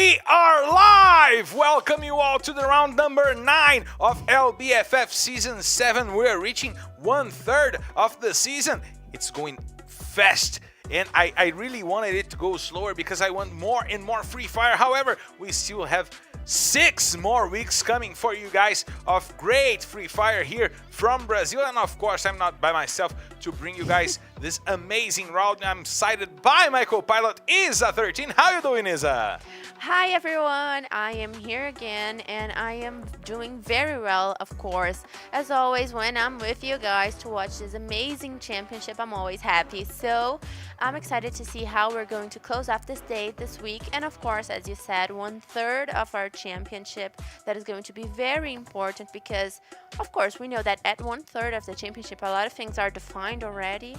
We are live! Welcome you all to the round number 9 of LBFF Season 7. We're reaching 1/3 of the season. It's going fast. And I really wanted it to go slower because I want more and more Free Fire. However, we still have 6 more weeks coming for you guys of great Free Fire here from Brazil. And of course, I'm not by myself to bring you guys this amazing round. I'm excited by my co-pilot, Isa13. How you doing, Isa? Hi everyone, I am here again and I am doing very well, of course. As always, when I'm with you guys to watch this amazing championship, I'm always happy. So I'm excited to see how we're going to close off this day this week. And of course, as you said, 1/3 of our championship. That is going to be very important because, of course, we know that at 1/3 of the championship, a lot of things are defined already.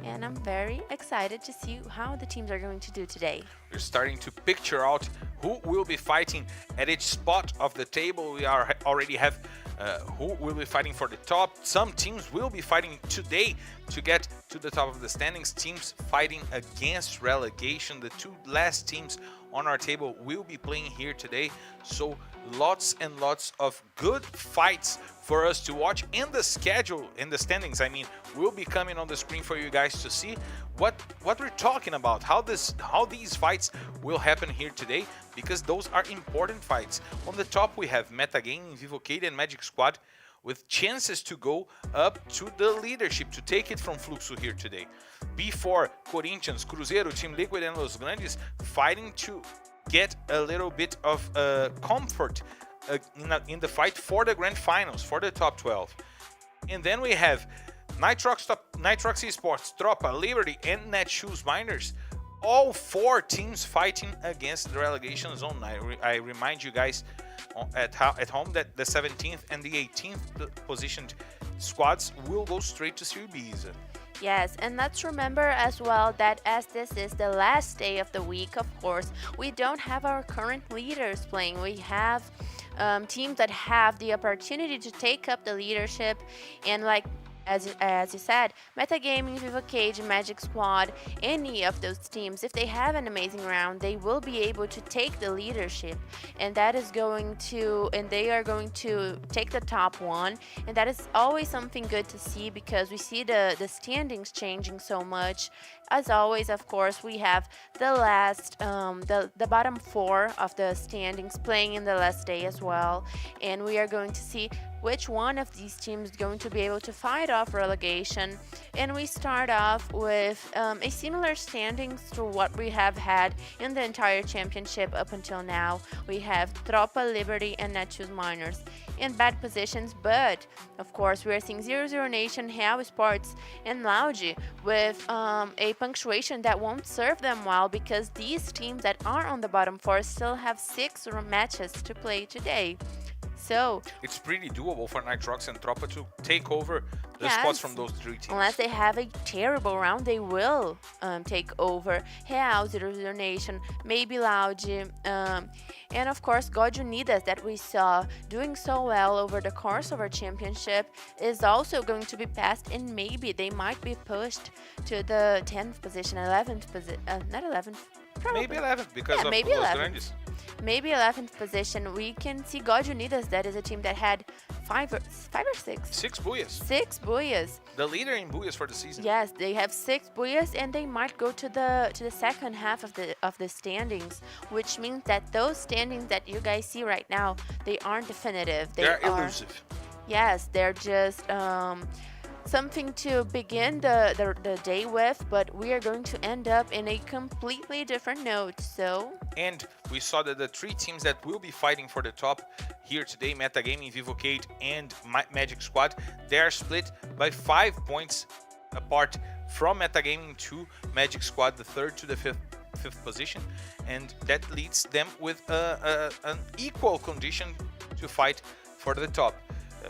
And I'm very excited to see how the teams are going to do today. We're starting to picture out who will be fighting at each spot of the table. We already have who will be fighting for the top. Some teams will be fighting today to get to the top of the standings. Teams fighting against relegation. The 2 last teams on our table will be playing here today. So lots and lots of good fights for us to watch. And the schedule and the standings, I mean, will be coming on the screen for you guys to see what we're talking about, how these fights will happen here today, because those are important fights. On the top we have Metagaming, Vivocade and Magic Squad with chances to go up to the leadership, to take it from Fluxo here today. Before Corinthians, Cruzeiro, Team Liquid and Los Grandes fighting to get a little bit of comfort in the fight for the grand finals, for the top 12. And then we have Nitrox Esports, Tropa, Liberty, and Netshoes Miners. All 4 teams fighting against the relegation zone. I remind you guys at home that the 17th and the 18th positioned squads will go straight to Serie B. Yes, and let's remember as well that as this is the last day of the week, of course, we don't have our current leaders playing. We have teams that have the opportunity to take up the leadership, and like as you said, Metagaming, Vivocade, Magic Squad, any of those teams, if they have an amazing round, they will be able to take the leadership, and they are going to take the top 1, and that is always something good to see because we see the standings changing so much. As always, of course, we have the last, the bottom 4 of the standings playing in the last day as well, and we are going to see which one of these teams is going to be able to fight off relegation. And we start off with a similar standings to what we have had in the entire championship up until now. We have Tropa, Liberty, and Netshoes Miners in bad positions, but of course we are seeing 00 Nation, Esports, and Loud with a punctuation that won't serve them well because these teams that are on the bottom 4 still have 6 matches to play today. So it's pretty doable for Nitrox and Tropa to take over the spots from those 3 teams. Unless they have a terrible round, they will take over. Real, 00 Nation, maybe Loud, and of course God Unidas that we saw doing so well over the course of our championship is also going to be passed, and maybe they might be pushed to the 10th position, 11th position, not 11th. Probably. Maybe 11th because of maybe Los 11th. Grandes. Maybe 11th position. We can see God Unidas, that is a team that had 5 or 6? 6 Buyas. 6 Buyas. The leader in Buyas for the season. Yes, they have 6 Buyas, and they might go to the second half of the standings, which means that those standings that you guys see right now, they aren't definitive. They're elusive. Yes, they're just something to begin the day with, but we are going to end up in a completely different note. And we saw that the 3 teams that will be fighting for the top here today, Metagaming, Vivocade, and Magic Squad, they are split by 5 points apart from Metagaming to Magic Squad, the 3rd to the 5th position, and that leads them with an equal condition to fight for the top.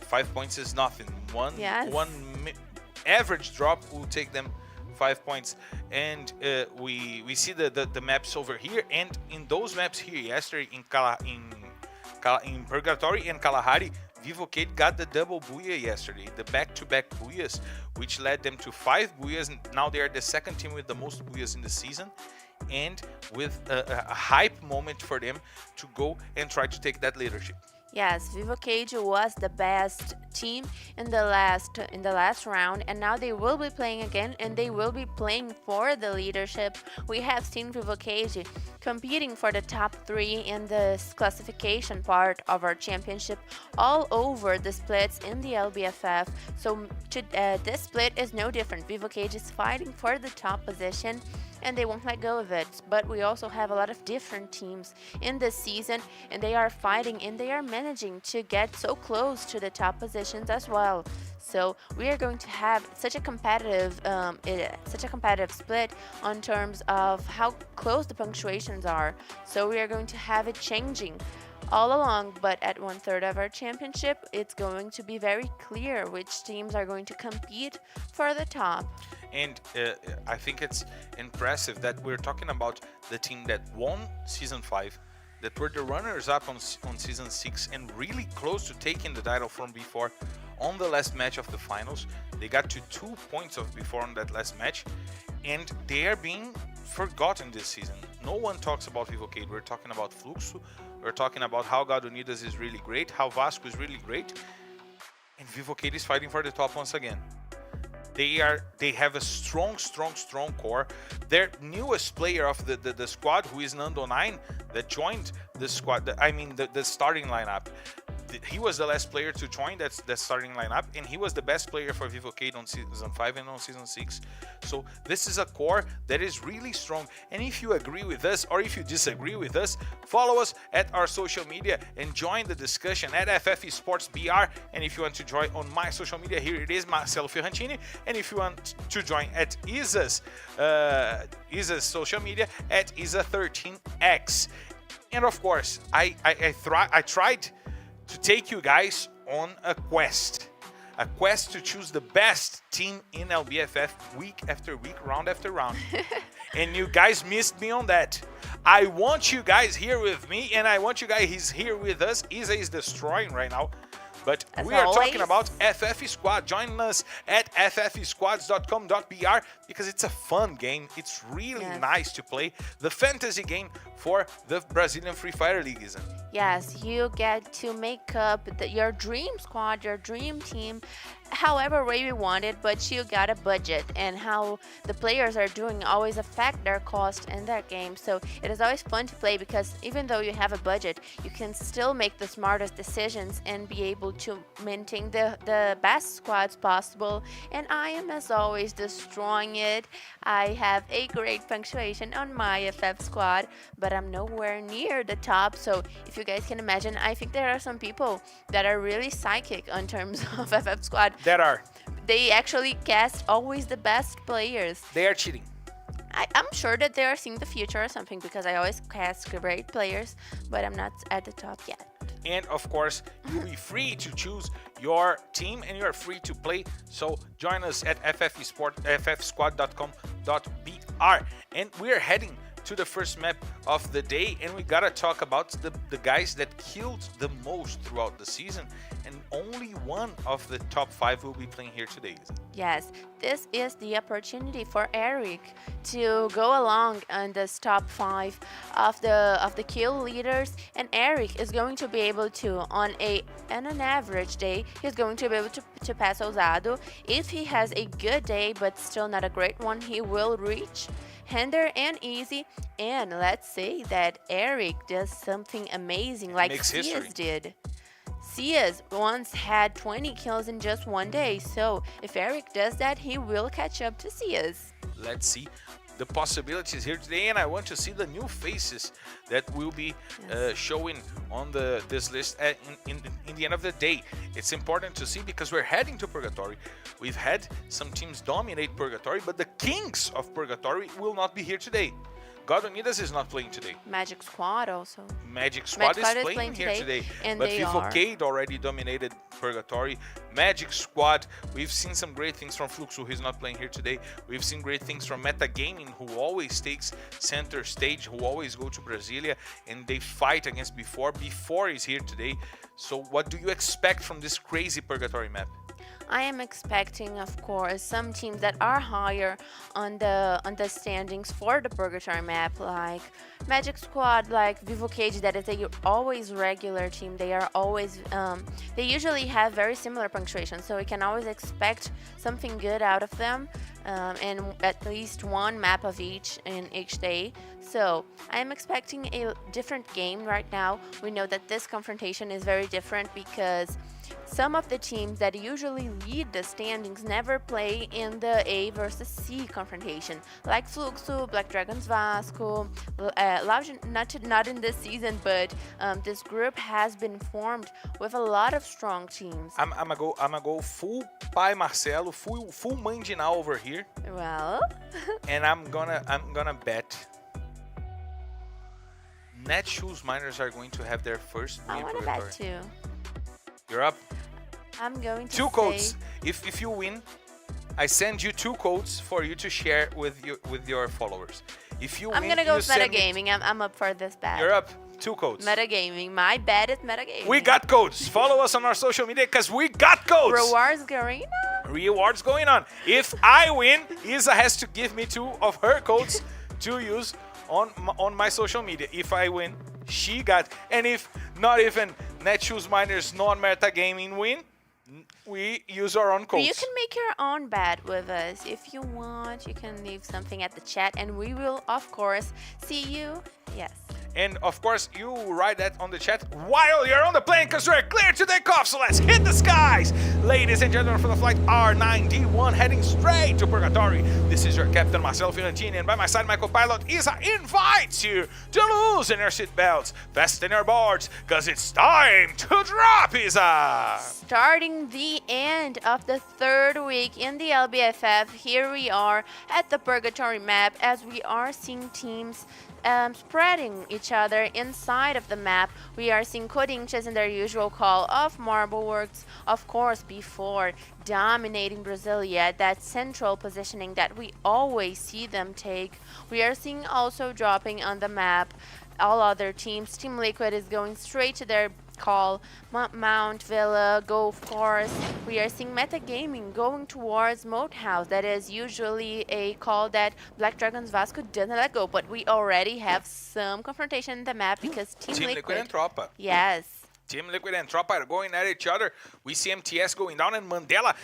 5 points is nothing. One average drop will take them 5 points. And we see the maps over here, and in those maps here yesterday in Purgatory and Kalahari, Vivocade got the double booyah yesterday, the back-to-back booyahs, which led them to 5 booyahs, and now they are the second team with the most booyahs in the season, and with a hype moment for them to go and try to take that leadership. Yes, Vivocade was the best team in the last round, and now they will be playing again, and they will be playing for the leadership. We have seen Vivocade competing for the top 3 in the classification part of our championship all over the splits in the LBFF. So this split is no different. Vivocade is fighting for the top position, and they won't let go of it. But we also have a lot of different teams in this season, and they are fighting and they are managing to get so close to the top positions as well. So we are going to have such a competitive split on terms of how close the punctuations are. So we are going to have it changing all along, but at 1/3 of our championship, it's going to be very clear which teams are going to compete for the top. And I think it's impressive that we're talking about the team that won Season 5, that were the runners-up on Season 6, and really close to taking the title from before on the last match of the finals. They got to 2 points of before on that last match, and they are being forgotten this season. No one talks about Vivocade. We're talking about Fluxo, we're talking about how God Unidas is really great, how Vasco is really great, and Vivocade is fighting for the top once again. They have a strong core. Their newest player of the squad, who is Nando 9, that joined the squad, the starting lineup. He was the last player to join that starting lineup, and he was the best player for Vivocade on Season 5 and on Season 6. So this is a core that is really strong. And if you agree with us or if you disagree with us, follow us at our social media and join the discussion at FF Esports BR. And if you want to join on my social media, here it is, Marcelo Ferrantini. And if you want to join at Isa's social media, at Isa13X. And of course, I tried to take you guys on a quest to choose the best team in LBFF week after week, round after round. And you guys missed me on that. I want you guys here with me, and I want you guys here with us. Isa is destroying right now. But we are talking about FF Squad. Join us at ffsquads.com.br because it's a fun game. It's really nice to play. The fantasy game for the Brazilian Free Fire League, isn't it? Yes, you get to make up your dream squad, your dream team, however way you want it, but you got a budget, and how the players are doing always affect their cost in that game. So it is always fun to play because even though you have a budget, you can still make the smartest decisions and be able to maintain the best squads possible. And I am, as always, destroying it. I have a great punctuation on my FF squad, but I'm nowhere near the top. So if you guys can imagine, I think there are some people that are really psychic on terms of FF squad. They actually cast always the best players. They are cheating. I'm sure that they are seeing the future or something, because I always cast great players, but I'm not at the top yet. And of course, you'll be free to choose your team, and you're free to play. So join us at ffsquad.com.br. And we're heading to the first map of the day, and we gotta talk about the guys that killed the most throughout the season, and only one of the top 5 will be playing here today. Yes, this is the opportunity for Eric to go along on this top 5 of the kill leaders, and Eric is going to be able to, on an average day, he's going to be able to pass Ousado. If he has a good day but still not a great one, he will reach Hender and Easy. And let's say that Eric does something amazing like Cias did. Cias once had 20 kills in just one day, so if Eric does that, he will catch up to Cias. Let's see the possibilities here today, and I want to see the new faces that will be showing on this list in the end of the day. It's important to see because we're heading to Purgatory. We've had some teams dominate Purgatory, but the kings of Purgatory will not be here today. God Unidas is not playing today. Magic Squad also. Magic Squad is is playing here today. and But they are. Vivocade already dominated Purgatory. Magic Squad, we've seen some great things from Fluxo, who's not playing here today. We've seen great things from Metagaming, who always takes center stage, who always go to Brasilia, and they fight against before he's here today. So what do you expect from this crazy Purgatory map? I am expecting, of course, some teams that are higher on the standings for the Purgatory map, like Magic Squad, like Vivocade, that is a always regular team. They are always, they usually have very similar punctuation, so we can always expect something good out of them, and at least one map of each in each day. So I am expecting a different game right now. We know that this confrontation is very different because some of the teams that usually lead the standings never play in the A versus C confrontation, like Fluxo, Black Dragons Vasco, not in this season, but this group has been formed with a lot of strong teams. I'm gonna go full Pai Marcelo, full Mãe de Ná over here. Well, And I'm gonna bet Netshoes Miners are going to have their first win I in want to Purgatory. bet too. You're up. I'm going to Two say codes. If you win, I send you 2 codes for you to share with your followers. If you I'm win, gonna go you with send me- metagaming. I'm up for this bet. You're up. 2 codes. Metagaming. My bet is metagaming. We got codes. Follow us on our social media because we got codes. rewards going on. Rewards going on. If I win, Isa has to give me 2 of her codes to use on my social media. If I win, she got. And if not even Netshoes Miners non-meta gaming win, we use our own codes. You can make your own bet with us. If you want, you can leave something at the chat and we will, of course, see you. Yes. And of course, you write that on the chat while you're on the plane because we're clear to take off. So let's hit the skies. Ladies and gentlemen, for the flight R9D1 heading straight to Purgatory. This is your Captain Marcelo Fiorentini, and by my side, my co-pilot Isa invites you to loosen your seatbelts, fasten your boards, because it's time to drop, Isa. Starting the end of the 3rd week in the LBFF, here we are at the Purgatory map as we are seeing teams spreading each other inside of the map. We are seeing Corinthians in their usual call of Marbleworks, of course, before dominating Brasilia, that central positioning that we always see them take. We are seeing also dropping on the map all other teams. Team Liquid is going straight to their call. Mount, Villa, Golf Course. We are seeing Metagaming going towards Moat House. That is usually a call that Black Dragons Vasco doesn't let go, but we already have some confrontation in the map because Team Liquid and Tropa. Yes. Team Liquid and Tropa are going at each other. We see MTS going down and Mandela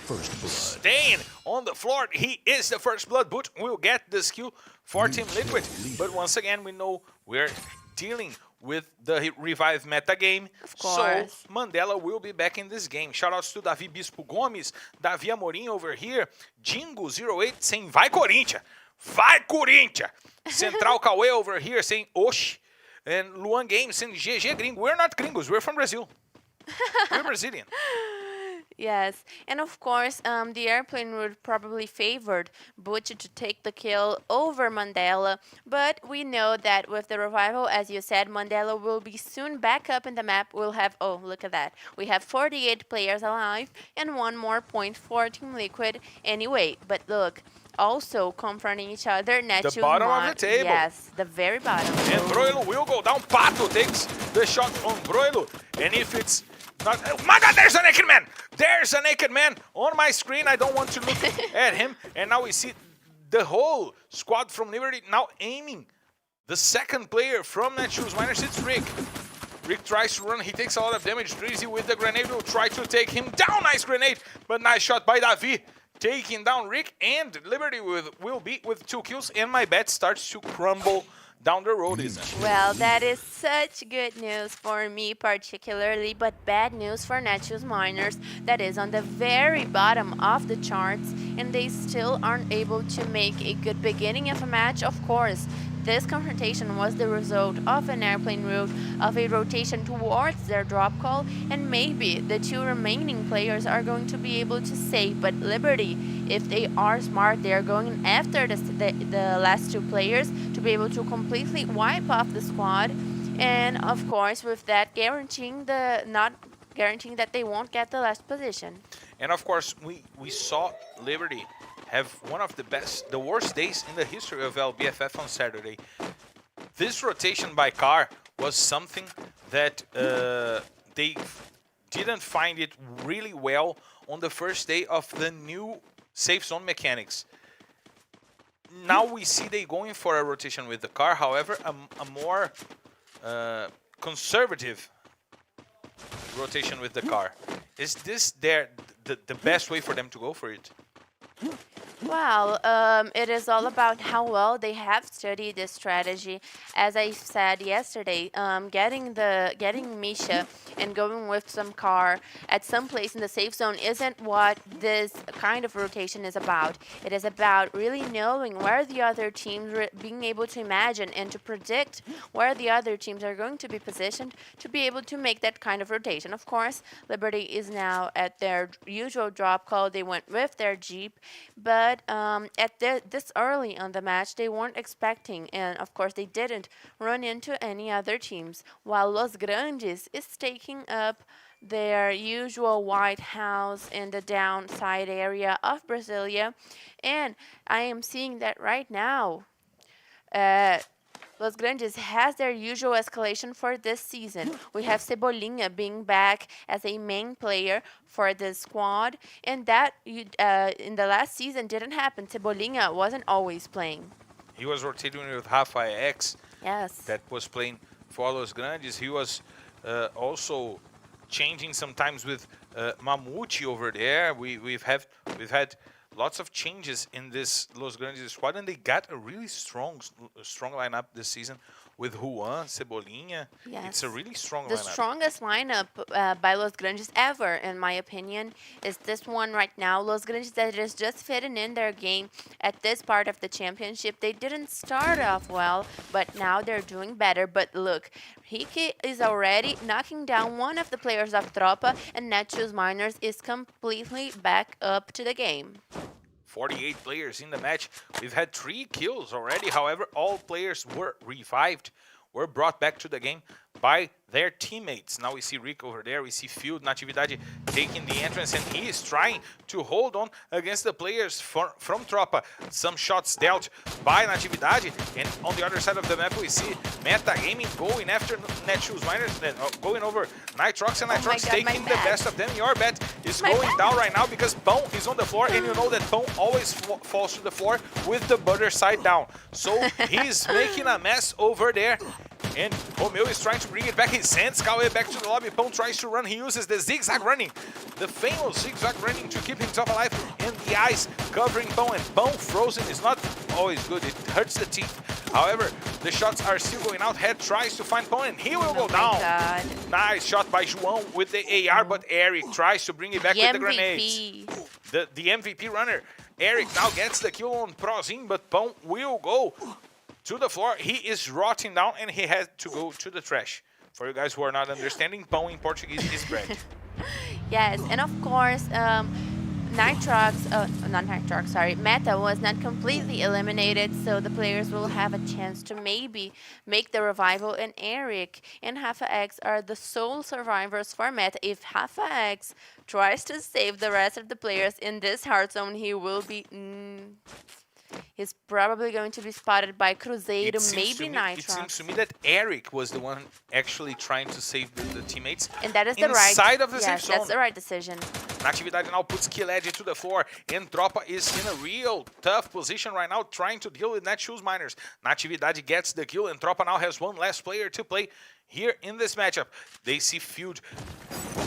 staying on the floor. He is the first blood, but will get this kill for Team Liquid. But once again, we know we're dealing with the revived meta game. Of So course. Mandela will be back in this game. Shoutouts to Davi Bispo Gomes, Davi Amorim over here, Jingo08 saying vai Corinthians, vai Corinthians. Central Cauê over here saying oxi. And Luan Games saying GG gringo. We're not gringos, we're from Brazil. We're Brazilian. Yes, and of course, the airplane would probably favored Butch to take the kill over Mandela, but we know that with the revival, as you said, Mandela will be soon back up in the map. We'll have, oh, look at that. We have 48 players alive and 1 more point for Team Liquid anyway. But look, also confronting each other. The bottom of the table. Yes, the very bottom. And Broilo will go down. Pato takes the shot on Broilo. And if it's not... Oh my God, there's a naked man! There's a naked man on my screen. I don't want to look at him. And now we see the whole squad from Liberty now aiming. The second player from Netshoes Miners, it's Rick. Rick tries to run. He takes a lot of damage. Drizzy with the grenade will try to take him down. Nice grenade, but nice shot by Davi. Taking down Rick, and Liberty will be with 2 kills, and my bet starts to crumble down the road, isn't it? Well, that is such good news for me particularly, but bad news for Netshoes Miners that is on the very bottom of the charts, and they still aren't able to make a good beginning of a match. Of course, this confrontation was the result of an airplane route, of a rotation towards their drop call, and maybe the 2 remaining players are going to be able to save, but Liberty if they are smart, they are going after the last two players to be able to completely wipe off the squad. And of course, with that guaranteeing not guaranteeing that they won't get the last position. And of course, we saw Liberty have one of the worst days in the history of LBFF on Saturday. This rotation by car was something that they didn't find it really well on the first day of the new safe zone mechanics. Now we see they going for a rotation with the car, however, a more conservative rotation with the car. Is this the best way for them to go for it? Well, it is all about how well they have studied this strategy. As I said yesterday, getting Misha and going with some car at some place in the safe zone isn't what this kind of rotation is about. It is about really knowing where the other teams, being able to imagine and to predict where the other teams are going to be positioned to be able to make that kind of rotation. Of course, Liberty is now at their usual drop call. They went with their Jeep, but this early on the match, they weren't expecting, and of course they didn't run into any other teams, while Los Grandes is taking up their usual White House in the downside area of Brasilia, and I am seeing that right now. Los Grandes has their usual escalation for this season. We have Cebolinha being back as a main player for the squad, and that in the last season didn't happen. Cebolinha wasn't always playing. He was rotating with Rafa X. Yes. That was playing for Los Grandes. He was also changing sometimes with Mamute over there. We've had lots of changes in this Los Grandes squad, and they got a really strong lineup this season with Juan, Cebolinha. Yes. It's a really strong The lineup. strongest lineup by Los Grandes ever, in my opinion, is this one right now. Los Grandes that is just fitting in their game at this part of the championship. They didn't start off well, but now they're doing better. But look, Ricky is already knocking down one of the players of Tropa, and Netshoes Miners is completely back up to the game. 48 players in the match. We've had 3 kills already. However, all players were revived, were brought back to the game by their teammates. Now we see Rick over there. We see Field, Natividade taking the entrance, and he is trying to hold on against the players from Tropa. Some shots dealt by Natividade, and on the other side of the map we see Meta Gaming going after Netshoes Miners, going over Nitrox, and Nitrox taking the best of them. Your bet is going down right now because Pão is on the floor, and you know that Pão always falls to the floor with the butter side down. So he's making a mess over there. And Romeo is trying to bring it back. He sends Cauê back to the lobby. Pão tries to run. He uses the zigzag running. The famous zigzag running to keep himself alive. And the ice covering Pão. And Pão frozen is not always good. It hurts the teeth. However, the shots are still going out. Head tries to find Pão, and he will go down. God. Nice shot by João with the AR, but Eric tries to bring it back with the grenades. The MVP runner. Eric now gets the kill on Prozin, but Pão will go to the floor. He is rotting down, and he had to go to the trash. For you guys who are not understanding, pão in Portuguese is bread. Yes, and of course, Meta was not completely eliminated, so the players will have a chance to maybe make the revival, and Eric and Rafa X are the sole survivors for Meta. If Rafa X tries to save the rest of the players in this hard zone, he will be... He's probably going to be spotted by Cruzeiro, maybe Nitrox. It seems to me that Eric was the one actually trying to save the teammates. And that is the right. Inside of the safe zone. That's the right decision. Natividade now puts Killed to the floor, and Tropa is in a real tough position right now, trying to deal with Netshoes Miners. Natividade gets the kill, and Tropa now has one last player to play here in this matchup. They see Field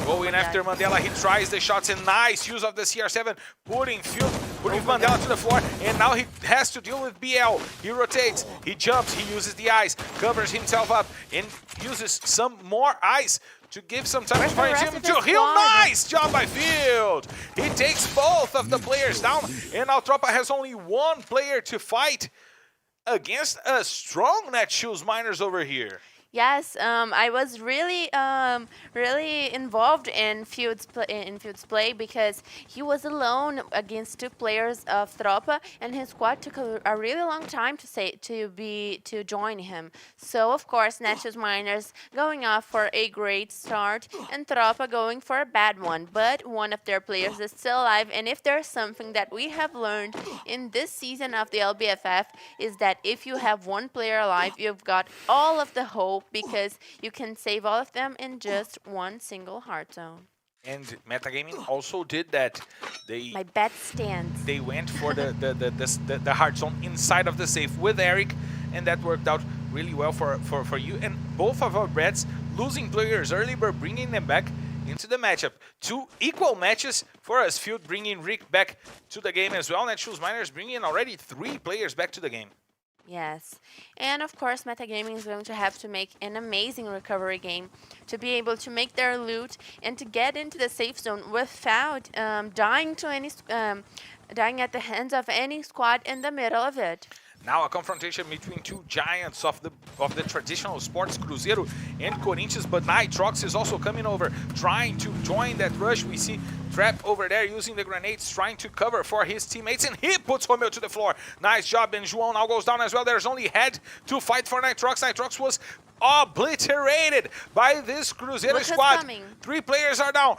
going after Mandela. He tries the shots, and nice use of the CR7, putting Mandela to the floor, and now he has to deal with BL. He rotates, he jumps, he uses the ice, covers himself up, and uses some more ice to give some time for him to heal. Nice job by Field. He takes both of the players down, and now Tropa has only one player to fight against a strong Netshoes Miners over here. Yes, I was really involved in Field's play because he was alone against two players of Tropa, and his squad took a really long time to join him. So of course, Netshoes Miners going off for a great start, and Tropa going for a bad one. But one of their players is still alive, and if there's something that we have learned in this season of the LBFF is that if you have one player alive, you've got all of the hope because you can save all of them in just one single heart zone. And Metagaming also did that. My bet stands. They went for the hard zone inside of the safe with Eric, and that worked out really well for you. And both of our bets losing players early, but bringing them back into the matchup. Two equal matches for us. Field bringing Rick back to the game as well. Netshoes Miners bringing already 3 players back to the game. Yes, and of course Metagaming is going to have to make an amazing recovery game to be able to make their loot and to get into the safe zone without dying at the hands of any squad in the middle of it. Now a confrontation between two giants of the traditional sports, Cruzeiro and Corinthians, but Nitrox is also coming over, trying to join that rush. We see Trap over there using the grenades, trying to cover for his teammates, and he puts Romeo to the floor. Nice job, and João now goes down as well. There's only Head to fight for Nitrox. Nitrox was obliterated by this Cruzeiro squad. 3 players are down.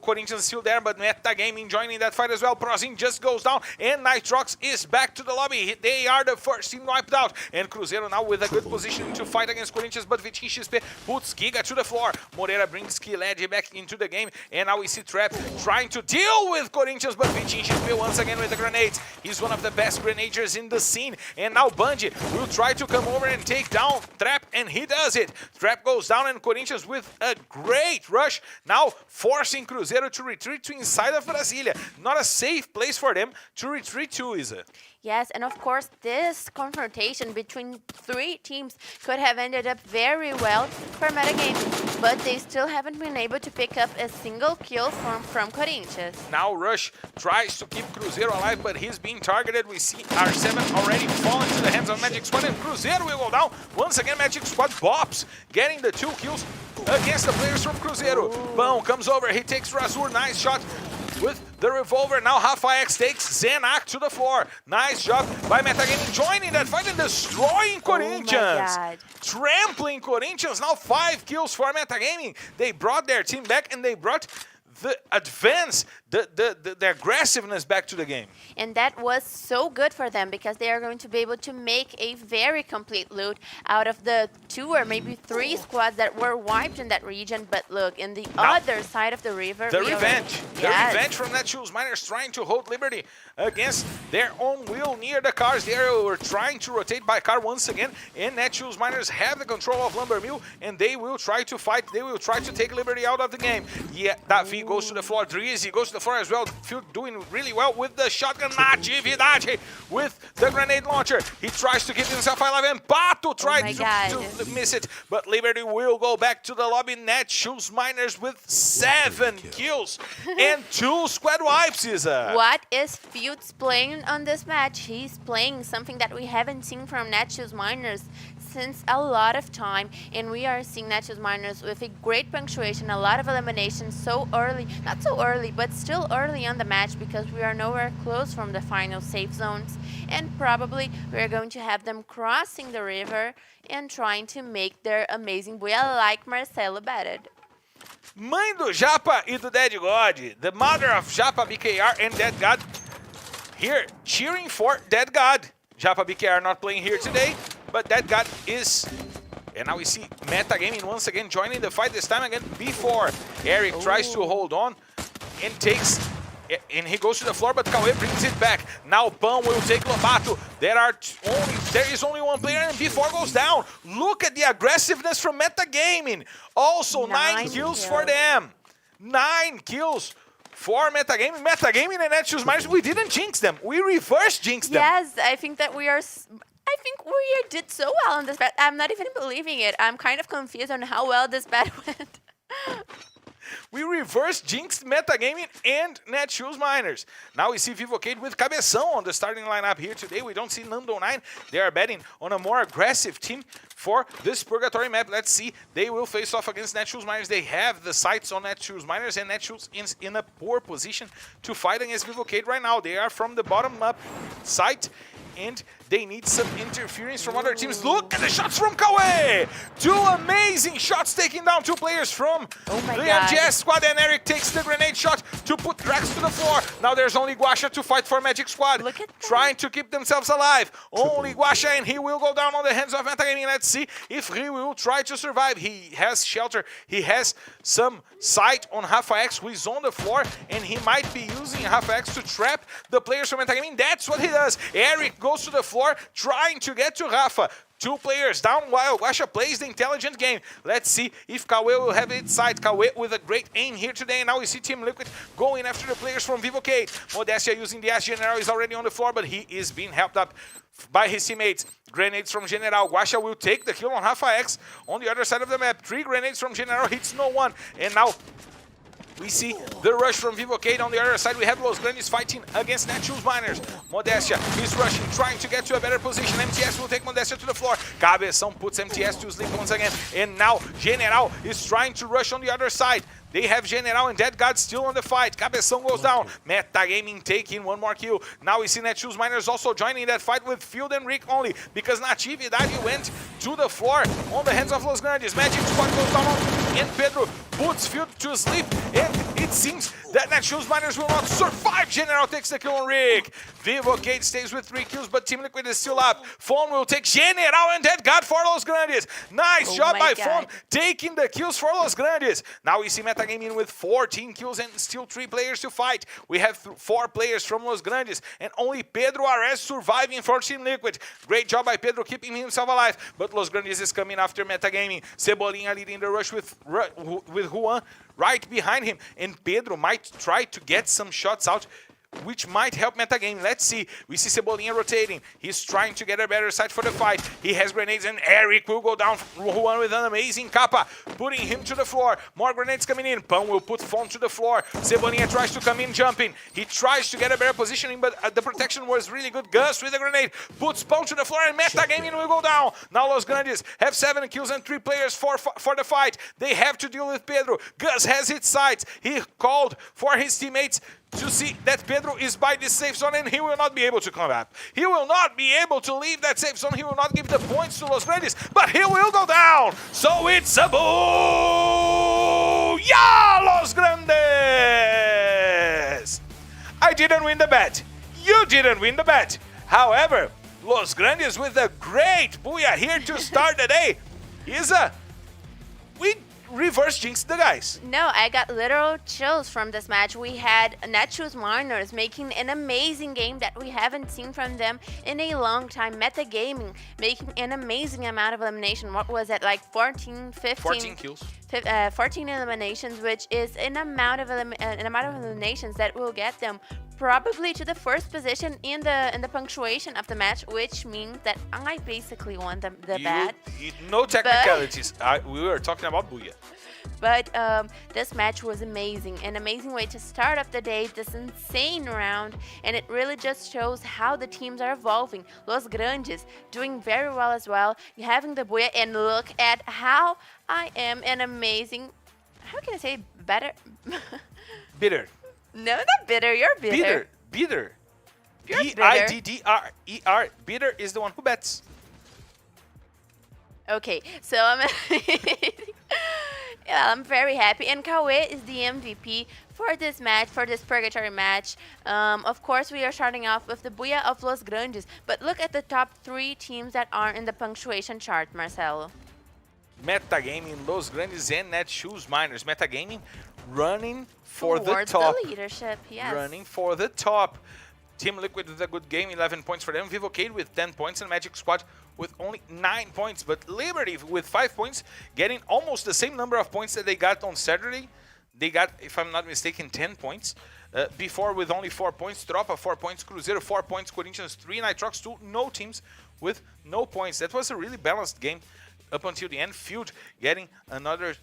Corinthians still there, but Metagaming joining that fight as well. Prozin just goes down, and Nitrox is back to the lobby. They are the first team wiped out, and Cruzeiro now with a good position to fight against Corinthians, but Vitinho XP puts Giga to the floor. Moreira brings Skiled back into the game, and now we see Trap trying to deal with Corinthians, but Vitinho XP once again with the grenades. He's one of the best grenadiers in the scene, and now Bungie will try to come over and take down Trap, and he does it. Trap goes down, and Corinthians with a great rush, now forcing Cruzeiro to retreat to inside of Brasília. Not a safe place for them to retreat to, Isa. Yes, and of course this confrontation between 3 teams could have ended up very well for Metagaming, but they still haven't been able to pick up a single kill from Corinthians. Now Rush tries to keep Cruzeiro alive, but he's being targeted. We see R7 already falling to the hands of Magic Squad, and Cruzeiro will go down. Once again, Magic Squad bops, getting the 2 kills against the players from Cruzeiro. Bão comes over, he takes Razur, nice shot with the revolver. Now Rafa X takes Zenak to the floor. Nice job by Metagaming joining that fight and destroying Corinthians. Trampling Corinthians. Now 5 kills for Metagaming. They brought their team back, and they brought the advance, the aggressiveness back to the game. And that was so good for them because they are going to be able to make a very complete loot out of the 2 or maybe 3 squads that were wiped in that region. But look, in the other side of the river, the revenge from Netshoes Miners trying to hold Liberty against their own will near the cars. They were trying to rotate by car once again, and Netshoes Miners have the control of Lumber Mill, and they will try to fight. They will try to take Liberty out of the game. Yeah, Davi goes to the floor. Drizzy goes to the floor as well. Field doing really well with the shotgun. Natividade with the grenade launcher. He tries to keep himself alive, and Pato tried to miss it, but Liberty will go back to the lobby. Netshoes Miners with 7 kills and 2 squad wipes, Isa. What is Fields playing on this match? He's playing something that we haven't seen from Netshoes Miners since a lot of time, and we are seeing Netshoes Miners with a great punctuation, a lot of elimination so early, not so early, but still early on the match because we are nowhere close from the final safe zones, and probably we're going to have them crossing the river and trying to make their amazing buia like Marcelo betted. Mãe do Japa e do Dead God, the mother of Japa BKR and Dead God, here cheering for Dead God. Japa BKR not playing here today, but Dead God is. And now we see Metagaming once again joining the fight, this time again before. Eric tries to hold on and takes, and he goes to the floor, but Cauê brings it back. Now Pão will take Lobato. There is only 1 player, and before goes down. Look at the aggressiveness from Metagaming. Also 9 kills for them. 9 kills for Metagaming. Metagaming and Netshoes Miners, we didn't jinx them. We reverse jinxed them. Yes, I think we did so well on this bet. I'm not even believing it. I'm kind of confused on how well this bet went. We reverse jinxed Metagaming and Netshoes Miners. Now we see Vivocade with Cabeção on the starting lineup here today. We don't see Nando9. They are betting on a more aggressive team for this Purgatory map. Let's see. They will face off against Netshoes Miners. They have the sights on Netshoes Miners, and Netshoes is in a poor position to fight against Vivocade right now. They are from the bottom up site, and they need some interference from other teams. Look at the shots from Kawe! 2 amazing shots taking down 2 players from the MGS squad, and Eric takes the grenade shot to put Drax to the floor. Now there's only Guaxa to fight for Magic Squad, trying to keep themselves alive. Only Guaxa, and he will go down on the hands of Metagaming. Let's see if he will try to survive. He has shelter, he has some sight on Rafa X, who is on the floor, and he might be using Rafa X to trap the players from Metagaming. That's what he does. Eric goes to the floor, trying to get to Rafa. 2 players down while Guaxa plays the intelligent game. Let's see if Kawe will have its side. Kawe with a great aim here today. And now we see Team Liquid going after the players from Vivocade. Modestia using the Ash General is already on the floor, but he is being helped up by his teammates. Grenades from General. Guaxa will take the kill on Rafa X on the other side of the map. 3 grenades from General, hits no one. And now we see the rush from Vivocade. On the other side, we have Los Grandes fighting against Netshoes Miners. Modestia is rushing, trying to get to a better position. MTS will take Modestia to the floor. Cabeção puts MTS to sleep once again. And now General is trying to rush on the other side. They have General and Dead God still on the fight. Cabeção goes down. Metagaming taking 1 more kill. Now we see Netshoes Miners also joining that fight with Field and Rick only, because Natividade went to the floor on the hands of Los Grandes. Magic Squad goes down, and Pedro puts Field to sleep, and it seems that Netshoes Miners will not survive. General takes the kill on Rick. Vivocade stays with 3 kills, but Team Liquid is still up. Phone will take General and Dead God for Los Grandes. Nice job by Phone, taking the kills for Los Grandes. Now we see Metagaming with 14 kills and still 3 players to fight. We have 4 players from Los Grandes, and only Pedro Ares surviving for Team Liquid. Great job by Pedro keeping himself alive, but Los Grandes is coming after Metagaming. Cebolinha leading the rush with Juan right behind him, and Pedro might try to get some shots out, which might help Metagaming. Let's see. We see Cebolinha rotating. He's trying to get a better side for the fight. He has grenades, and Eric will go down. Juan with an amazing kappa, putting him to the floor. More grenades coming in. Pão will put Fon to the floor. Cebolinha tries to come in jumping. He tries to get a better positioning, but the protection was really good. Gus with a grenade puts Pão to the floor, and Metagaming will go down. Now Los Grandes have 7 kills and 3 players for the fight. They have to deal with Pedro. Gus has his sights. He called for his teammates to see that Pedro is by this safe zone, and he will not be able to come up. He will not be able to leave that safe zone. He will not give the points to Los Grandes, but he will go down. So it's a boo! Yeah, Los Grandes! I didn't win the bet. You didn't win the bet. However, Los Grandes with a great booyah here to start the day we reverse jinxed the guys. No, I got literal chills from this match. We had Netshoes Miners making an amazing game that we haven't seen from them in a long time. Metagaming making an amazing amount of elimination. What was it, like 14, 15? 14 kills. 14 eliminations, which is an amount of eliminations that will get them probably to the first position in the punctuation of the match, which means that I basically won the bet. No technicalities. We were talking about Booyah. But this match was amazing, an amazing way to start up the day, this insane round, and it really just shows how the teams are evolving. Los Grandes doing very well as well, having the Booyah, and look at how I am an amazing, how can I say better? Bitter. No, not bitter, you're bitter. Bitter. You're bitter. B-I-D-D-R-E-R. Bitter is the one who bets. Okay, so I'm very happy, and Kawe is the MVP for this match, for this Purgatory match. Of course, we are starting off with the Booyah of Los Grandes, but look at the top 3 teams that are in the punctuation chart, Marcelo. Metagaming, Los Grandes, and Netshoes Miners. Metagaming running for Towards the top. the leadership, yes. Running for the top. Team Liquid with a good game, 11 points for them. Vivocade with 10 points, and Magic Squad with only 9 points. But Liberty with 5 points, getting almost the same number of points that they got on Saturday. They got, if I'm not mistaken, 10 points. Before with only 4 points. Tropa 4 points. Cruzeiro 4 points. Corinthians 3. Nitrox 2. No teams with no points. That was a really balanced game up until the end. Field getting another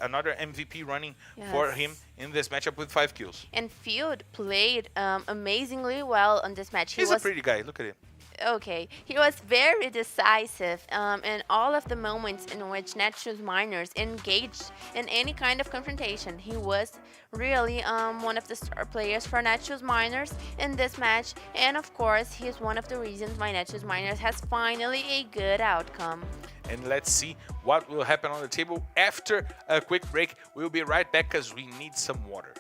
another MVP running for him in this matchup with 5 kills. And Field played amazingly well on this match. He's a pretty guy. Look at him. Okay, he was very decisive in all of the moments in which Netshoes miners engaged in any kind of confrontation. He was really one of the star players for Netshoes miners in this match, and of course, he is one of the reasons why Netshoes miners has finally a good outcome. And let's see what will happen on the table after a quick break. We'll be right back because we need some water.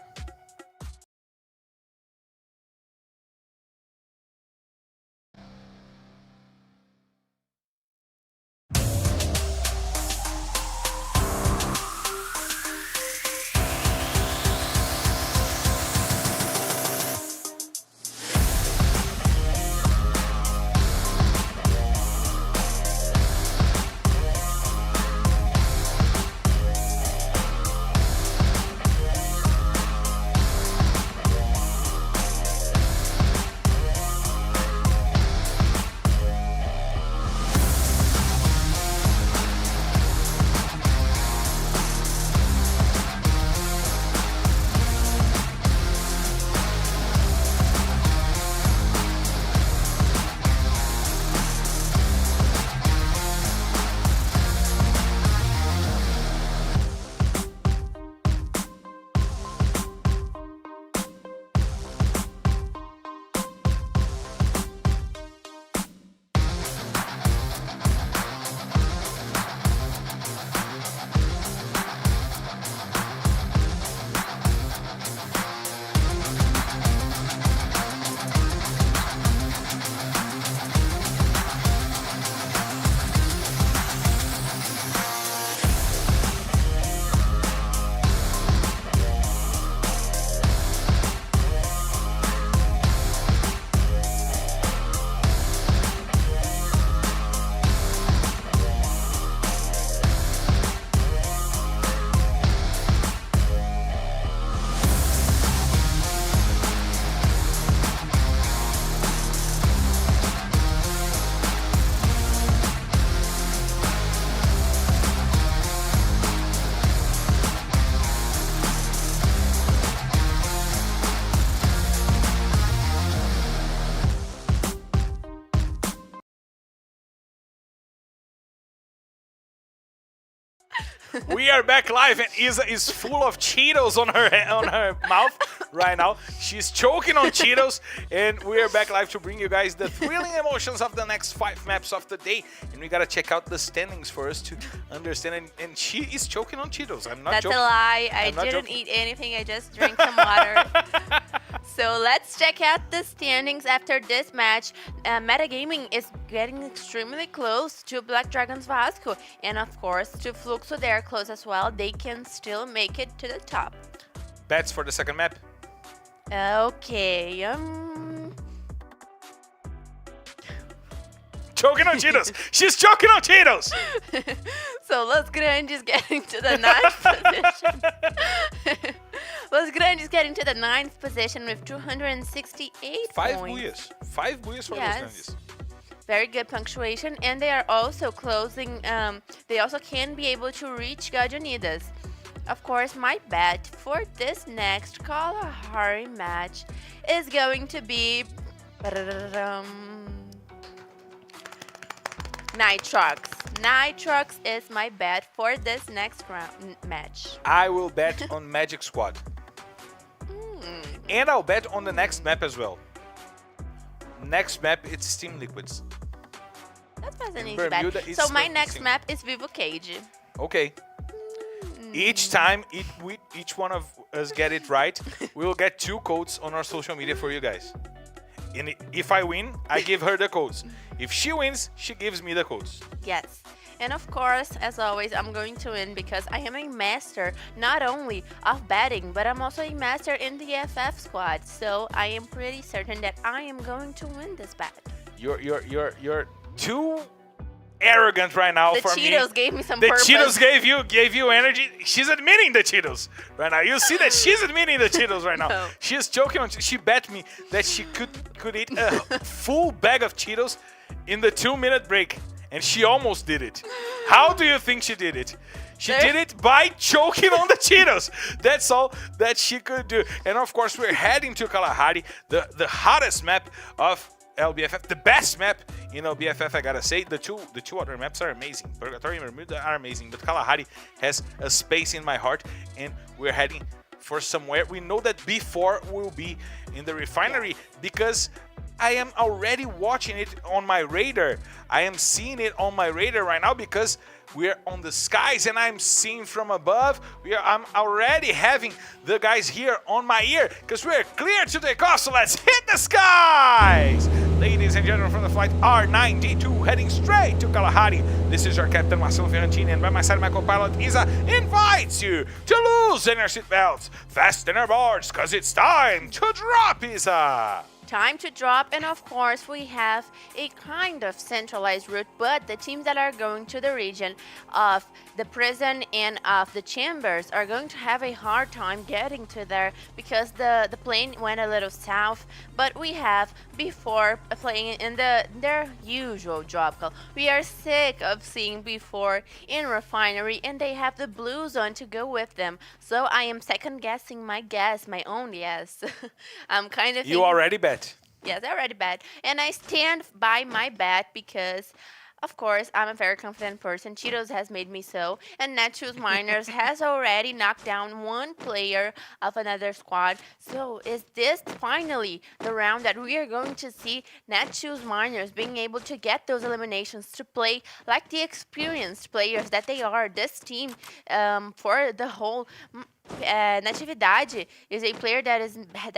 We are back live, and Isa is full of Cheetos on her mouth right now. She's choking on Cheetos, and we are back live to bring you guys the thrilling emotions of the next 5 maps of the day. And we gotta check out the standings for us to understand. And she is choking on Cheetos. I'm not joking. That's a lie. I didn't eat anything. I just drank some water. So let's check out the standings after this match. Metagaming is getting extremely close to Black Dragons Vasco, and of course to Fluxo. They're close as well. They can still make it to the top. Bets for the second map? Okay. Choking on Cheetos. She's choking on Cheetos. So Los Grandes getting to the 9th position. Los Grandes getting to the 9th position with 268 5 points. buyas. 5 buyas for Los Grandes. Very good punctuation, and they are also closing. They also can be able to reach Gajonidas. Of course, my bet for this next Kalahari match is going to be Nitrox. Nitrox is my bet for this next match. I will bet on Magic Squad. And I'll bet on the next map as well. Next map, it's Steam Liquids. That was an easy bet. So my next map is Vivo Cage. Okay. Each time each one of us get it right, we will get 2 codes on our social media for you guys. And if I win, I give her the codes. If she wins, she gives me the codes. Yes. And of course, as always, I'm going to win because I am a master not only of betting, but I'm also a master in the FF squad. So I am pretty certain that I am going to win this bet. You're too arrogant right now for me. The Cheetos gave me some The purpose. Cheetos gave you energy. She's admitting the Cheetos right now. You see that she's admitting the Cheetos right now. No. She's joking. She bet me that she could eat a full bag of Cheetos in the 2-minute break. And she almost did it. How do you think she did it? She did it by choking on the Cheetos. That's all that she could do. And of course, we're heading to Kalahari, the hottest map of LBFF, the best map in LBFF, I gotta say. The two other maps are amazing. Purgatory and Bermuda are amazing, but Kalahari has a space in my heart, and we're heading for somewhere. We know that B4 will be in the refinery because I am already watching it on my radar. I am seeing it on my radar right now because we're on the skies and I'm seeing from above. I'm already having the guys here on my ear because we're clear to take off, so let's hit the skies! Ladies and gentlemen, from the flight R9D2 heading straight to Kalahari. This is your captain Marcelo Ferrantini, and by my side my co-pilot Isa invites you to loosen your seatbelts, fasten your boards, because it's time to drop, Isa! Time to drop, and of course we have a kind of centralized route, but the teams that are going to the region of the prison and of the chambers are going to have a hard time getting to there because the plane went a little south. But we have before playing in their usual drop call. We are sick of seeing before in refinery, and they have the blue zone to go with them. So I am second guessing my own guess. I'm kind of You already bet. Yes, I already bet. And I stand by my bet because, of course, I'm a very confident person. Cheetos has made me so. And Netshoes Miners has already knocked down one player of another squad. So is this finally the round that we are going to see Netshoes Miners being able to get those eliminations to play like the experienced players that they are? This team for the whole... Natividade is a player that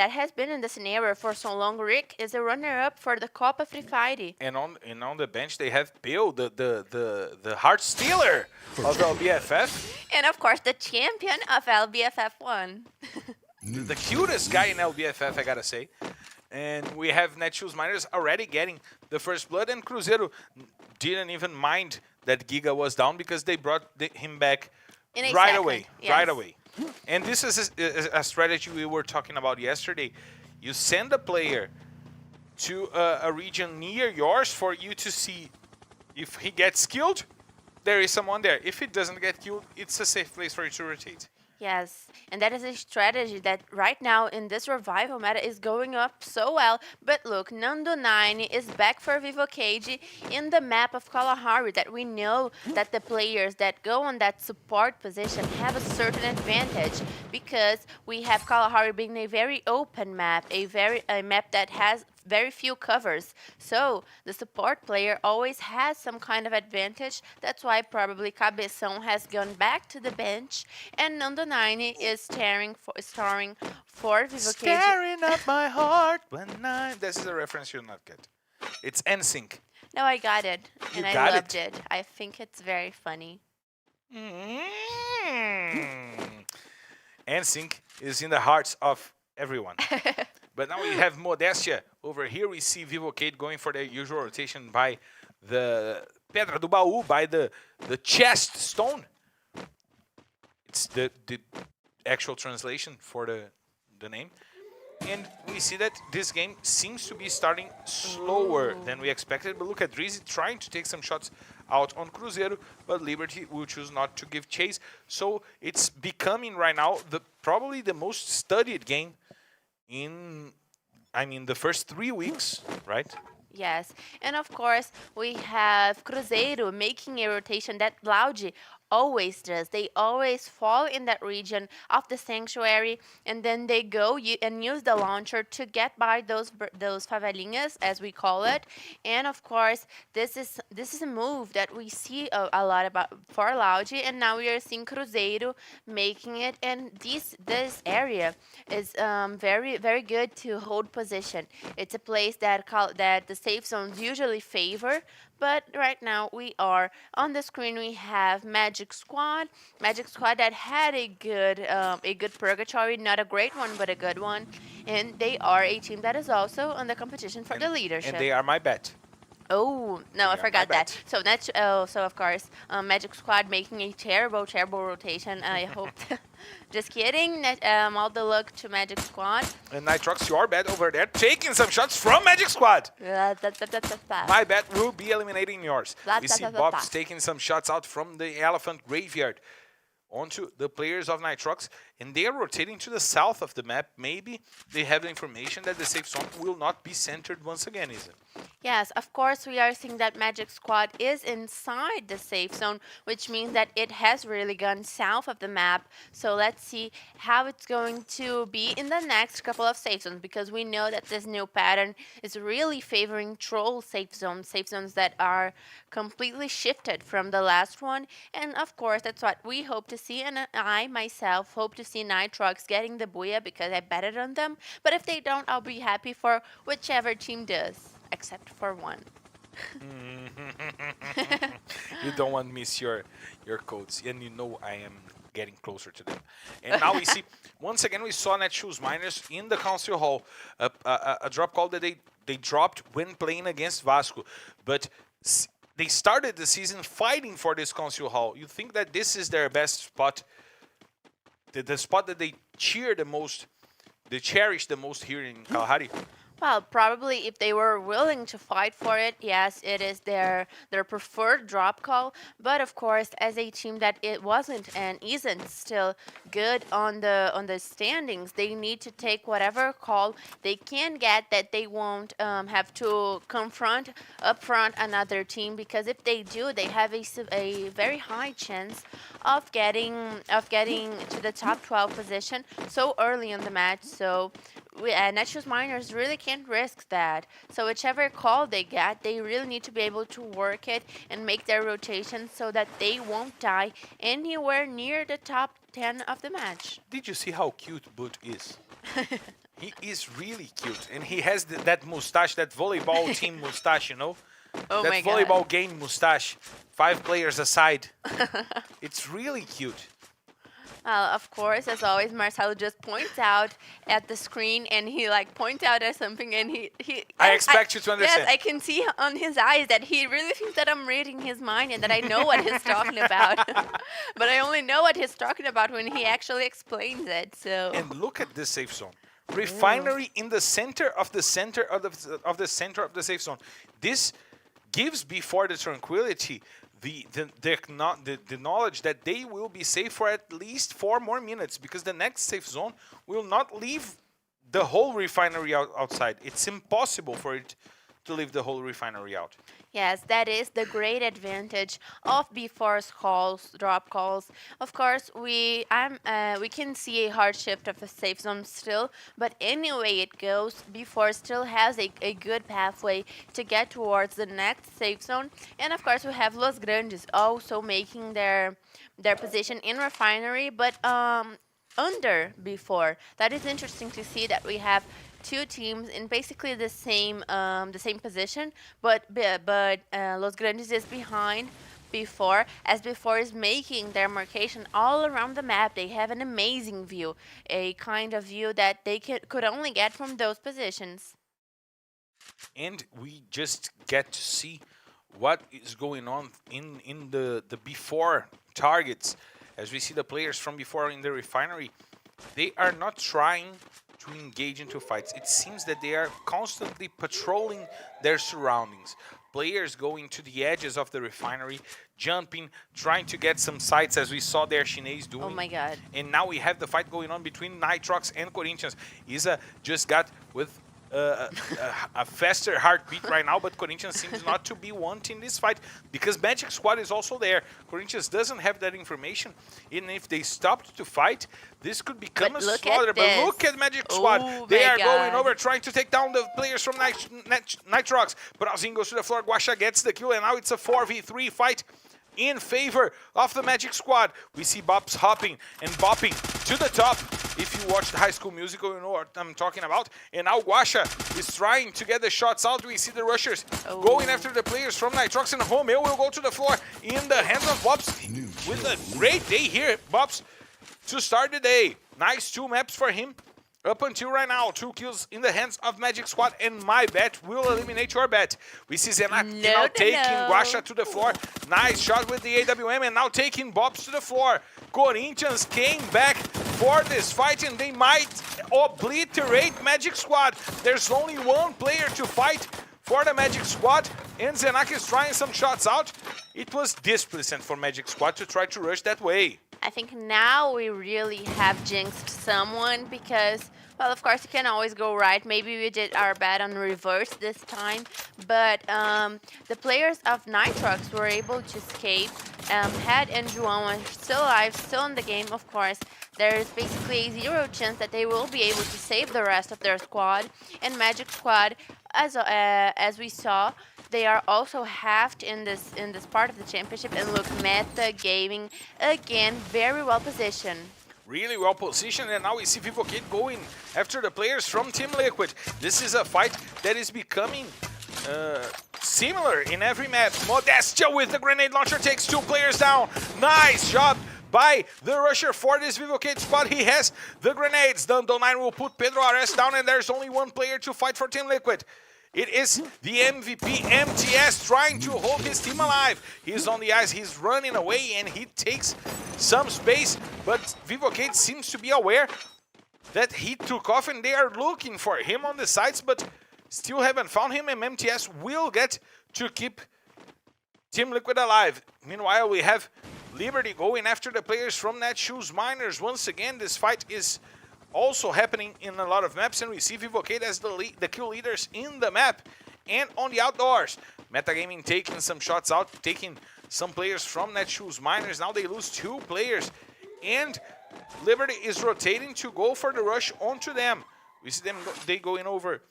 has been in the scenario for so long. Rick is a runner-up for the Copa Free Fire. And on the bench they have Bill, the heart stealer of LBFF. And of course the champion of LBFF 1. The cutest guy in LBFF, I gotta say. And we have Netshoes Miners already getting the first blood, and Cruzeiro didn't even mind that Giga was down because they brought him back right away. Yes. Right away. And this is a strategy we were talking about yesterday. You send a player to a region near yours for you to see if he gets killed, there is someone there. If he doesn't get killed, it's a safe place for you to rotate. Yes, and that is a strategy that right now in this revival meta is going up so well. But look, Nando9 is back for Vivo Cage in the map of Kalahari, that we know that the players that go on that support position have a certain advantage because we have Kalahari being a very open map, a map that has very few covers. So the support player always has some kind of advantage. That's why probably Cabeção has gone back to the bench, and Nando9 is starring for Vivo Cage. Staring at my heart when This is a reference you'll not get. It's NSYNC. No, I got it, and I loved it. I think it's very funny. NSYNC is in the hearts of everyone. But now we have Modestia. Over here we see Vivo Cade going for the usual rotation by the Pedra do Baú, by the chest stone. It's the actual translation for the name. And we see that this game seems to be starting slower than we expected. But look at Drizzy trying to take some shots out on Cruzeiro, but Liberty will choose not to give chase. So it's becoming right now probably the most studied game in, the first 3 weeks, right? Yes, and of course we have Cruzeiro making a rotation that Loud always does. They always fall in that region of the sanctuary, and then they go and use the launcher to get by those favelinhas, as we call it. And of course, this is a move that we see a lot about for Loud, and now we are seeing Cruzeiro making it. And this area is very, very good to hold position. It's a place that the safe zones usually favor. But right now we are on the screen. We have Magic Squad that had a good purgatory, not a great one, but a good one, and they are a team that is also on the competition for the leadership. And they are my bet. Oh no, I forgot that. So that's so of course, Magic Squad making a terrible rotation. I hope. Just kidding. All the luck to Magic Squad. And Nitrox, your bet over there, taking some shots from Magic Squad. My bet will be eliminating yours. We see Bob's taking some shots out from the Elephant Graveyard. onto the players of Nitrox, and they are rotating to the south of the map. Maybe they have the information that the safe zone will not be centered once again, is it? Yes, of course, we are seeing that Magic Squad is inside the safe zone, which means that it has really gone south of the map. So let's see how it's going to be in the next couple of safe zones, because we know that this new pattern is really favoring troll safe zones that are completely shifted from the last one. And of course, that's what we hope to see. And I myself hope to see Nitrox getting the Booyah because I betted on them. But if they don't, I'll be happy for whichever team does. Except for one. You don't want to miss your codes, and you know I am getting closer to them. And now we see, once again, we saw Netshoes Miners in the Council Hall. A drop call that they dropped when playing against Vasco. But they started the season fighting for this Council Hall. You think that this is their best spot? The spot that they cheer the most, they cherish the most here in Kalahari? Well, probably if they were willing to fight for it, yes, it is their preferred drop call. But of course, as a team that it wasn't and isn't still good on the standings, they need to take whatever call they can get that they won't have to confront upfront another team, because if they do, they have a very high chance of getting to the top 12 position so early in the match. So Netshoes Miners really can't risk that. So whichever call they get, they really need to be able to work it and make their rotation so that they won't die anywhere near the top 10 of the match. Did you see how cute Boot is? He is really cute, and he has that mustache, that volleyball team mustache, you know? Oh that my volleyball God. game mustache, 5 players aside. It's really cute. Well, of course, as always, Marcelo just points out at the screen, and he points out at something, and he I expect you to understand. Yes, I can see on his eyes that he really thinks that I'm reading his mind and that I know what he's talking about. But I only know what he's talking about when he actually explains it. So. And look at this safe zone. Refinery in the center of the center of the center of the safe zone. This gives before the tranquility the knowledge that they will be safe for at least 4 more minutes, because the next safe zone will not leave the whole refinery outside. It's impossible for it to leave the whole refinery out. Yes, that is the great advantage of B4's drop calls. Of course, we can see a hard shift of the safe zone still, but anyway it goes, B4 still has a good pathway to get towards the next safe zone. And of course, we have Los Grandes also making their position in refinery, but under B4. That is interesting to see that we have 2 teams in basically the same position, but Los Grandes is behind B4, as B4 is making their marcation all around the map. They have an amazing view, a kind of view that they could only get from those positions. And we just get to see what is going on in the B4 targets. As we see the players from B4 in the refinery, they are not trying to engage into fights. It seems that they are constantly patrolling their surroundings. Players going to the edges of the refinery, jumping, trying to get some sights, as we saw their Chinese doing. Oh my God. And now we have the fight going on between Nitrox and Corinthians. Isa just got with a faster heartbeat right now, but Corinthians seems not to be wanting this fight, because Magic Squad is also there. Corinthians doesn't have that information, and if they stopped to fight, this could become a slaughter. But look at Magic Squad. Oh They are going over, trying to take down the players from Nitrox. Brazil goes to the floor, Guaxa gets the kill, and now it's a 4v3 fight in favor of the Magic Squad. We see Bops hopping and bopping to the top. If you watch the High School Musical, you know what I'm talking about. And now Guaxa is trying to get the shots out. We see the rushers going after the players from Nitrox, and Romeo will go to the floor in the hands of Bops with a great day here. Bops to start the day. Nice 2 maps for him. Up until right now, 2 kills in the hands of Magic Squad, and my bet will eliminate your bet. We see Zenak now taking Guaxa to the floor. Nice shot with the AWM, and now taking Bobs to the floor. Corinthians came back for this fight, and they might obliterate Magic Squad. There's only 1 player to fight for the Magic Squad, and Zenak is trying some shots out. It was displeasant for Magic Squad to try to rush that way. I think now we really have jinxed someone because, well, of course, you can always go right. Maybe we did our bet on reverse this time, but the players of Nitrox were able to escape. Head and João are still alive, still in the game, of course. There's basically a 0 chance that they will be able to save the rest of their squad. And Magic Squad, as we saw, they are also halved in this part of the championship. And look, Meta Gaming again, very well positioned. Really well positioned, and now we see Vivocade going after the players from Team Liquid. This is a fight that is becoming similar in every map. Modestia with the grenade launcher takes 2 players down. Nice job by the rusher for this Vivocade squad. He has the grenades. Dundonine will put Pedro Ares down, and there's only 1 player to fight for Team Liquid. It is the MVP, MTS, trying to hold his team alive. He's on the ice, he's running away, and he takes some space. But Vivocade seems to be aware that he took off, and they are looking for him on the sides, but still haven't found him, and MTS will get to keep Team Liquid alive. Meanwhile, we have Liberty going after the players from Netshoes Miners. Once again, this fight is also happening in a lot of maps, and we see Vivocade as the kill leaders in the map and on the outdoors. Metagaming taking some shots out, taking some players from Netshoes Miners. Now they lose 2 players, and Liberty is rotating to go for the rush onto them. We see them they going over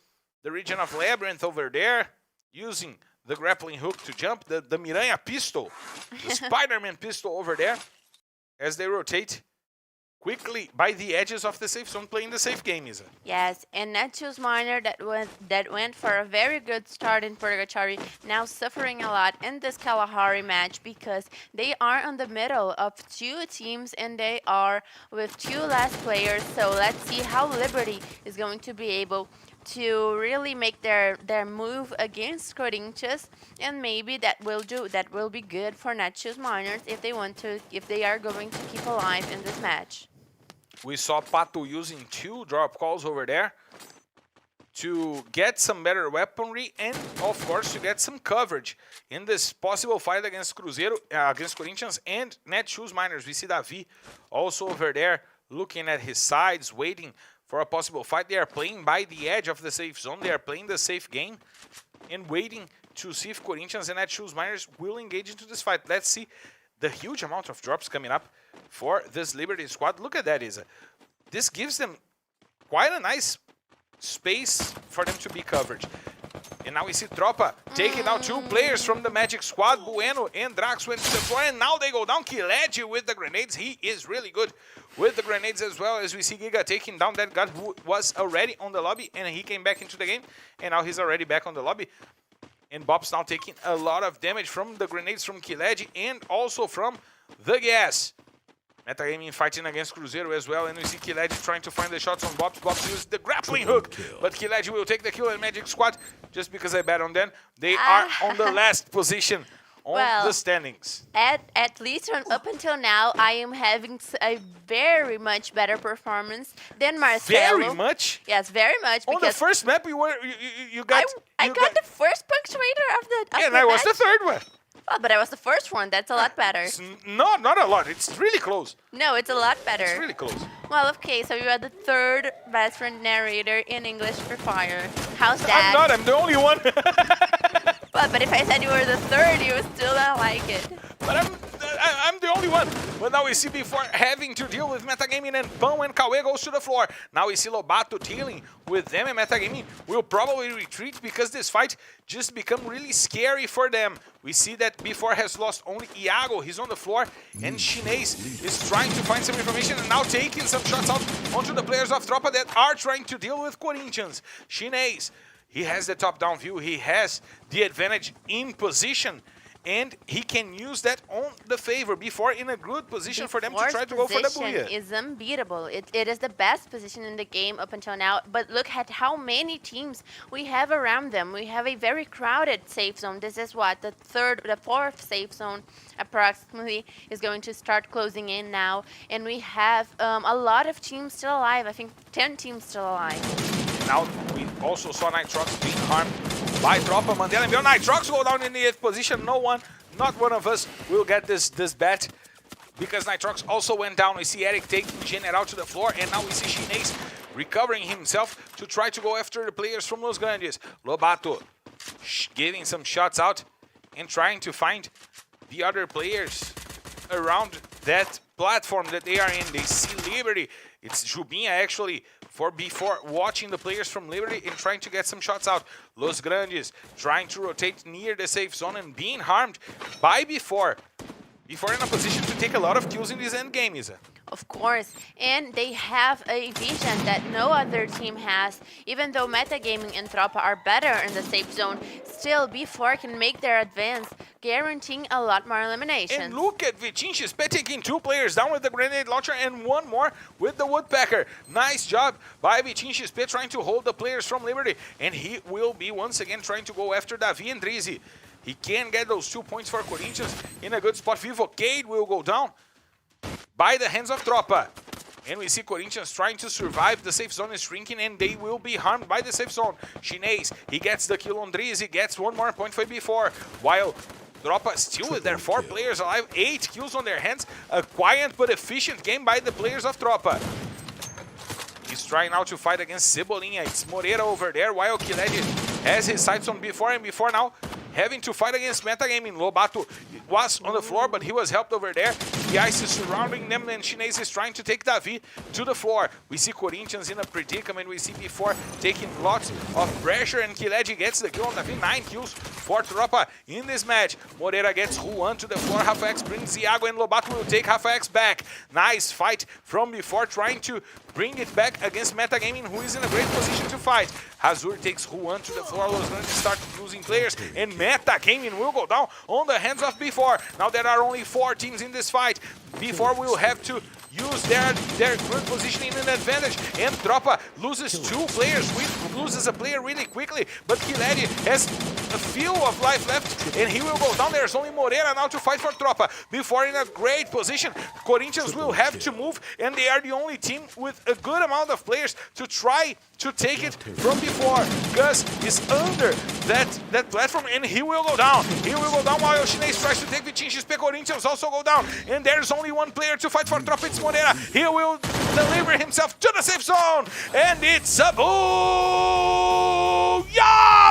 the region of Labyrinth over there, using the grappling hook to jump, the Miranha pistol, the Spider-Man pistol over there, as they rotate quickly by the edges of the safe zone, playing the safe game, Isa. Yes, and Netshoes Miner that went for a very good start in Purgatory, now suffering a lot in this Kalahari match because they are in the middle of 2 teams and they are with 2 last players. So let's see how Liberty is going to be able to really make their move against Corinthians, and maybe that will be good for Netshoes Miners if they are going to keep alive in this match. We saw Pato using 2 drop calls over there to get some better weaponry and, of course, to get some coverage in this possible fight against Cruzeiro, against Corinthians and Netshoes Miners. We see Davi also over there looking at his sides, waiting for a possible fight. They are playing by the edge of the safe zone. They are playing the safe game and waiting to see if Corinthians and Netshoes Miners will engage into this fight. Let's see the huge amount of drops coming up for this Liberty squad. Look at that, Isa. This gives them quite a nice space for them to be covered. And now we see Tropa taking out 2 players from the Magic squad. Bueno and Drax went to the floor, and now they go down. Kiledji with the grenades. He is really good with the grenades, as well as we see Giga taking down that guy who was already on the lobby, and he came back into the game, and now he's already back on the lobby. And Bob's now taking a lot of damage from the grenades from Kiledji and also from the gas. Metagaming fighting against Cruzeiro as well, and we see Kiledji trying to find the shots on Bobs. Bobs used the grappling hook, but Kiledji will take the kill, and Magic Squad, just because I bet on them, they are on the last position on the standings. At least up until now, I am having a very much better performance than Marcelo. Very much? Yes, very much. On the first map, you got... I got the first punctuator of the and I was the 3rd one. Oh, but I was the first one. That's a lot better. No, not a lot. It's really close. No, it's a lot better. It's really close. Well, okay, so you are the 3rd best friend narrator in English for Fire. How's that? I'm not. I'm the only one. But if I said you were the 3rd, you would still not like it. But I'm the only one. But now we see before having to deal with Metagaming, and Pão and Cauê goes to the floor. Now we see Lobato dealing with them, and Metagaming will probably retreat because this fight just become really scary for them. We see that before has lost only Iago. He's on the floor, and Chinês is trying to find some information and now taking some shots out onto the players of Tropa that are trying to deal with Corinthians. Chinês, he has the top-down view. He has the advantage in position, and he can use that on the favor. Before in a good position for them to try to go for the booyah. Is unbeatable. It is the best position in the game up until now. But look at how many teams we have around them. We have a very crowded safe zone. This is what the 4th safe zone approximately is going to start closing in now. And we have a lot of teams still alive. I think 10 teams still alive. Now we also saw Nitrox being harmed by Tropa. Mandela and Nitrox go down in the 8th position. No one, not one of us, will get this bet. because Nitrox also went down. We see Eric taking General to the floor, and now we see Chinese recovering himself to try to go after the players from Los Grandes. Lobato giving some shots out and trying to find the other players around that platform that they are in. They see Liberty. It's Jubinha actually before watching the players from Liberty and trying to get some shots out. Los Grandes trying to rotate near the safe zone and being harmed by before in a position to take a lot of kills in this end game, Isa. Of course, and they have a vision that no other team has. Even though Metagaming and Tropa are better in the safe zone, still B4 can make their advance, guaranteeing a lot more eliminations. And look at Vichinchis taking 2 players down with the grenade launcher and 1 more with the woodpecker. Nice job by Vichinchis trying to hold the players from Liberty, and he will be once again trying to go after Davi and Drizzy. He can get those 2 points for Corinthians in a good spot. Vivocade will go down by the hands of Tropa. And we see Corinthians trying to survive. The safe zone is shrinking and they will be harmed by the safe zone. Chinese, he gets the kill on Drizzy, gets 1 more point for before. While Tropa still with their 4 players alive, 8 kills on their hands. A quiet but efficient game by the players of Tropa. He's trying now to fight against Cebolinha. It's Moreira over there, while Kiledi has his sights on before, and before now having to fight against Metagaming. Lobato was on the floor, but he was helped over there. The ice is surrounding them, and Chinese is trying to take Davi to the floor. We see Corinthians in a predicament. We see before taking lots of pressure, and Kiledi gets the kill on Davi. 9 kills for Tropa in this match. Moreira gets Juan to the floor. Rafa X brings Iago, and Lobato will take Rafa X back. Nice fight from before, trying to bring it back against Metagaming, who is in a great position to fight. Hazur takes Juan to the floor. Los Grandes start losing players, and Metagaming will go down on the hands of before. Now there are only 4 teams in this fight. Before will have to use their good positioning in advantage, and Tropa loses 2 players, loses a player really quickly, but Kiledi has a few of life left, and he will go down. There's only Moreira now to fight for Tropa. Before in a great position, Corinthians will have to move, and they are the only team with a good amount of players to try to take it from before. Gus is under that platform, and he will go down. He will go down while Chinese tries to take Vichinchis. Corinthians also go down, and there's only 1 player to fight for Tropa. It's Moreira. He will deliver himself to the safe zone, and it's a booyah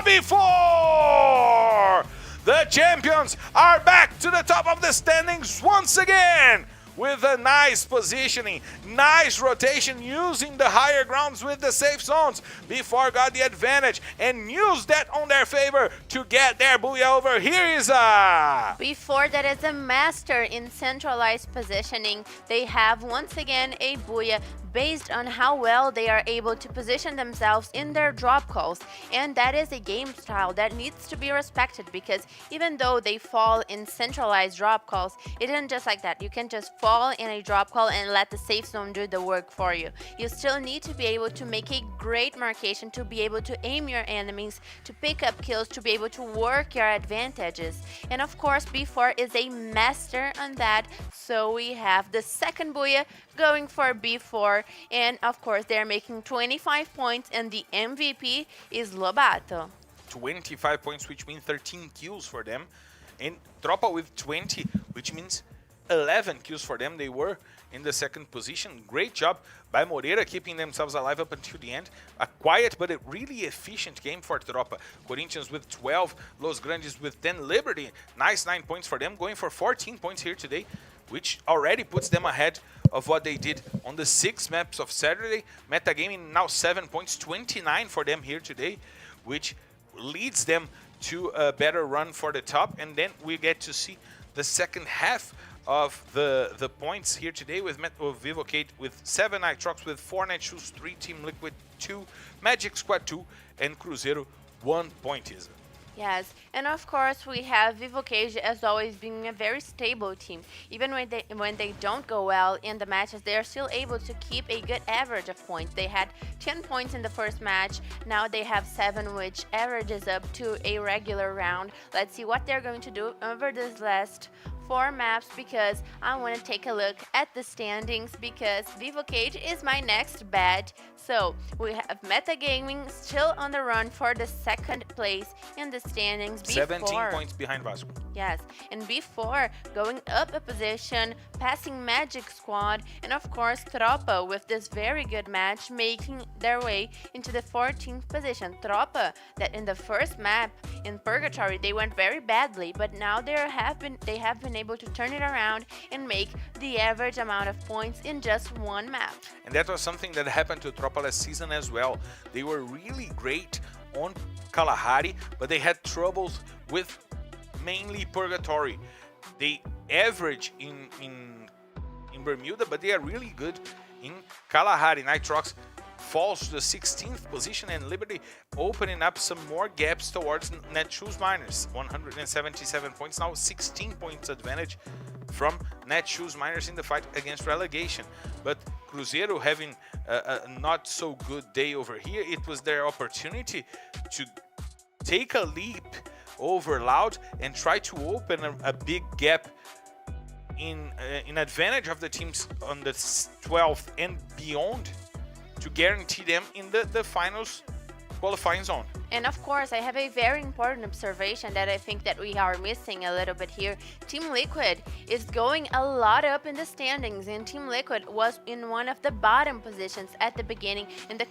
before! The champions are back to the top of the standings once again, with a nice positioning, nice rotation, using the higher grounds with the safe zones. Before got the advantage and used that on their favor to get their booyah over. Here is a... Before that is a master in centralized positioning. They have once again a booyah based on how well they are able to position themselves in their drop calls, and that is a game style that needs to be respected, because even though they fall in centralized drop calls, it isn't just like that. You can just fall in a drop call and let the safe zone do the work for you. You still need to be able to make a great marcation, to be able to aim your enemies, to pick up kills, to be able to work your advantages. And of course, B4 is a master on that, so we have the second booyah going for B4, and of course they're making 25 points, and the MVP is Lobato. 25 points, which means 13 kills for them, and Tropa with 20, which means 11 kills for them. They were in the second position. Great job by Moreira, keeping themselves alive up until the end. A quiet but a really efficient game for Tropa. Corinthians with 12, Los Grandes with 10, Liberty, nice 9 points for them, going for 14 points here today, which already puts them ahead of what they did on the 6 maps of Saturday. Metagaming now 7 points, 29 for them here today, which leads them to a better run for the top. And then we get to see the second half of the points here today with Vivocade with 7 Nitrox, with 4 Netshoes, 3 Team Liquid, 2 Magic Squad 2, and Cruzeiro 1 point. Is Yes, and of course we have Vivocade as always being a very stable team. Even when they don't go well in the matches, they are still able to keep a good average of points. They had 10 points in the first match, now they have 7, which averages up to a regular round. Let's see what they're going to do over this last 4 maps, because I want to take a look at the standings, because Vivocade is my next bet. So we have Metagaming still on the run for the second place in the standings. 17 points behind Vasco. Yes, and before going up a position, passing Magic Squad, and of course Tropa with this very good match making their way into the 14th position. Tropa, that in the first map in Purgatory they went very badly, but now they have been able to turn it around and make the average amount of points in just one map. And that was something that happened to Tropa last season as well. They were really great on Kalahari, but they had troubles with mainly Purgatory. They average in Bermuda, but they are really good in Kalahari. Nitrox falls to the 16th position, and Liberty opening up some more gaps towards Netshoes Miners. 177 points, now 16 points advantage from Netshoes Miners in the fight against relegation. But Cruzeiro having a not so good day over here, it was their opportunity to take a leap over Loud and try to open a big gap in advantage of the teams on the 12th and beyond to guarantee them in the finals qualifying zone. And of course, I have a very important observation that I think that we are missing a little bit here. Team Liquid is going a lot up in the standings, and Team Liquid was in one of the bottom positions at the beginning in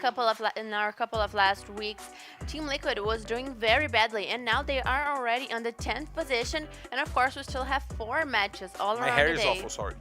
our couple of last weeks. Team Liquid was doing very badly, and now they are already on the 10th position. And of course, we still have 4 matches all around the day. My hair is awful, sorry.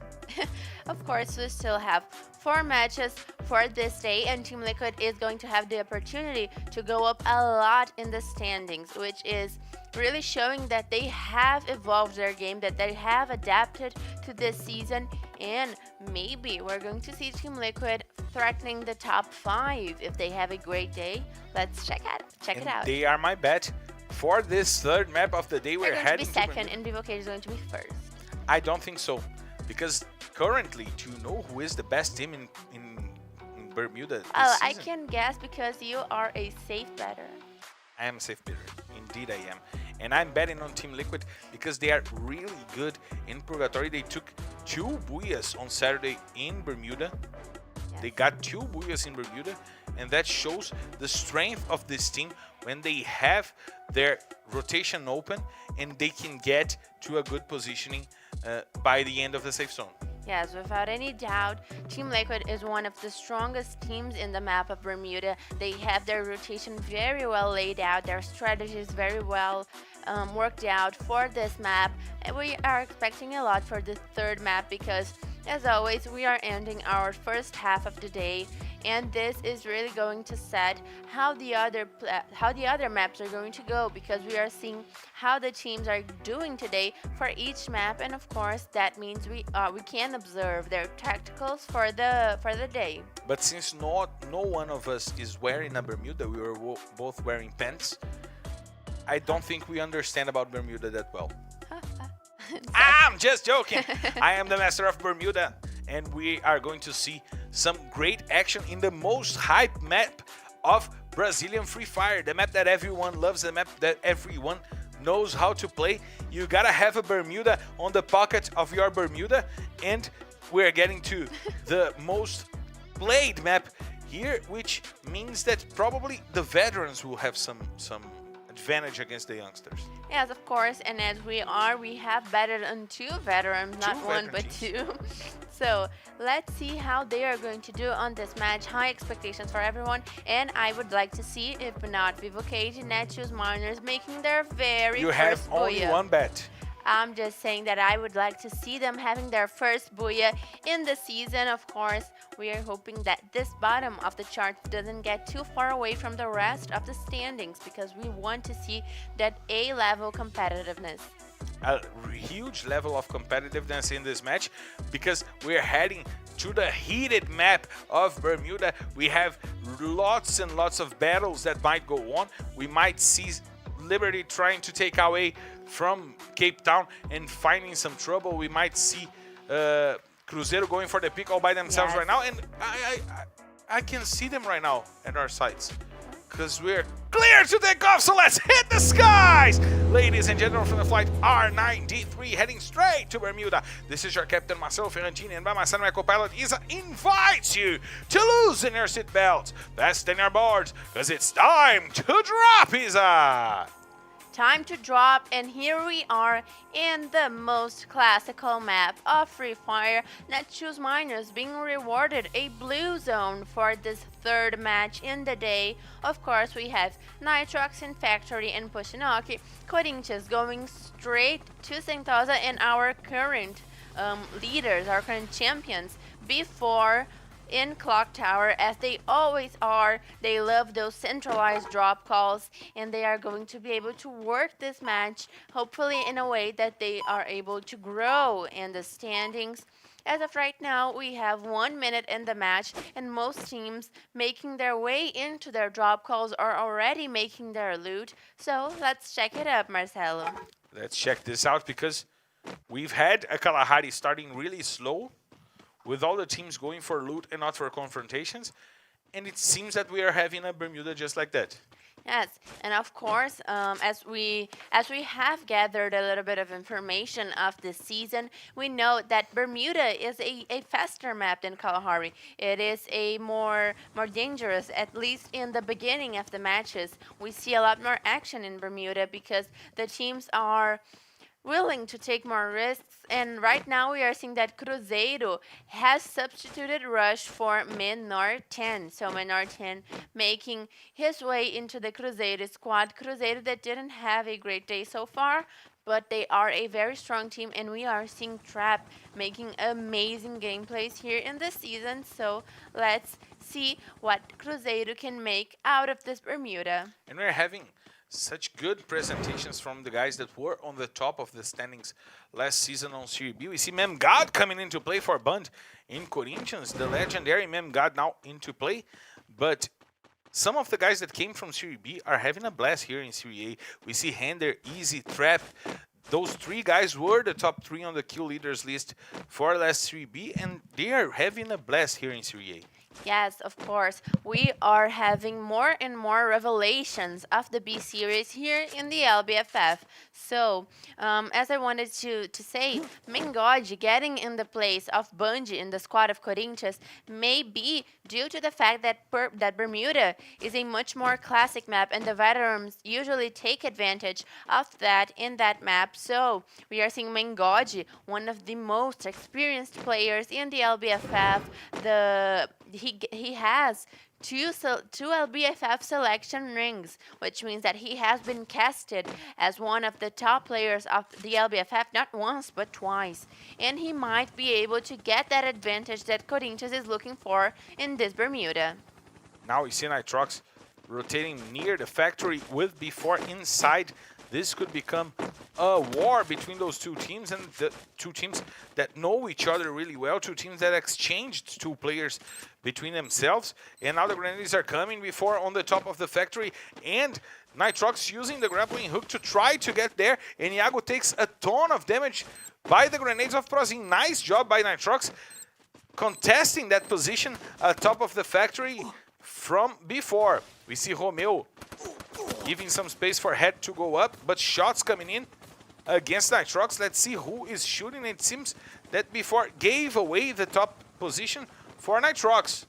Of course, we still have 4 matches for this day, and Team Liquid is going to have the opportunity to go up a lot in the standings, which is really showing that they have evolved their game, that they have adapted to this season, and maybe we're going to see Team Liquid threatening the top 5 if they have a great day. Let's check it out. They are my bet for this third map of the day. We're going to be second, and Vivocade is going to be first. I don't think so, because currently, to know who is the best team in Bermuda this season, I can guess because you are a safe bettor. I am a safe bettor. Indeed I am. And I'm betting on Team Liquid because they are really good in Purgatory. They took 2 booyahs on Saturday in Bermuda. Yes. They got 2 booyahs in Bermuda, and that shows the strength of this team when they have their rotation open and they can get to a good positioning by the end of the safe zone. Yes, without any doubt, Team Liquid is one of the strongest teams in the map of Bermuda. They have their rotation very well laid out, their strategies very well worked out for this map. And we are expecting a lot for the third map because, as always, we are ending our first half of the day, and this is really going to set how the other maps are going to go, because we are seeing how the teams are doing today for each map, and of course that means we can observe their tacticals for the day. But since no one of us is wearing a Bermuda, we were both wearing pants, I don't think we understand about Bermuda that well. I'm just joking. I am the master of Bermuda, and we are going to see some great action in the most hype map of Brazilian Free Fire, the map that everyone loves, the map that everyone knows how to play. You gotta have a Bermuda on the pocket of your Bermuda, and we're getting to the most played map here, which means that probably the veterans will have some advantage against the youngsters. Yes, of course, and as we have better than 2 veterans, not 1 but 2. So let's see how they are going to do on this match. High expectations for everyone, and I would like to see, if not Vivocade, Netshoes Miners making their very You first have only booyah. one bet. I'm just saying that I would like to see them having their first booyah in the season. Of course, we are hoping that this bottom of the chart doesn't get too far away from the rest of the standings, because we want to see that A-level competitiveness. A huge level of competitiveness in this match, because we're heading to the heated map of Bermuda. We have lots and lots of battles that might go on. We might see Liberty trying to take away from Cape Town and finding some trouble. We might see Cruzeiro going for the pick all by themselves right now, and I can see them right now at our sites, because we're clear to take off. So let's hit the skies, ladies and gentlemen, from the flight R93 heading straight to Bermuda. This is your captain Marcelo Ferrantini, and by my side my co-pilot Isa invites you to loosen your seatbelts, fasten your boards, because it's time to drop, Isa. Time to drop, and here we are in the most classical map of Free Fire. Netshoes Miners being rewarded a blue zone for this third match in the day. Of course, we have Nitrox in Factory and Pushinoki. Corinthians going straight to Sentosa, and our current leaders, our current champions, before in Clock Tower, as they always are. They love those centralized drop calls, and they are going to be able to work this match, hopefully in a way that they are able to grow in the standings. As of right now, we have 1 minute in the match, and most teams making their way into their drop calls are already making their loot. So let's check it up, Marcelo. Let's check this out, because we've had a Kalahari starting really slow, with all the teams going for loot and not for confrontations, and it seems that we are having a Bermuda just like that. Yes, and of course, as we have gathered a little bit of information of this season, we know that Bermuda is a faster map than Kalahari. It is a more dangerous, at least in the beginning of the matches. We see a lot more action in Bermuda because the teams are willing to take more risks, and right now we are seeing that Cruzeiro has substituted Rush for Menor 10. So Menor 10 making his way into the Cruzeiro squad. Cruzeiro that didn't have a great day so far, but they are a very strong team, and we are seeing Trap making amazing gameplays here in this season. So let's see what Cruzeiro can make out of this Bermuda. And we're having such good presentations from the guys that were on the top of the standings last season on Serie B. We see Memgod coming into play for Bund in Corinthians, the legendary Memgod now into play. But some of the guys that came from Serie B are having a blast here in Serie A. We see Hender, Easy, Trap. Those three guys were the top 3 on the kill leaders list for last Serie B, and they are having a blast here in Serie A. Yes, of course. We are having more and more revelations of the B series here in the LBFF. So, as I wanted to say, Mengoji getting in the place of Bungie in the squad of Corinthians may be due to the fact that that Bermuda is a much more classic map, and the veterans usually take advantage of that in that map. So, we are seeing Mengoji, one of the most experienced players in the LBFF. He has two LBFF selection rings, which means that he has been casted as one of the top players of the LBFF not once but twice, and he might be able to get that advantage that Corinthians is looking for in this Bermuda. Now we see Nitrox rotating near the factory with B4 inside. This could become a war between those two teams, and the two teams that know each other really well, two teams that exchanged 2 players between themselves. And now the grenades are coming before on the top of the factory, and Nitrox using the grappling hook to try to get there, and Iago takes a ton of damage by the grenades of Prozin. Nice job by Nitrox contesting that position atop of the factory from before. We see Romeo giving some space for Head to go up, but shots coming in against Nitrox. Let's see who is shooting. It seems that before gave away the top position for Nitrox.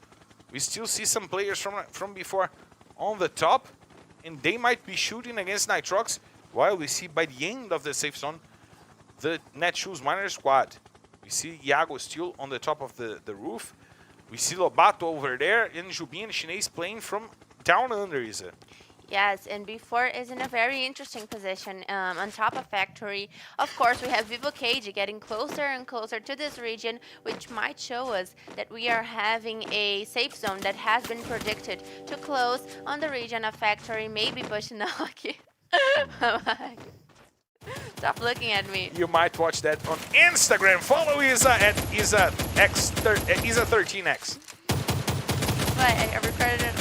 We still see some players from before on the top, and they might be shooting against Nitrox, while we see by the end of the safe zone the Netshoes Miner squad. We see Iago still on the top of the roof. We see Lobato over there, and Jubin and Chinese playing from down under, Isa. Yes, and before is in a very interesting position on top of factory. Of course, we have Vivo Cage getting closer and closer to this region, which might show us that we are having a safe zone that has been predicted to close on the region of factory, maybe Bushinaki. Stop looking at me. You might watch that on Instagram. Follow Isa at Isa13x. But I recorded it.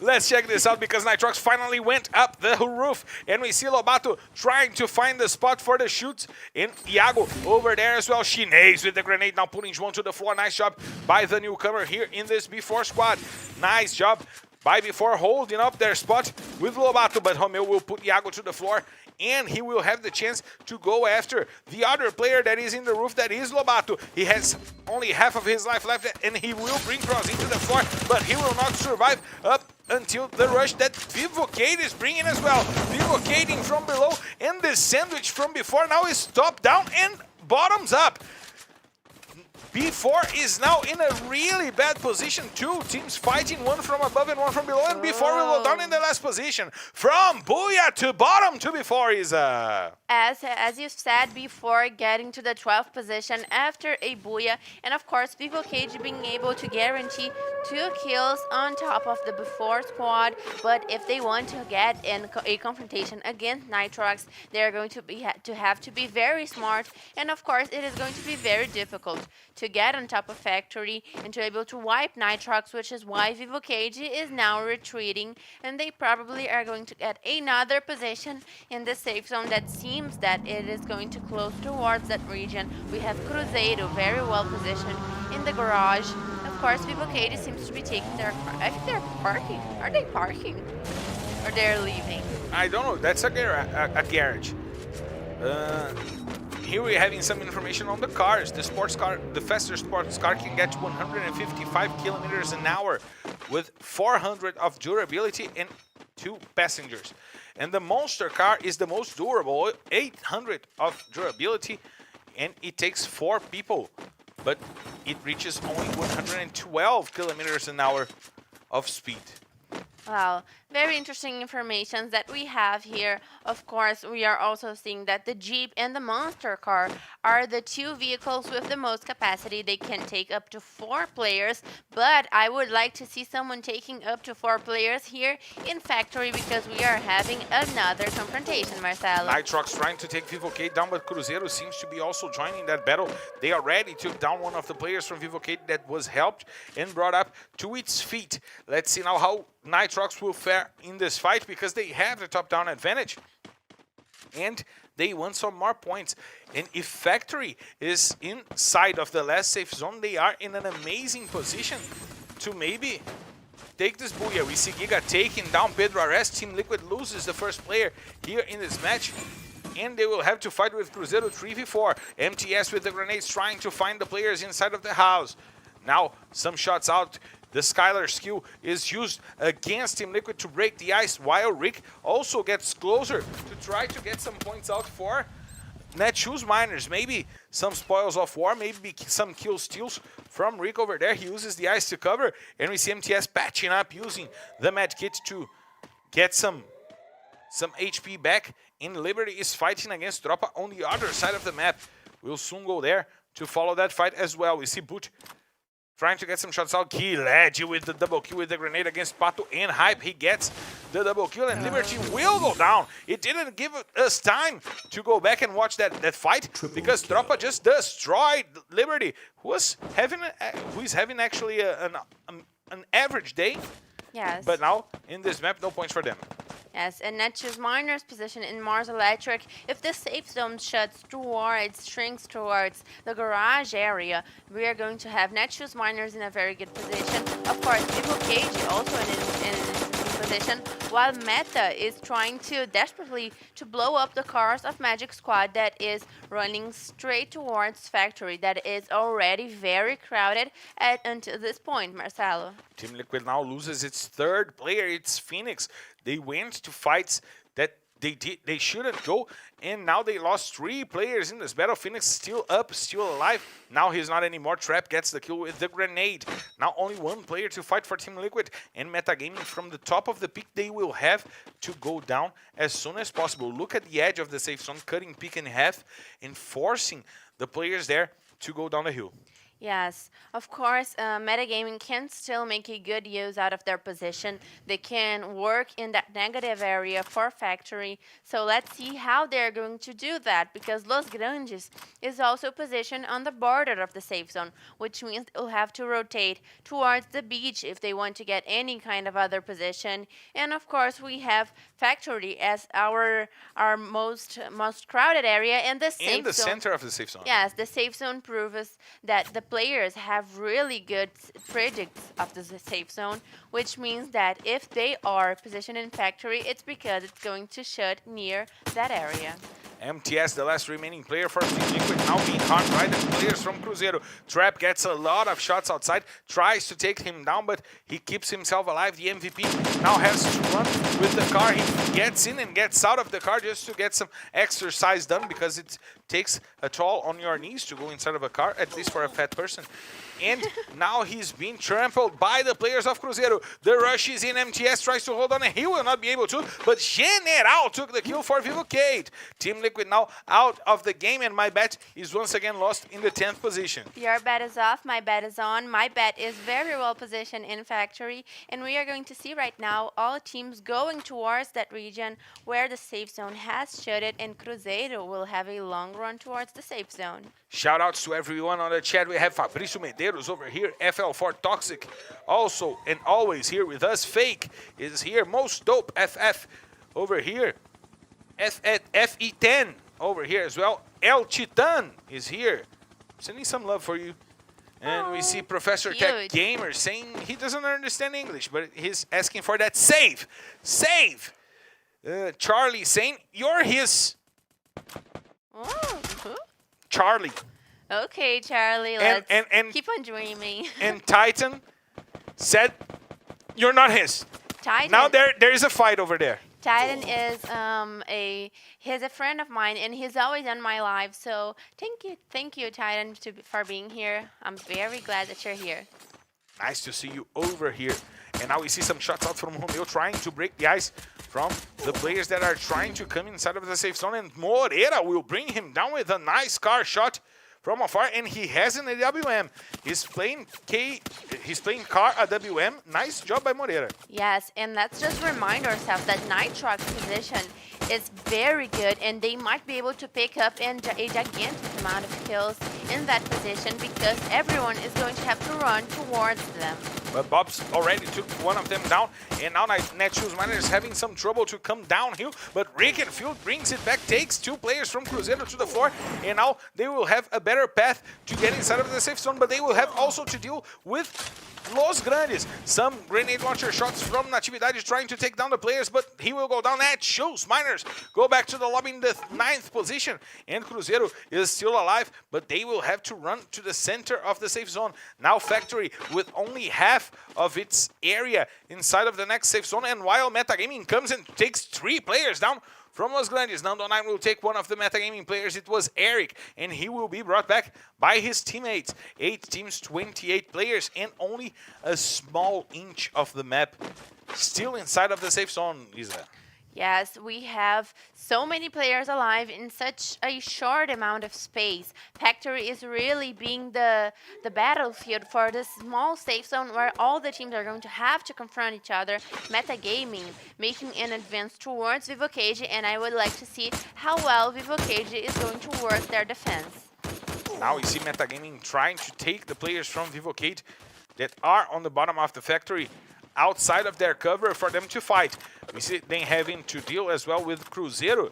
Let's check this out, because Nitrox finally went up the roof, and we see Lobato trying to find the spot for the shoots, and Iago over there as well. Chinese with the grenade, now putting one to the floor. Nice job by the newcomer here in this B4 squad. Nice job by before holding up their spot with Lobato, but Romeo will put Iago to the floor, and he will have the chance to go after the other player that is in the roof, that is Lobato. He has only half of his life left, and he will bring Cross into the floor, but he will not survive up until the rush that Vivocade is bringing as well. Vivocading from below, and the sandwich from before now is top down and bottoms up. B4 is now in a really bad position. Two teams fighting, one from above and one from below, and B4 will go down in the last position. From Booyah to bottom to B4 is As you said before, getting to the 12th position after a Booyah, and of course Vivocade being able to guarantee 2 kills on top of the B4 squad. But if they want to get in a confrontation against Nitrox, they're going to have to be very smart, and of course it is going to be very difficult to get on top of Factory and to be able to wipe Nitrox, which is why Vivocade is now retreating, and they probably are going to get another position in the safe zone that seems that it is going to close towards that region. We have Cruzeiro very well positioned in the garage. Of course, Vivocade seems to be taking their car. I think they're parking. Are they parking? Or they're leaving? I don't know. That's a garage. Here we're having some information on the cars. The sports car, the faster sports car can get 155 kilometers an hour with 400 of durability and 2 passengers. And the monster car is the most durable, 800 of durability, and it takes 4 people, but it reaches only 112 kilometers an hour of speed. Wow, very interesting information that we have here. Of course, we are also seeing that the Jeep and the Monster Car are the 2 vehicles with the most capacity. They can take up to 4 players, but I would like to see someone taking up to 4 players here in Factory, because we are having another confrontation, Marcelo. Nitrox trying to take Vivocade down, but Cruzeiro seems to be also joining that battle. They already took down one of the players from Vivocade that was helped and brought up to its feet. Let's see now how Nitrox will fare in this fight, because they have the top-down advantage and they want some more points. And if Factory is inside of the last safe zone, they are in an amazing position to maybe take this Booyah. We see Giga taking down Pedro Arrest. Team Liquid loses the first player here in this match, and they will have to fight with Cruzeiro 3v4. MTS with the grenades trying to find the players inside of the house. Now some shots out. The Skylar skill is used against Team Liquid to break the ice, while Rick also gets closer to try to get some points out for Netshoes Miners. Maybe some spoils of war, maybe some kill steals from Rick over there. He uses the ice to cover, and we see MTS patching up using the med kit to get some HP back. And Liberty is fighting against Dropa on the other side of the map. We'll soon go there to follow that fight as well. We see Boot trying to get some shots out. Kiled with the double kill with the grenade against Pato and Hype. He gets the double kill, and Liberty will go down. It didn't give us time to go back and watch that fight, because Dropa just destroyed Liberty, who is having actually an average day. Yes. But now in this map, no points for them. Yes, and Netshoes Miners' position in Mars Electric, if the safe zone shrinks towards the garage area, we are going to have Netshoes Miners in a very good position. Of course, Vivocade also in position, while Meta is trying to desperately to blow up the cars of Magic Squad that is running straight towards Factory, that is already very crowded until this point, Marcelo. Team Liquid now loses its 3rd player, it's Phoenix. They went to fights that they shouldn't go, and now they lost 3 players in this battle. Phoenix still up, still alive. Now he's not anymore. Trap gets the kill with the grenade. Now only 1 player to fight for Team Liquid, and Metagaming from the top of the peak, they will have to go down as soon as possible. Look at the edge of the safe zone, cutting peak in half and forcing the players there to go down the hill. Yes, of course, Metagaming can still make a good use out of their position. They can work in that negative area for Factory. So let's see how they're going to do that, because Los Grandes is also positioned on the border of the safe zone, which means they'll have to rotate towards the beach if they want to get any kind of other position. And of course, we have Factory as our most crowded area, and the safe zone. In the center of the safe zone. Yes, the safe zone proves that the players have really good predicts of the safe zone, which means that if they are positioned in factory, it's because it's going to shoot near that area. MTS, the last remaining player for Team Liquid, now being harmed by the players from Cruzeiro. Trap gets a lot of shots outside, tries to take him down, but he keeps himself alive. The MVP now has to run with the car. He gets in and gets out of the car just to get some exercise done, because it takes a toll on your knees to go inside of a car, at least for a fat person. And now he's being trampled by the players of Cruzeiro. The rush is in. MTS tries to hold on, and he will not be able to, but General took the kill for Vivocade. Team Liquid now out of the game, and my bet is once again lost in the 10th position. Your bet is off, my bet is on. My bet is very well positioned in factory, and we are going to see right now all teams going towards that region where the safe zone has shooted, and Cruzeiro will have a long run towards the safe zone. Shout outs to everyone on the chat. We have Fabrício Medeiros over here, FL4 Toxic, also and always here with us. Fake is here, Most Dope FF over here, FE10 over here as well. El Titan is here, sending some love for you. And we see Professor cute. Tech Gamer saying he doesn't understand English, but he's asking for that save. Save! Charlie saying, you're his... Oh, Charlie. okay, Charlie, let's keep on dreaming. And Titan said, you're not his. Titan, Now there is a fight over there. Titan is he's a friend of mine, and he's always on my live. So thank you, Titan, for being here. I'm very glad that you're here. Nice to see you over here. And now we see some shots out from Romeo trying to break the ice from the players that are trying to come inside of the safe zone. And Moreira will bring him down with a nice car shot from afar, and he has an AWM. He's playing car AWM. Nice job by Moreira. Yes, and let's just remind ourselves that Nitrox's position is very good, and they might be able to pick up a gigantic amount of kills in that position, because everyone is going to have to run towards them. But Bob's already took one of them down, and now Netshoes Miner is having some trouble to come downhill, but Rick and Field brings it back, takes two players from Cruzeiro to the floor, and now they will have a better path to get inside of the safe zone, but they will have also to deal with Los Grandes. Some grenade launcher shots from Natividade trying to take down the players, but he will go down. Netshoes Miners go back to the lobby in the 9th position, and Cruzeiro is still alive, but they will have to run to the center of the safe zone. Now Factory with only half of its area inside of the next safe zone, and while Metagaming comes and takes 3 players down from Los Grandes, Nando 9 will take one of the Metagaming players. It was Eric, and he will be brought back by his teammates. 8 teams, 28 players, and only a small inch of the map still inside of the safe zone, Lisa. Yes, we have so many players alive in such a short amount of space. Factory is really being the battlefield for this small safe zone where all the teams are going to have to confront each other. Metagaming making an advance towards Vivocade, and I would like to see how well Vivocade is going to work their defense. Now we see Metagaming trying to take the players from Vivocade that are on the bottom of the factory outside of their cover for them to fight. We see them having to deal as well with Cruzeiro,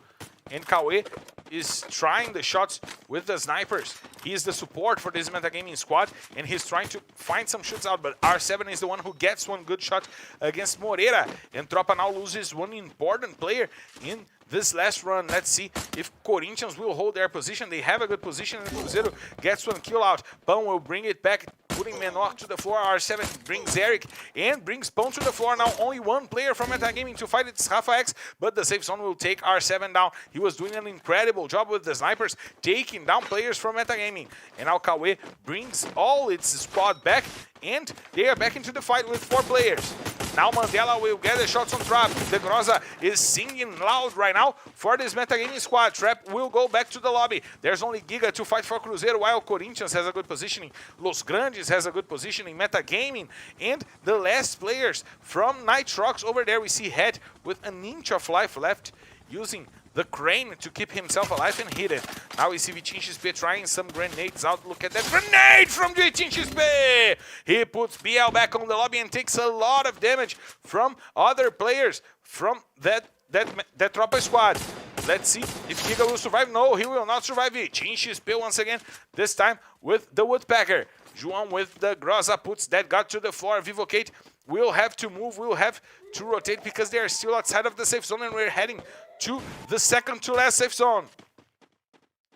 and Cauê is trying the shots with the snipers. He is the support for this Metagaming squad, and he's trying to find some shots out, but R7 is the one who gets one good shot against Moreira, and Tropa now loses one important player in this last run. Let's see if Corinthians will hold their position. They have a good position, and Cruzeiro gets one kill out. Pão will bring it back, putting Menor to the floor. R7 brings Eric and brings Pão to the floor. Now only one player from Metagaming to fight. It's Rafa X, but the safe zone will take R7 down. He was doing an incredible job with the snipers, taking down players from Metagaming. And now Cauê brings all its squad back, and they are back into the fight with 4 players. Now Mandela will get the shots on Trap. The Groza is singing loud right now for this Metagaming squad. Trap will go back to the lobby. There's only Giga to fight for Cruzeiro, while Corinthians has a good positioning. Los Grandes has a good positioning. Metagaming, and the last players from Nitrox over there. We see Head with an inch of life left, using the crane to keep himself alive and hit it. Now we see Vitinho XP trying some grenades out. Look at that grenade from Vitinho XP! He puts BL back on the lobby and takes a lot of damage from other players from that Tropa squad. Let's see if Giga will survive. No, he will not survive. Vitinho XP once again, this time with the Woodpecker. João with the Groza puts that got to the floor. Vivocate will have to move, will have to rotate because they are still outside of the safe zone and we're heading to the second to last safe zone.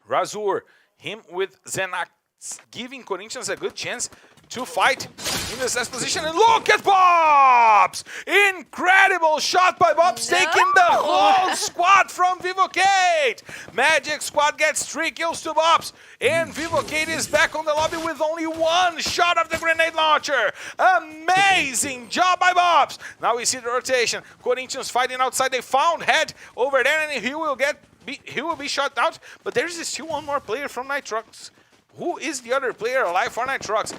Razur, him with Zenak, giving Corinthians a good chance to fight in this last position. And look at Bobs! Incredible shot by Bobs, taking the whole squad from Vivocate. Magic Squad gets 3 kills to Bobs, and Vivocate is back on the lobby with only 1 shot of the grenade launcher. Amazing job by Bobs. Now we see the rotation. Corinthians fighting outside. They found Head over there, and he will be shot out. But there's still one more player from Nitrox. Who is the other player alive for Nitrox?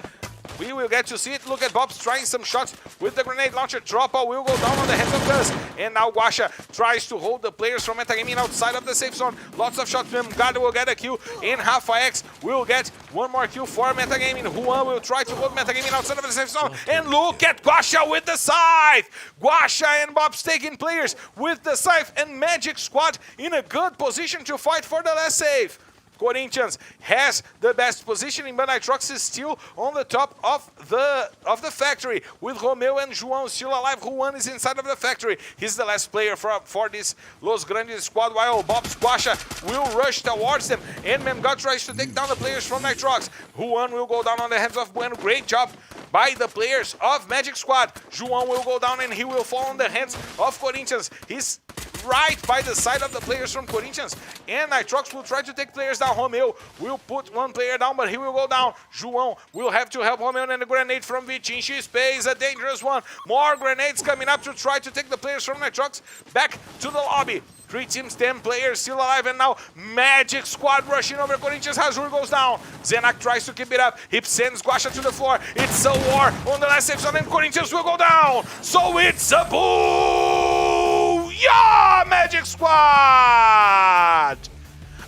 We will get to see it. Look at Bobs trying some shots with the grenade launcher. Tropa will go down on the hands of Gus. And now Guasha tries to hold the players from Metagaming outside of the safe zone. Lots of shots. Memgado will get a kill. And Rafa X will get one more kill for Metagaming. Juan will try to hold Metagaming outside of the safe zone. And look at Guasha with the scythe. Guasha and Bobs taking players with the scythe. And Magic Squad in a good position to fight for the last save. Corinthians has the best positioning, but Nitrox is still on the top of the factory with Romeo and João still alive. Juan is inside of the factory. He's the last player for this Los Grandes squad, while Bob's Guasha will rush towards them, and Memgot tries to take down the players from Nitrox. Juan will go down on the hands of Bueno. Great job by the players of Magic Squad. João will go down and he will fall on the hands of Corinthians. He's right by the side of the players from Corinthians, and Nitrox will try to take players down. Romeo will put one player down, but he will go down. João will have to help Romeo, and a grenade from Vichin. She pays a dangerous one. More grenades coming up to try to take the players from Nitrox back to the lobby. 3 teams, 10 players still alive, and now Magic Squad rushing over Corinthians. Hazur goes down. Zenak tries to keep it up. He sends Guasha to the floor. It's a war on the last safe zone, and Corinthians will go down. So it's a boo! Yeah, Magic Squad!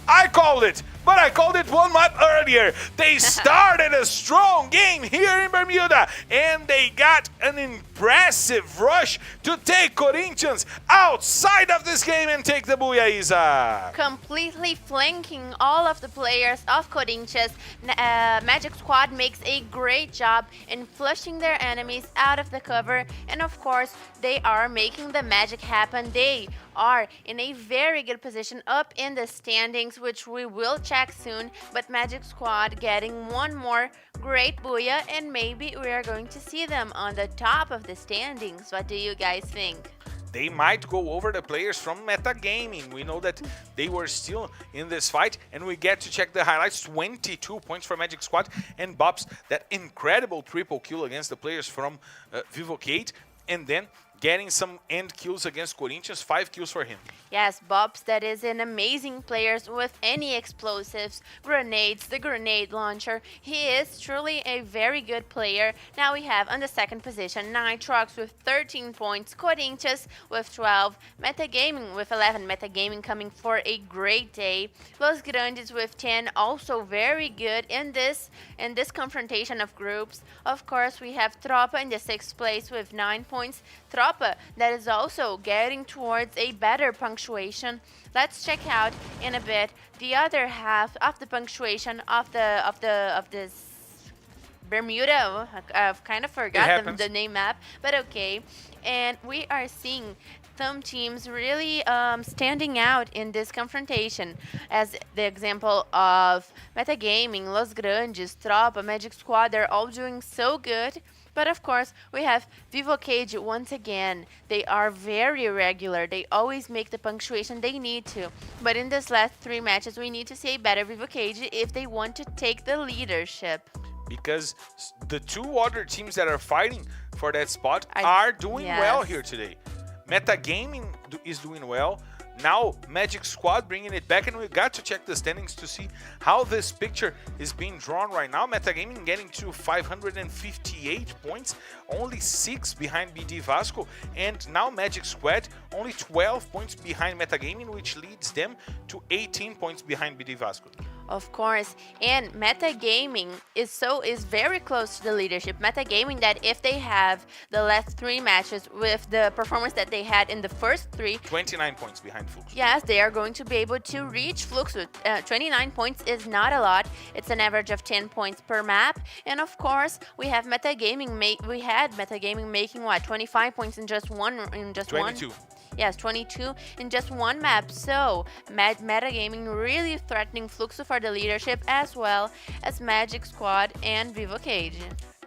I called it. But I called it one map earlier. They started a strong game here in Bermuda, and they got an impressive rush to take Corinthians outside of this game and take the Booyah, Isa. Completely flanking all of the players of Corinthians, Magic Squad makes a great job in flushing their enemies out of the cover, and of course they are making the magic happen. They are in a very good position up in the standings, which we will check soon, but Magic Squad getting one more great Booyah, and maybe we are going to see them on the top of the standings. What do you guys think? They might go over the players from Metagaming. We know that they were still in this fight, and we get to check the highlights. 22 points for Magic Squad, and Bobs, that incredible triple kill against the players from Vivocate, and then getting some end kills against Corinthians. 5 kills for him. Yes, Bobs, that is an amazing player with any explosives, grenades, the grenade launcher. He is truly a very good player. Now we have on the second position Nitrox with 13 points, Corinthians with 12, Metagaming with 11, Metagaming coming for a great day, Los Grandes with 10, also very good in this confrontation of groups. Of course, we have Tropa in the 6th place with 9 points. Tropa that is also getting towards a better punctuation. Let's check out in a bit the other half of the punctuation of this Bermuda. I've kind of forgot the name map, but okay. And we are seeing some teams really standing out in this confrontation, as the example of Metagaming, Los Grandes, Tropa, Magic Squad. They're all doing so good. But of course, we have Vivocage once again. They are very regular. They always make the punctuation they need to. But in this last 3 matches, we need to see a better Vivocage if they want to take the leadership. Because the 2 other teams that are fighting for that spot are doing well here today. Metagaming is doing well. Now Magic Squad bringing it back, and we got to check the standings to see how this picture is being drawn right now. Metagaming getting to 558 points, only 6 behind BD Vasco, and now Magic Squad only 12 points behind Metagaming, which leads them to 18 points behind BD Vasco. Of course, and metagaming is very close to the leadership. Metagaming that if they have the last 3 matches with the performance that they had in the first 3, 29 points behind Fluxo. yes, they are going to be able to reach Fluxo. 29 points is not a lot. It's an average of 10 points per map. And of course, we have metagaming making what, 25 points in just one 22. Yes, 22 in just one map. So, metagaming really threatening Fluxo for the leadership, as well as Magic Squad and Vivo Cage.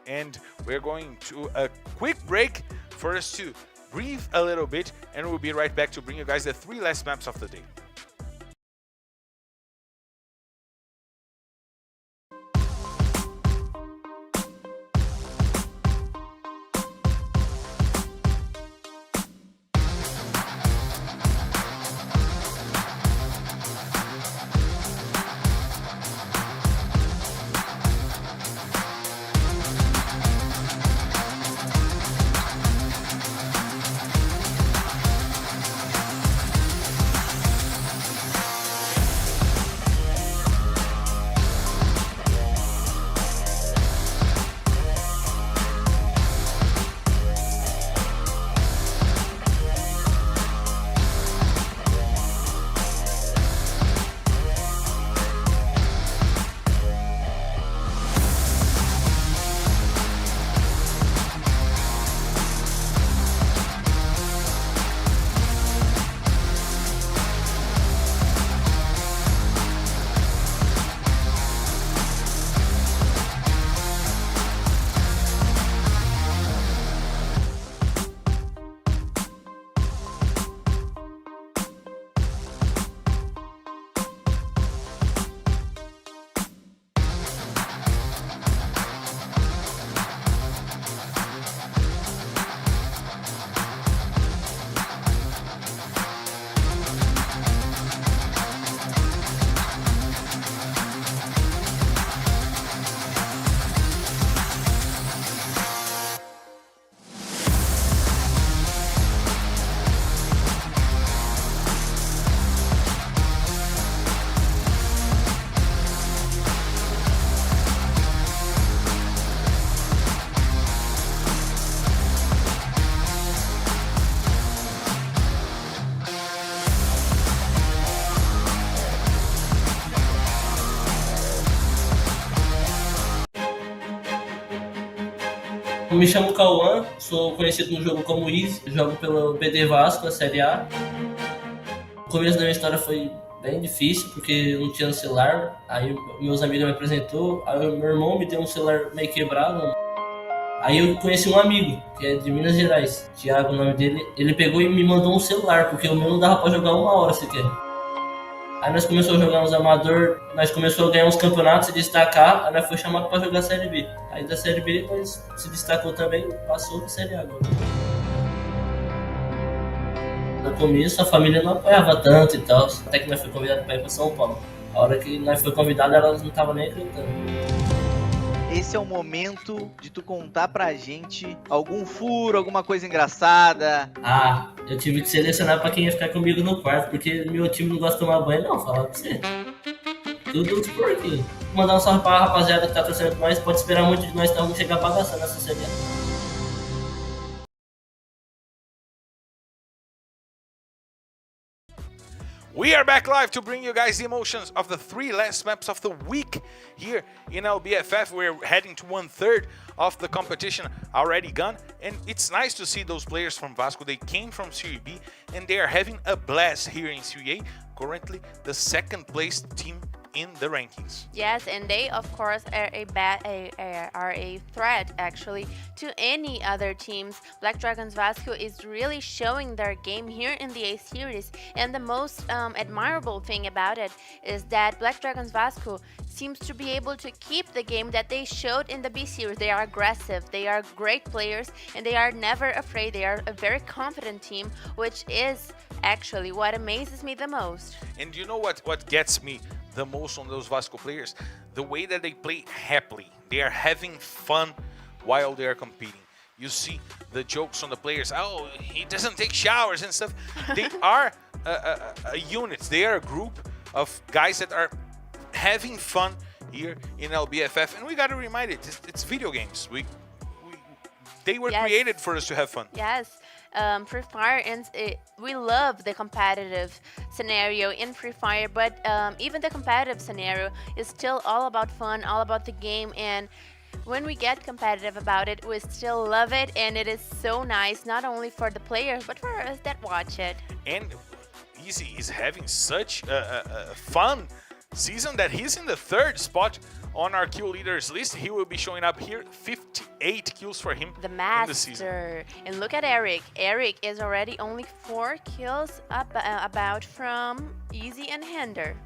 And we're going to a quick break for us to breathe a little bit, and we'll be right back to bring you guys the 3 last maps of the day. Eu me chamo Cauã, sou conhecido no jogo como eams, jogo pelo BD Vasco, a Série A. O começo da minha história foi bem difícil, porque eu não tinha celular, aí meus amigos me apresentou, aí meu irmão me deu um celular meio quebrado. Aí eu conheci um amigo, que é de Minas Gerais, Thiago, o nome dele, ele pegou e me mandou um celular, porque o meu não dava pra jogar 1 hora sequer. Aí nós começamos a jogar uns amador, nós começamos a ganhar uns campeonatos, se destacar, aí nós foi chamado para jogar a Série B. Aí da Série B nós se destacou também, passou para a Série A agora. No começo a família não apoiava tanto e tal, até que nós fomos convidados para ir para São Paulo. A hora que nós fomos convidados, elas não estavam nem acreditando. Esse é o momento de tu contar pra gente algum furo, alguma coisa engraçada. Ah, eu tive que selecionar pra quem ia ficar comigo no quarto, porque meu time não gosta de tomar banho não, falar pra você. Tudo uns porquinhos. Mandar um salve pra rapaziada que tá torcendo com nós, pode esperar muito de nós, então vamos chegar bagaçando nessa série. We are back live to bring you guys the emotions of the 3 last maps of the week here in LBFF. We're heading to 1/3 of the competition already gone, and it's nice to see those players from Vasco. They came from Serie B and they are having a blast here in Serie A, currently the 2nd place team in the rankings. Yes, and they of course are a threat actually to any other teams. Black Dragons Vasco is really showing their game here in the A series, and the most admirable thing about it is that Black Dragons Vasco seems to be able to keep the game that they showed in the B series. They are aggressive, they are great players, and they are never afraid. They are a very confident team, which is actually what amazes me the most. And you know what gets me the most on those Vasco players? The way that they play happily. They are having fun while they are competing. You see the jokes on the players. Oh, he doesn't take showers and stuff. They are a unit. They are a group of guys that are having fun here in LBFF. And we gotta remind it, it's video games. They were created for us to have fun. Yes. Free Fire, and we love the competitive scenario in Free Fire, but even the competitive scenario is still all about fun, all about the game, and when we get competitive about it, we still love it, and it is so nice, not only for the players, but for us that watch it. And Easy is having such a fun season that he's in the 3rd spot on our kill leaders list. He will be showing up here. 58 kills for him the in master. the season. And look at Eric. Eric is already only 4 kills about from Easy and Hinder.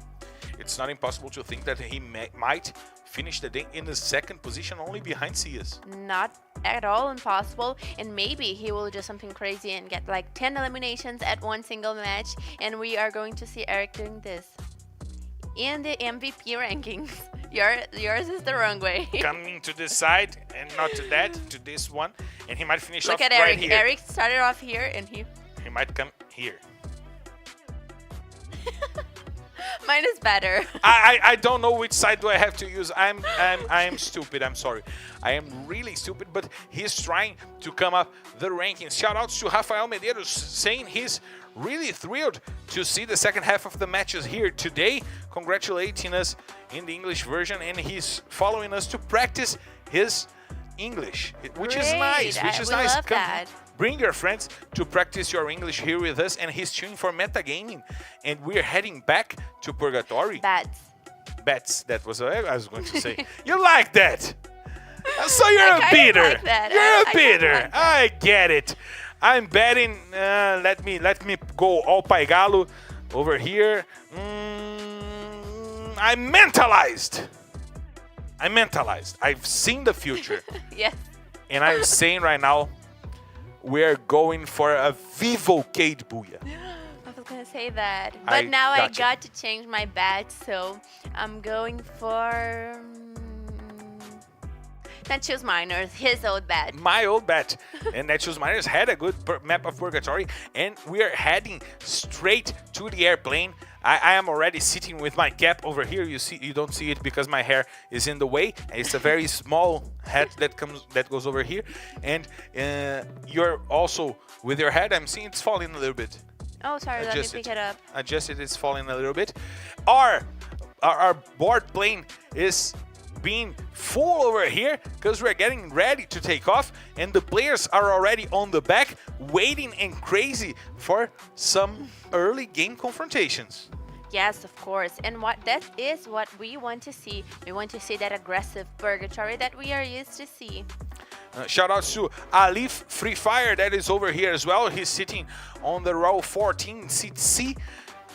It's not impossible to think that he might finish the day in the 2nd position, only behind Cias. Not at all impossible, and maybe he will do something crazy and get like 10 eliminations at one single match, and we are going to see Eric doing this in the MVP rankings. Yours is the wrong way. Coming to this side and not to that, to this one, and he might finish Look off at Eric. right here. Eric started off here, and he might come here. mine is better. I don't know which side do I have to use. I am stupid. I'm sorry. I am really stupid, but he's trying to come up the rankings. Shout outs to Rafael Medeiros saying he's really thrilled to see the 2nd half of the matches here today, congratulating us in the English version, and he's following us to practice his English, which is nice. Which is nice. Love that. Bring your friends to practice your English here with us, and he's tuning for metagaming, and we're heading back to Purgatory. Bats. That was what I was going to say. You like that? So you're a beater. Like that. You're a beater. Like I get it. I'm betting. Let me go all Paigalo over here. I'm mentalized. I've seen the future. Yes. And I'm saying right now, we're going for a Vivocade Booyah. I was gonna say that, but now I got to change my bet, so I'm going for Netshoes Miners, his old bet. My old bet. And Netshoes Miners had a good map of Purgatory, and we are heading straight to the airplane. I am already sitting with my cap over here. You don't see it because my hair is in the way. It's a very small hat that goes over here, and you're also with your head. I'm seeing it's falling a little bit. Oh, sorry. Let me pick it up. Adjust it. It's falling a little bit. Our board plane is being full over here because we're getting ready to take off, and the players are already on the back waiting and crazy for some early game confrontations. Yes, of course, and that is what we want to see. We want to see that aggressive Purgatory that we are used to see. Shout out to Alif Free Fire that is over here as well. He's sitting on the row 14, seat C.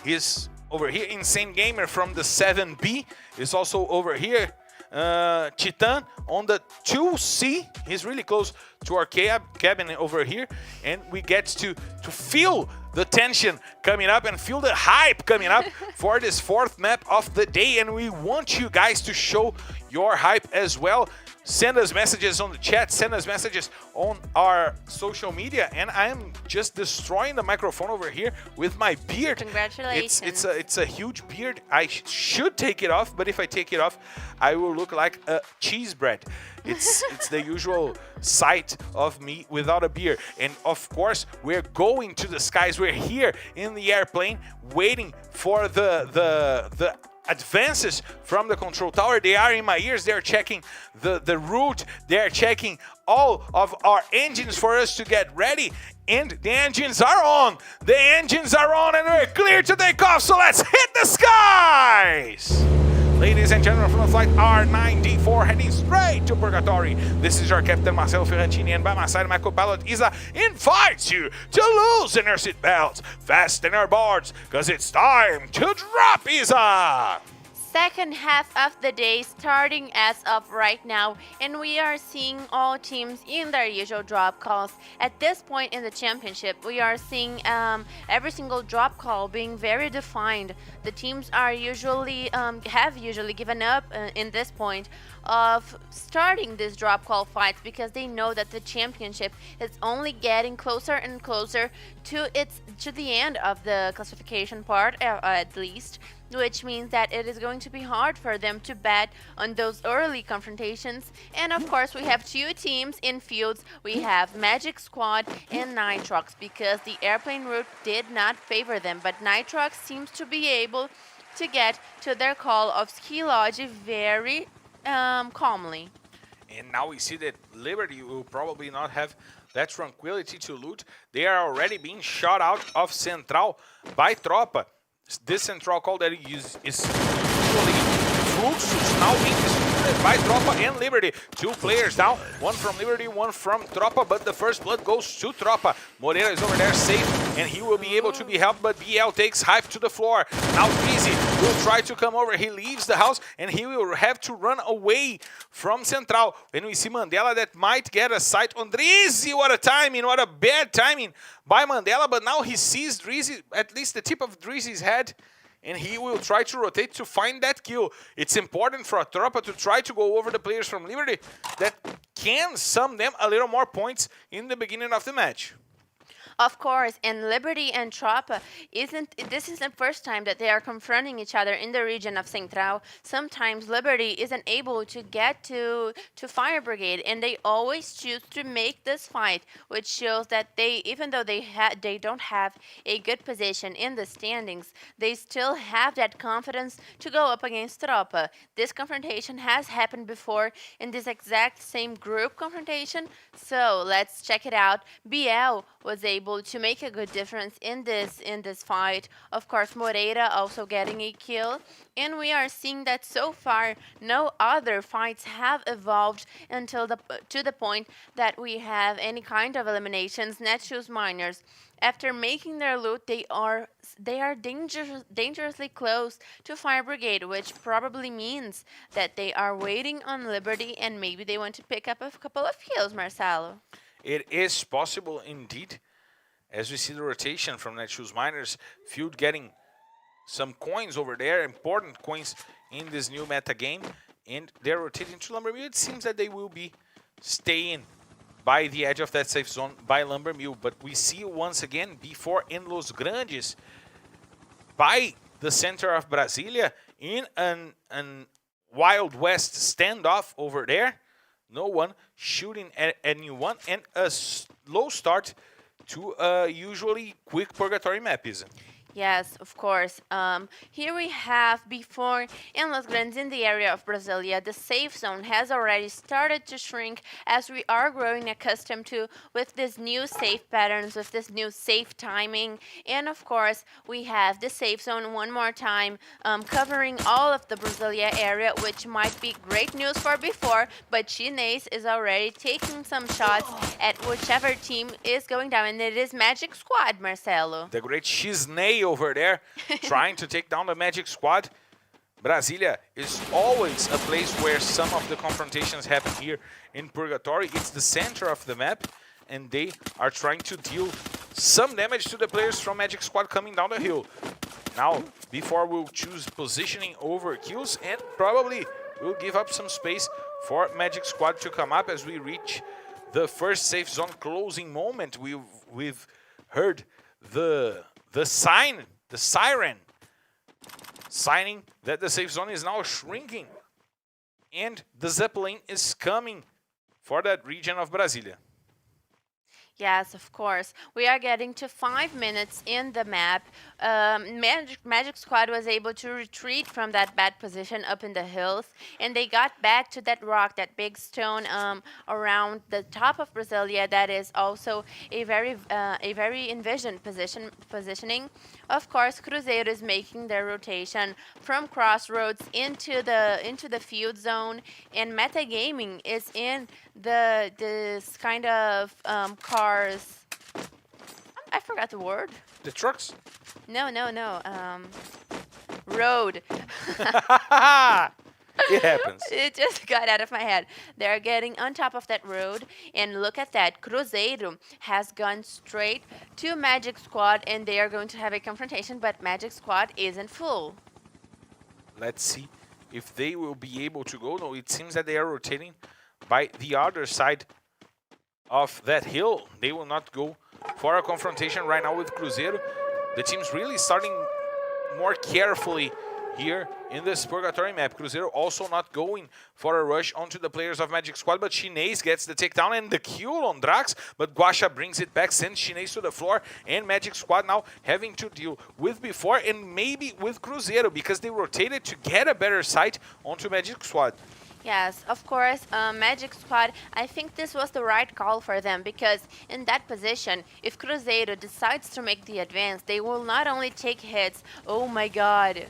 He's over here. Insane Gamer from the 7B is also over here. Titan on the 2C. He's really close to our cabin over here, and we get to feel the tension coming up and feel the hype coming up for this 4th map of the day, and we want you guys to show your hype as well. Send us messages on the chat, send us messages on our social media, and I am just destroying the microphone over here with my beard. Congratulations. It's a huge beard. I should take it off, but if I take it off, I will look like a cheese bread. It's the usual sight of me without a beard. And of course, we're going to the skies. We're here in the airplane waiting for the advances from the control tower. They are in my ears. They're checking the route. They're checking all of our engines for us to get ready, and the engines are on. The engines are on, and we're clear to take off. So let's hit the skies. Ladies and gentlemen, from the flight R9D4 heading straight to Purgatory. This is your Captain Marcelo Ferrantini, and by my side, my co-pilot Isa invites you to loosen your seatbelts, fasten your boards, because it's time to drop, Isa! Second half of the day starting as of right now, and we are seeing all teams in their usual drop calls. At this point in the championship, we are seeing every single drop call being very defined. The teams are usually have given up in this point of starting these drop call fights because they know that the championship is only getting closer and closer to the end of the classification part, at least. which means that it is going to be hard for them to bet on those early confrontations. And of course, we have two teams in fields. We have Magic Squad and Nitrox, because the airplane route did not favor them, but Nitrox seems to be able to get to their call of Ski Lodge very calmly. And now we see that Liberty will probably not have that tranquility to loot. They are already being shot out of Central by Tropa. This Central call that is usually Fluxus, now being distributed by Tropa and Liberty. Two players down, one from Liberty, one from Tropa, but the first blood goes to Tropa. Moreira is over there safe, and he will be able to be helped, but BL takes Hype to the floor. Now Drizzy will try to come over. He leaves the house, and he will have to run away from Central. And we see Mandela that might get a sight on Drizzy. What a timing, what a bad timing by Mandela, but now he sees Drizzy, at least the tip of Drizzy's head, and he will try to rotate to find that kill. It's important for a Tropa to try to go over the players from Liberty that can sum them a little more points in the beginning of the match. Of course, and Liberty and Tropa this is the first time that they are confronting each other in the region of Central. Sometimes Liberty isn't able to get to Fire Brigade, and they always choose to make this fight, which shows that even though they don't have a good position in the standings, they still have that confidence to go up against Tropa. This confrontation has happened before in this exact same group confrontation, so let's check it out. BL was able to make a good difference in this fight. Of course, Moreira also getting a kill, and we are seeing that so far no other fights have evolved to the point that we have any kind of eliminations. Netshoes Miners, after making their loot, they are dangerously close to Fire Brigade, which probably means that they are waiting on Liberty, and maybe they want to pick up a couple of kills, Marcelo. It is possible indeed, as we see the rotation from Netshoes Miners. Field getting some coins over there, important coins in this new meta game, and they're rotating to Lumber Mill. It seems that they will be staying by the edge of that safe zone by Lumber Mill, but we see once again before in Los Grandes, by the center of Brasilia, in an Wild West standoff over there. No one shooting at anyone, and a slow start to a usually quick purgatory map, isn't it? Yes, of course. Here we have before in Los Grandes, in the area of Brasilia, the safe zone has already started to shrink as we are growing accustomed to with this new safe patterns, with this new safe timing. And of course, we have the safe zone one more time covering all of the Brasilia area, which might be great news for before, but Chinese is already taking some shots at whichever team is going down, and it is Magic Squad, Marcelo. The great Chisney over there trying to take down the Magic Squad. Brasilia is always a place where some of the confrontations happen here in Purgatory. It's the center of the map, and they are trying to deal some damage to the players from Magic Squad coming down the hill. Now, before we'll choose positioning over kills, and probably we'll give up some space for Magic Squad to come up as we reach the first safe zone closing moment. We've heard the siren signing that the safe zone is now shrinking, and the Zeppelin is coming for that region of Brasilia. Yes, of course. We are getting to 5 minutes in the map. Magic Squad was able to retreat from that bad position up in the hills, and they got back to that rock, that big stone around the top of Brasilia. That is also a very envisioned positioning. Of course, Cruzeiro is making their rotation from Crossroads into the field zone, and Metagaming is in this kind of cars. I forgot the word. The trucks? No. Road. It happens. It just got out of my head. They're getting on top of that road, and look at that. Cruzeiro has gone straight to Magic Squad, and they are going to have a confrontation, but Magic Squad isn't full. Let's see if they will be able to go. No, it seems that they are rotating by the other side of that hill. They will not go for a confrontation right now with Cruzeiro. The team's really starting more carefully here in this Purgatory map. Cruzeiro also not going for a rush onto the players of Magic Squad, but Chinês gets the takedown and the kill on Drax, but Guaxa brings it back, sends Chinês to the floor, and Magic Squad now having to deal with before and maybe with Cruzeiro because they rotated to get a better sight onto Magic Squad. Yes, of course, Magic Squad, I think this was the right call for them because in that position, if Cruzeiro decides to make the advance, they will not only take hits, oh my god.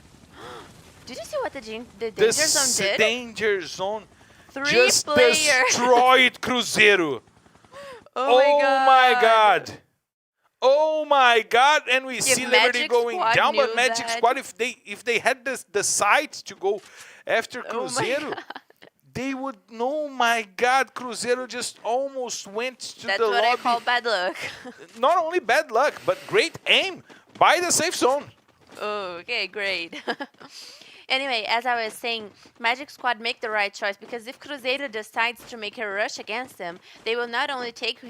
Did you see what the danger zone did? Danger zone Three just players. destroyed Cruzeiro. Oh my god. Oh my god, and we see Liberty Magic going Squad down, but knew Magic that. Squad, if they had the sight to go after Oh my Cruzeiro, they would, oh my god, Cruzeiro just almost went to That's the what I lobby. call bad luck. Not only bad luck, but great aim by the safe zone. Okay, great. Anyway, as I was saying, Magic Squad make the right choice because if Cruzeiro decides to make a rush against them, they will not only take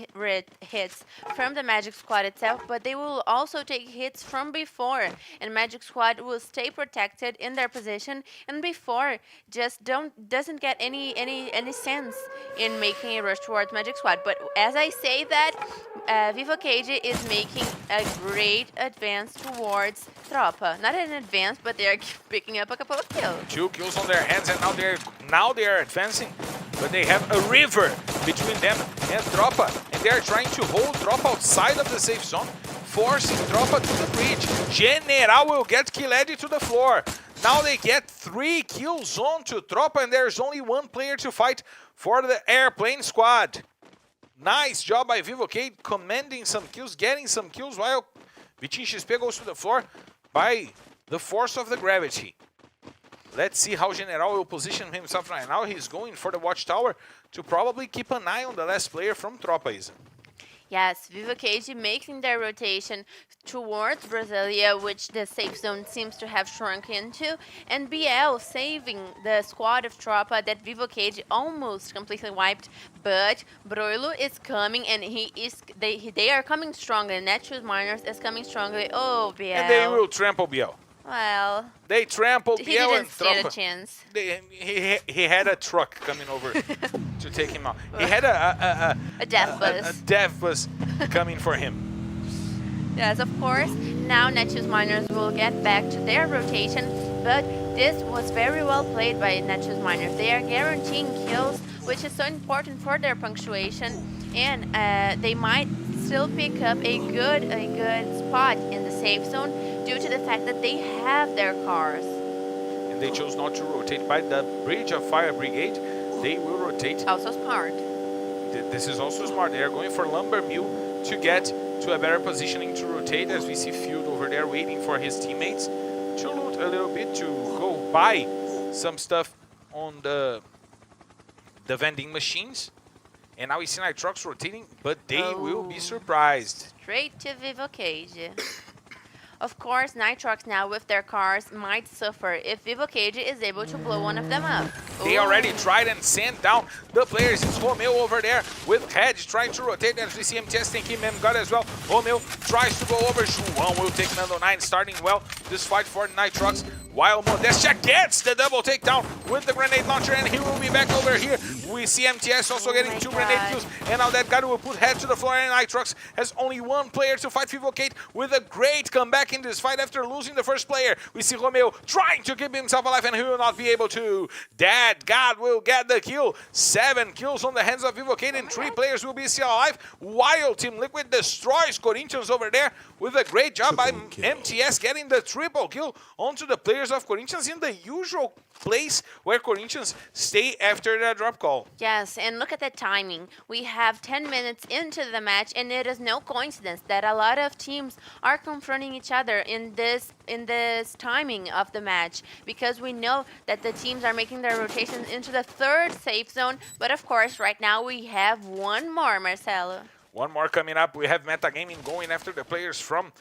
hits from the Magic Squad itself, but they will also take hits from before. And Magic Squad will stay protected in their position, and before just doesn't get any sense in making a rush towards Magic Squad. But as I say that, Vivo Cage is making a great advance towards Tropa. Not an advance, but they are picking up a couple of kills. 2 kills on their hands, and now they are advancing, but they have a river between them and Tropa, and they are trying to hold Tropa outside of the safe zone, forcing Tropa to the bridge. General will get Killed to the floor. Now they get 3 kills on to Tropa, and there's only 1 player to fight for the airplane squad. Nice job by Vivocade, commanding some kills, getting some kills, while Vitinho XP goes to the floor by the force of the gravity. Let's see how General will position himself right now. He's going for the watchtower to probably keep an eye on the last player from Tropa, Isa. Yes, Vivo Cage making their rotation towards Brasilia, which the safe zone seems to have shrunk into, and BL saving the squad of Tropa that Vivo Cage almost completely wiped, but Broilo is coming, and they are coming stronger. Netshoes Miners is coming strongly. Oh, BL. And they will trample BL. Well, They trampled he BL didn't and stand a Tropa. chance. He had a truck coming over to take him out. He had a death bus. A death bus coming for him. Yes, of course. Now Netshoes Miners will get back to their rotation, but this was very well played by Netshoes Miners. They are guaranteeing kills, which is so important for their punctuation, and they might still pick up a good spot in the safe zone due to the fact that they have their cars. And they chose not to rotate by the bridge of Fire Brigade. They will rotate. Also smart. This is also smart. They are going for Lumber Mill to get to a better positioning to rotate, as we see Field over there waiting for his teammates to loot a little bit, to go buy some stuff on the vending machines. And now we see Nitrox rotating, but they will be surprised. Straight to Vivo Cage. Of course, Nitrox now with their cars might suffer if Vivo Cage is able to blow one of them up. They already tried and sent down the players. It's Romeo over there with Hedge trying to rotate, as we see MTS taking Memgod as well. Romeo tries to go over. João will take Mando 9, starting well this fight for Nitrox, while Modestia gets the double takedown with the grenade launcher, and he will be back over here. We see MTS also getting 2 grenade kills, and now that guy will put Head to the floor, and Nitrox has only 1 player to fight Vivocate with a great comeback in this fight after losing the first player. We see Romeo trying to keep himself alive, and he will not be able to. That God will get the kill. 7 kills on the hands of Vivocate, and 3 players will be still alive, while Team Liquid destroys Corinthians over there with a great job by MTS getting the triple kill onto the players of Corinthians in the usual place where Corinthians stay after the drop call. Yes, and look at the timing. We have 10 minutes into the match, and it is no coincidence that a lot of teams are confronting each other in this timing of the match, because we know that the teams are making their rotations into the 3rd safe zone, but of course right now we have 1 more, Marcelo. 1 more coming up. We have Metagaming going after the players from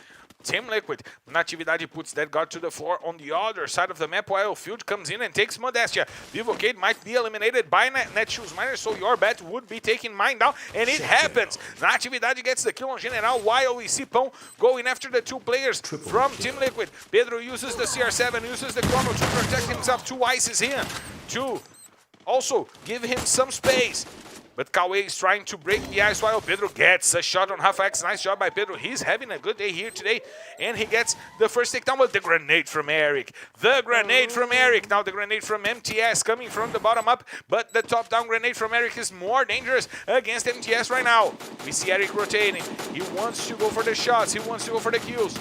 Team Liquid. Natividade puts that guard to the floor on the other side of the map while Field comes in and takes Modestia. Vivocade might be eliminated by Netshoes Miners, so your bet would be taking mine down, and it happens. Natividade gets the kill on General while we see Pão going after the two players from Team Liquid. Pedro uses the CR7, uses the Chrono to protect himself. Two ices here to also give him some space. But Cauê is trying to break the ice while Pedro gets a shot on Half-X. Nice job by Pedro. He's having a good day here today. And he gets the first takedown with the grenade from Eric. The grenade from Eric. Now the grenade from MTS coming from the bottom up. But the top-down grenade from Eric is more dangerous against MTS right now. We see Eric rotating. He wants to go for the shots. He wants to go for the kills.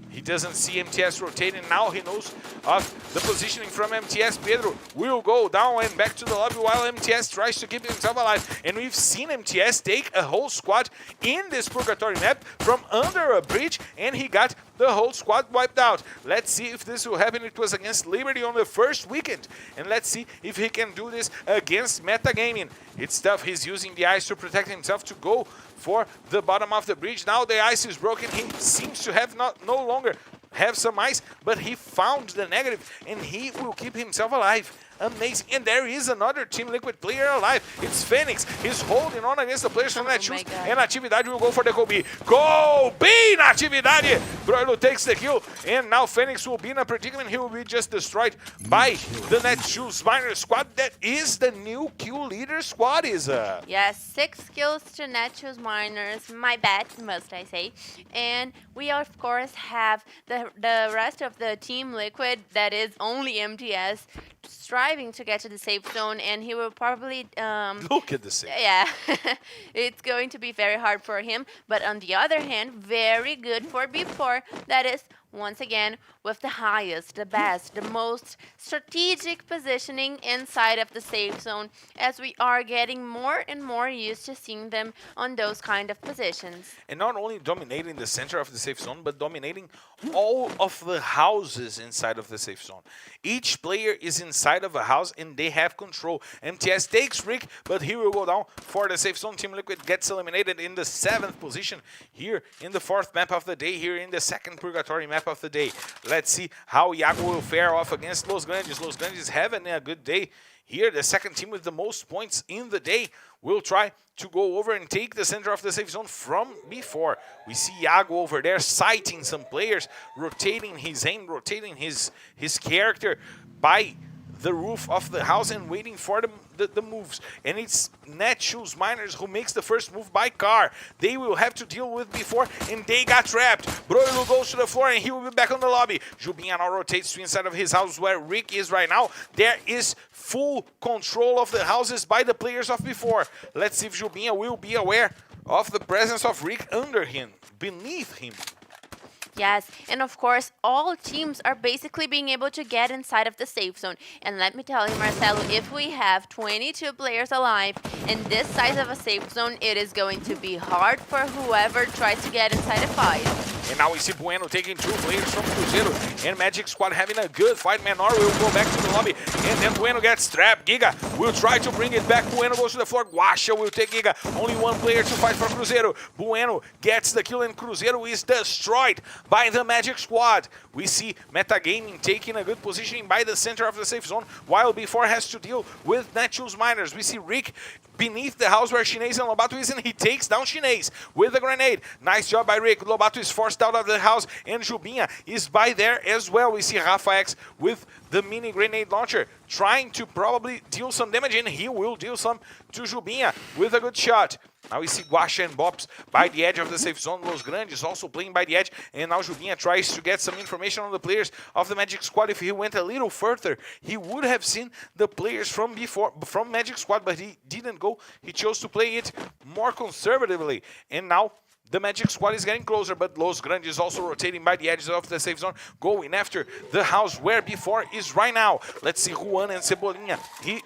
He doesn't see MTS rotating. Now he knows of the positioning from MTS. Pedro will go down and back to the lobby while MTS tries to keep himself alive. And we've seen MTS take a whole squad in this Purgatory map from under a bridge, and he got the whole squad wiped out. Let's see if this will happen. It was against Liberty on the first weekend. And let's see if he can do this against Metagaming. It's tough. He's using the ice to protect himself to go for the bottom of the bridge. Now the ice is broken. He seems to have no longer have some ice, but he found the negative, and he will keep himself alive. Amazing. And there is another Team Liquid player alive. It's Phoenix. He's holding on against the players from Netshoes. And Natividade will go for the Kobe. Kobe! Natividade! Broilo takes the kill. And now Phoenix will be in a predicament. He will be just destroyed by the Netshoes Miners squad. That is the new kill leader squad, Isa. Yes, 6 kills to Netshoes Miners. My bet, must I say. And we, of course, have the rest of the Team Liquid that is only MTS striving to get to the safe zone, and he will probably look at the safe. Yeah, it's going to be very hard for him, but on the other hand, very good for B4. That is, once again, with the highest, the best, the most strategic positioning inside of the safe zone, as we are getting more and more used to seeing them on those kind of positions. And not only dominating the center of the safe zone, but dominating all of the houses inside of the safe zone. Each player is inside of a house and they have control. MTS takes Rick, but he will go down for the safe zone. Team Liquid gets eliminated in the 7th position here in the 4th map of the day, here in the 2nd Purgatory map of the day. Let's see how Iago will fare off against Los Grandes. Los Grandes having a good day here. The second team with the most points in the day will try to go over and take the center of the safe zone from before. We see Iago over there sighting some players, rotating his aim, rotating his character by the roof of the house and waiting for the moves. And it's Netshoes Miners who makes the first move by car. They will have to deal with before, and they got trapped. Broilo goes to the floor, and he will be back on the lobby. Jubinha now rotates to inside of his house where Rick is right now. There is full control of the houses by the players of before. Let's see if Jubinha will be aware of the presence of Rick under him, beneath him. Yes, and of course, all teams are basically being able to get inside of the safe zone. And let me tell you, Marcelo, if we have 22 players alive in this size of a safe zone, it is going to be hard for whoever tries to get inside a fight. And now we see Bueno taking 2 players from Cruzeiro, and Magic Squad having a good fight. Menor will go back to the lobby, and then Bueno gets trapped. Giga will try to bring it back. Bueno goes to the floor. Guacha will take Giga. Only 1 player to fight for Cruzeiro. Bueno gets the kill, and Cruzeiro is destroyed by the Magic Squad. We see Metagaming taking a good positioning by the center of the safe zone, while B4 has to deal with Netshoes Miners. We see Rick beneath the house where Chinês and Lobato is, and he takes down Chinês with a grenade. Nice job by Rick. Lobato is forced out of the house, and Jubinha is by there as well. We see Rafa-X with the mini grenade launcher trying to probably deal some damage, and he will deal some to Jubinha with a good shot. Now we see Guacha and Bops by the edge of the safe zone. Los Grandes also playing by the edge. And now Jubinha tries to get some information on the players of the Magic Squad. If he went a little further, he would have seen the players from Magic Squad, but he didn't go. He chose to play it more conservatively. And now the Magic Squad is getting closer, but Los Grandes also rotating by the edges of the safe zone, going after the house where B4 is right now. Let's see Juan and Cebolinha.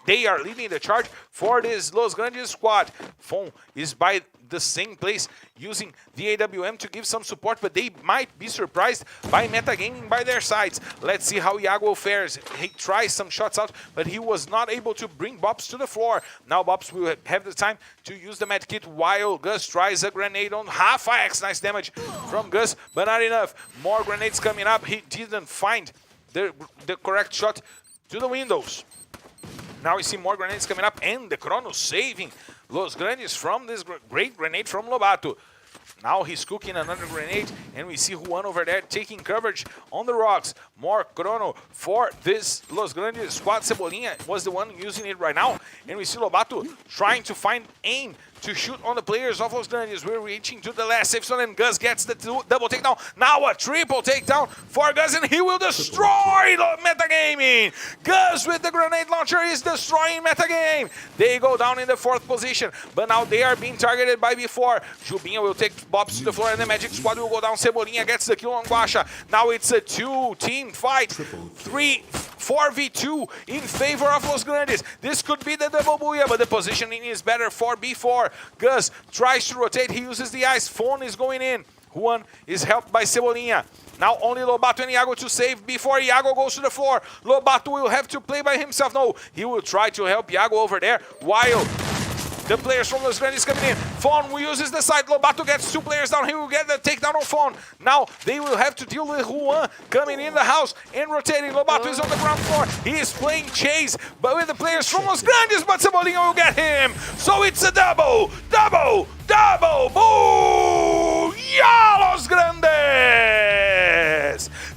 They are leading the charge for this Los Grandes squad. Fon is by the same place, using the AWM to give some support, but they might be surprised by metagaming by their sides. Let's see how Iago fares. He tries some shots out, but he was not able to bring Bops to the floor. Now Bops will have the time to use the medkit while Gus tries a grenade on half-axe. Nice damage from Gus, but not enough. More grenades coming up. He didn't find the correct shot to the windows. Now we see more grenades coming up, and the Chrono saving Los Grandes from this great grenade from Lobato. Now he's cooking another grenade, and we see Juan over there taking coverage on the rocks. More Chrono for this Los Grandes squad. Cebolinha was the one using it right now, and we see Lobato trying to find aim to shoot on the players of Los Grandes. We're reaching to the last safe zone, and Gus gets the double takedown. Now a triple takedown for Gus, and he will destroy the metagaming. Gus with the grenade launcher is destroying metagame. They go down in the 4th position, but now they are being targeted by before. Jubinha will take Bops to the floor, and the Magic Squad will go down. Cebolinha gets the kill on Guacha. Now it's a 2-team fight. 4v2 in favor of Los Grandes. This could be the double booyah, but the positioning is better for B4. Gus tries to rotate. He uses the ice. Phone is going in. Juan is helped by Cebolinha. Now only Lobato and Iago to save before Iago goes to the floor. Lobato will have to play by himself. No, he will try to help Iago over there while the players from Los Grandes coming in. Fawn uses the side. Lobato gets 2 players down. He will get the takedown on Fawn. Now they will have to deal with Juan coming in the house and rotating. Lobato is on the ground floor. He is playing chase, but with the players from Los Grandes, but Cebolinha will get him. So it's a double. Boom! Yeah, Los Grandes!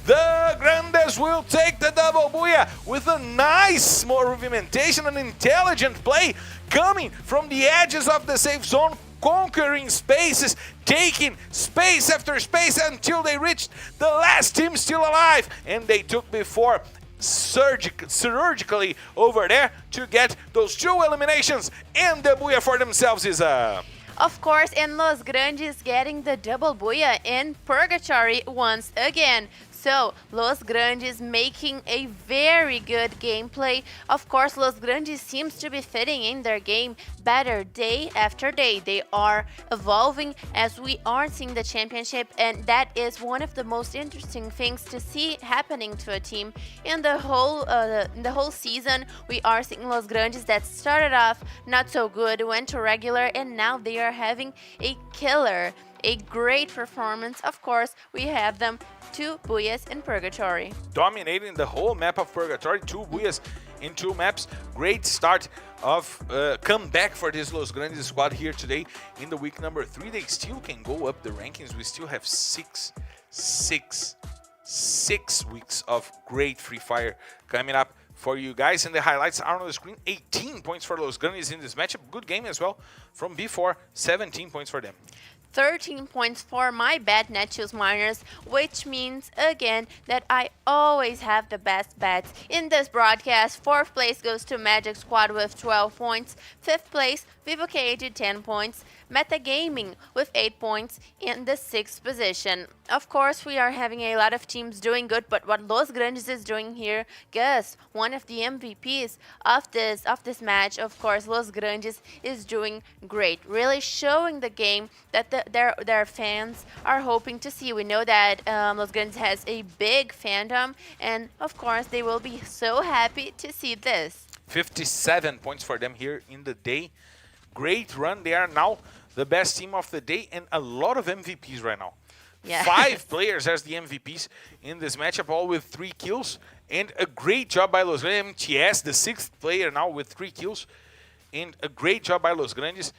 The Grandes will take the double booyah with a nice movimentation and intelligent play coming from the edges of the safe zone, conquering spaces, taking space after space until they reached the last team still alive. And they took before surgically over there to get those 2 eliminations, and the booyah for themselves is a... Of course, and Los Grandes getting the double booyah in Purgatory once again. So, Los Grandes making a very good gameplay. Of course, Los Grandes seems to be fitting in their game better day after day. They are evolving as we are seeing the championship, and that is one of the most interesting things to see happening to a team. In the whole season, we are seeing Los Grandes that started off not so good, went to regular, and now they are having a killer, a great performance. Of course, we have them 2 booyahs in Purgatory. Dominating the whole map of Purgatory, 2 booyahs in 2 maps. Great start of comeback for this Los Grandes squad here today in the week number 3. They still can go up the rankings. We still have 6 weeks of great Free Fire coming up for you guys, and the highlights are on the screen. 18 points for Los Grandes in this matchup. Good game as well from B4. 17 points for them. 13 points for my bad Netshoes Miners, which means again that I always have the best bets in this broadcast. 4th place goes to Magic Squad with 12 points. 5th place, Vivo KG 10 points. Metagaming with 8 points in the 6th position. Of course, we are having a lot of teams doing good, but what Los Grandes is doing here, Gus, one of the MVPs of this match, of course, Los Grandes is doing great, really showing the game that their fans are hoping to see. We know that Los Grandes has a big fandom, and of course, they will be so happy to see this. 57 points for them here in the day. Great run. They are now the best team of the day, and a lot of MVPs right now. Yeah. 5 players as the MVPs in this matchup, all with 3 kills, and a great job by Los Grandes. MTS, the 6th player now with 3 kills, and a great job by Los Grandes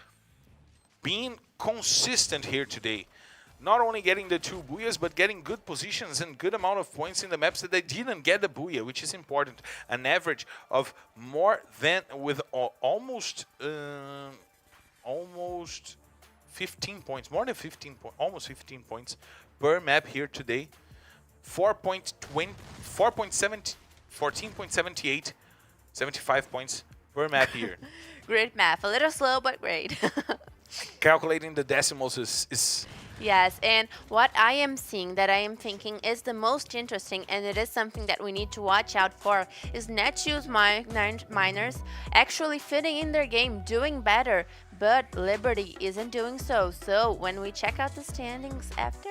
being consistent here today. Not only getting the 2 booyahs, but getting good positions and good amount of points in the maps that they didn't get the booyah, which is important. An average of more than, with almost 15 points, more than 15 points, almost 15 points per map here today. 14.78, 75 points per map here. Great math, a little slow, but great. Calculating the decimals is Yes, and what I am seeing that I am thinking is the most interesting, and it is something that we need to watch out for, is Netshoes miners actually fitting in their game, doing better, but Liberty isn't doing so. So when we check out the standings after,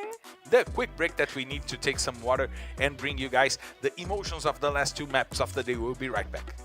The quick break that we need to take some water and bring you guys the emotions of the last 2 maps of the day. We'll be right back.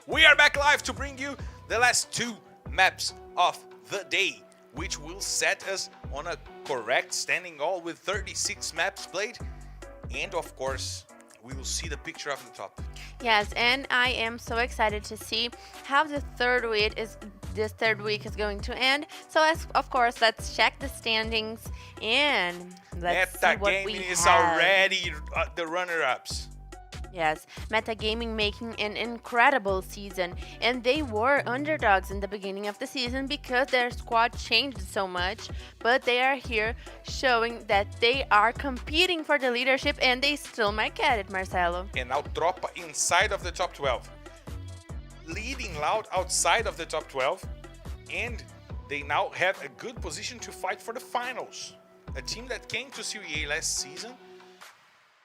We are back live to bring you the last 2 maps of the day, which will set us on a correct standing all with 36 maps played. And of course, we will see the picture of the top. Yes, and I am so excited to see how this third week is going to end. So as of course, let's check the standings and let's see what we Metagaming is have. already the runner-ups. Yes, Metagaming making an incredible season, and they were underdogs in the beginning of the season because their squad changed so much, but they are here showing that they are competing for the leadership and they still might get it, Marcelo. And now Tropa inside of the top 12. Leading Loud outside of the top 12. And they now have a good position to fight for the finals. A team that came to Serie A last season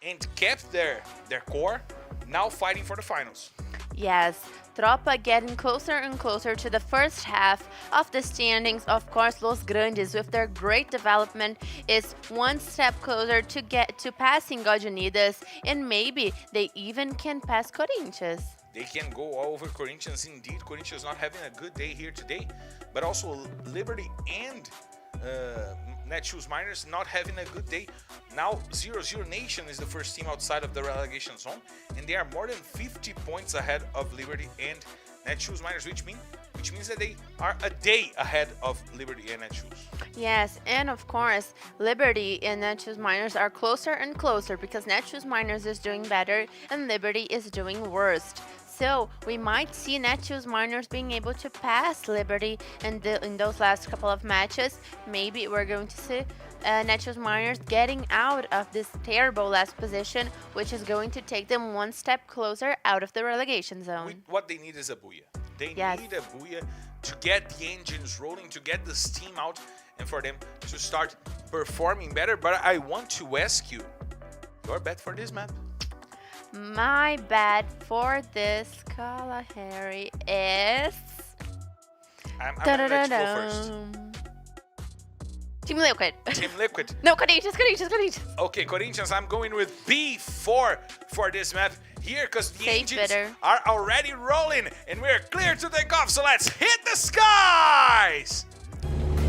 and kept their core, now fighting for the finals. Yes, Tropa getting closer and closer to the first half of the standings. Of course, Los Grandes, with their great development, is one step closer to get to passing God Unidas, and maybe they even can pass Corinthians. They can go over Corinthians indeed. Corinthians not having a good day here today, but also Liberty and Netshoes Miners not having a good day. Now 0-0 Nation is the first team outside of the relegation zone, and they are more than 50 points ahead of Liberty and Netshoes Miners, which means that they are a day ahead of Liberty and Netshoes. Yes, and of course, Liberty and Netshoes Miners are closer and closer because Netshoes Miners is doing better and Liberty is doing worst. So we might see Netshoes Miners being able to pass Liberty in those last couple of matches. Maybe we're going to see Netshoes Miners getting out of this terrible last position, which is going to take them one step closer out of the relegation zone. What they need is a booyah. They Yes. need a booyah to get the engines rolling, to get the steam out, and for them to start performing better. But I want to ask you, your bet for this map? My bet for this Kalahari is... I'm gonna let you go first. Team Liquid. Team Liquid. No, Corinthians. Okay, Corinthians, I'm going with B4 for this map here because the Safe engines bidder. are already rolling and we're clear to take off. So let's hit the skies!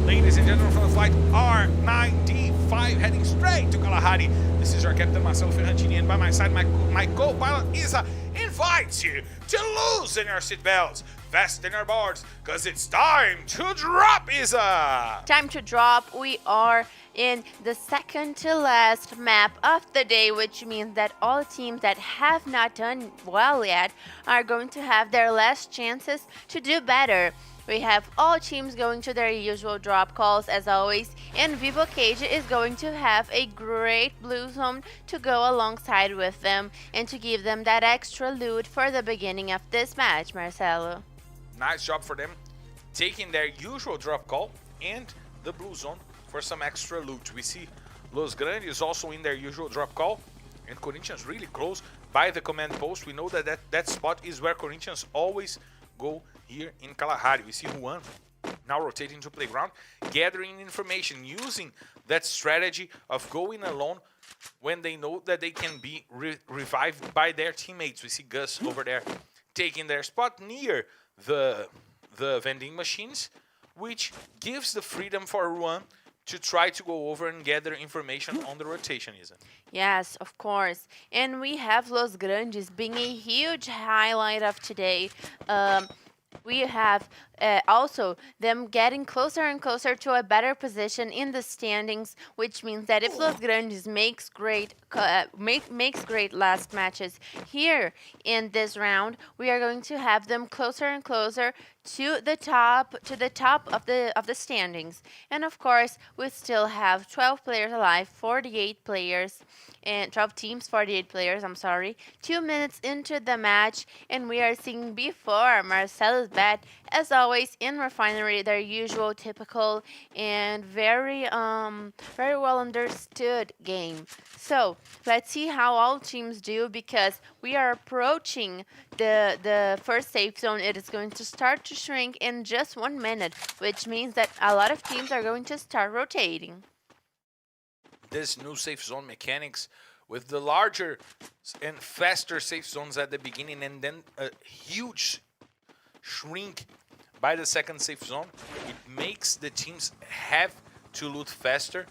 Ladies and gentlemen, from the flight R95 heading straight to Kalahari. This is your captain Marcelo Ferrantini, and by my side, my co-pilot Isa invites you to loosen your seatbelts, fasten your boards, because it's time to drop, Isa! Time to drop. We are in the second to last map of the day, which means that all teams that have not done well yet are going to have their last chances to do better. We have all teams going to their usual drop calls as always, and Vivo Cage is going to have a great blue zone to go alongside with them and to give them that extra loot for the beginning of this match, Marcelo. Nice job for them, taking their usual drop call and the blue zone for some extra loot. We see Los Grandes also in their usual drop call, and Corinthians really close by the command post. We know that spot is where Corinthians always go here in Kalahari. We see Juan now rotating to playground, gathering information, using that strategy of going alone when they know that they can be revived by their teammates. We see Gus over there taking their spot near the vending machines, which gives the freedom for Juan to try to go over and gather information on the rotation, isn't it? Yes, of course. And we have Los Grandes being a huge highlight of today. We have also them getting closer and closer to a better position in the standings, which means that if Los Grandes makes great last matches here in this round, we are going to have them closer and closer to the top of the standings. And of course, we still have 12 players alive, 48 players, and 12 teams, 48 players, I'm sorry. 2 minutes into the match, and we are seeing before Marcelo's bet, as always, in Refinery, their usual, typical, and very well understood game. So let's see how all teams do, because we are approaching the first safe zone. It is going to start to shrink in just 1 minute, which means that a lot of teams are going to start rotating. This new safe zone mechanics with the larger and faster safe zones at the beginning and then a huge shrink by the second safe zone, it makes the teams have to loot faster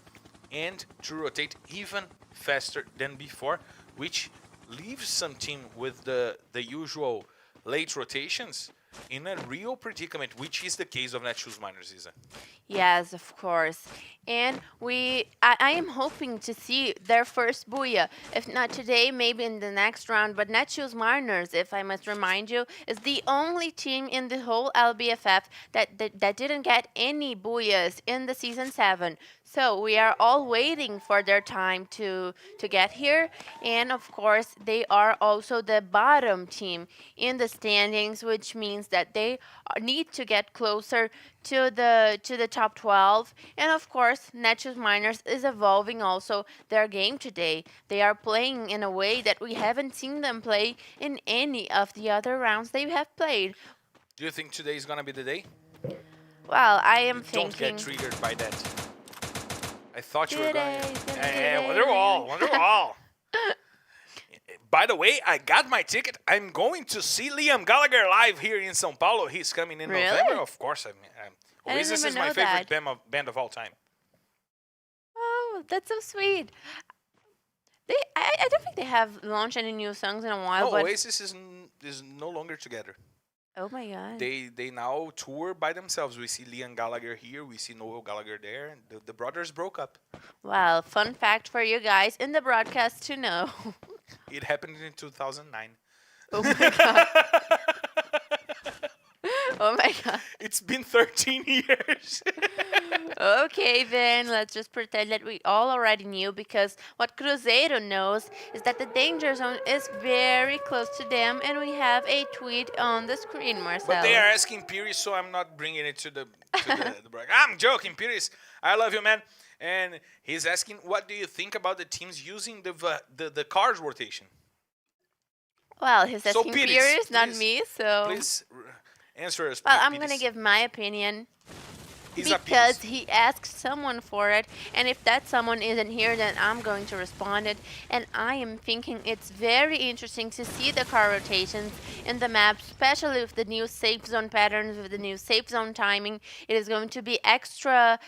and to rotate even faster than before, which leaves some team with the usual late rotations in a real predicament, which is the case of Netshoes Miners, Isa. Yes, of course. And I am hoping to see their first Booyah. If not today, maybe in the next round. But Netshoes Mariners, if I must remind you, is the only team in the whole LBFF that didn't get any Booyahs in the Season 7. So we are all waiting for their time to get here. And of course, they are also the bottom team in the standings, which means that they need to get closer to the top 12. And of course, Netshoes Miners is evolving also their game today. They are playing in a way that we haven't seen them play in any of the other rounds they have played. Do you think today is gonna be the day? Well, I am Don't thinking. get triggered by that. I thought you were Today going. is gonna be Yeah, the day. Wonderwall. By the way, I got my ticket. I'm going to see Liam Gallagher live here in São Paulo. He's coming in Really? November. Of course, I didn't Oasis even is my know favorite that. band of all time. Oh, that's so sweet. I don't think they have launched any new songs in a while, No, but Oasis is no longer together. oh my god. They now tour by themselves. We see Liam Gallagher here. We see Noel Gallagher there. And the brothers broke up. Well, fun fact for you guys in the broadcast to know. It happened in 2009. Oh my god. Oh my god. It's been 13 years. Okay, then let's just pretend that we all already knew, because what Cruzeiro knows is that the danger zone is very close to them, and we have a tweet on the screen, Marcelo. But they are asking Pires, so I'm not bringing it to the break. I'm joking, Pires. I love you, man. And he's asking, what do you think about the teams using the cars rotation? Well, he's So, asking Pires, Pires, not please- me, so... Please answer us. Well, I'm Pires. going to give my opinion. He's a Because Pires. he asked someone for it, and if that someone isn't here, then I'm going to respond it. And I am thinking it's very interesting to see the car rotations in the map, especially with the new safe zone patterns, with the new safe zone timing. It is going to be extra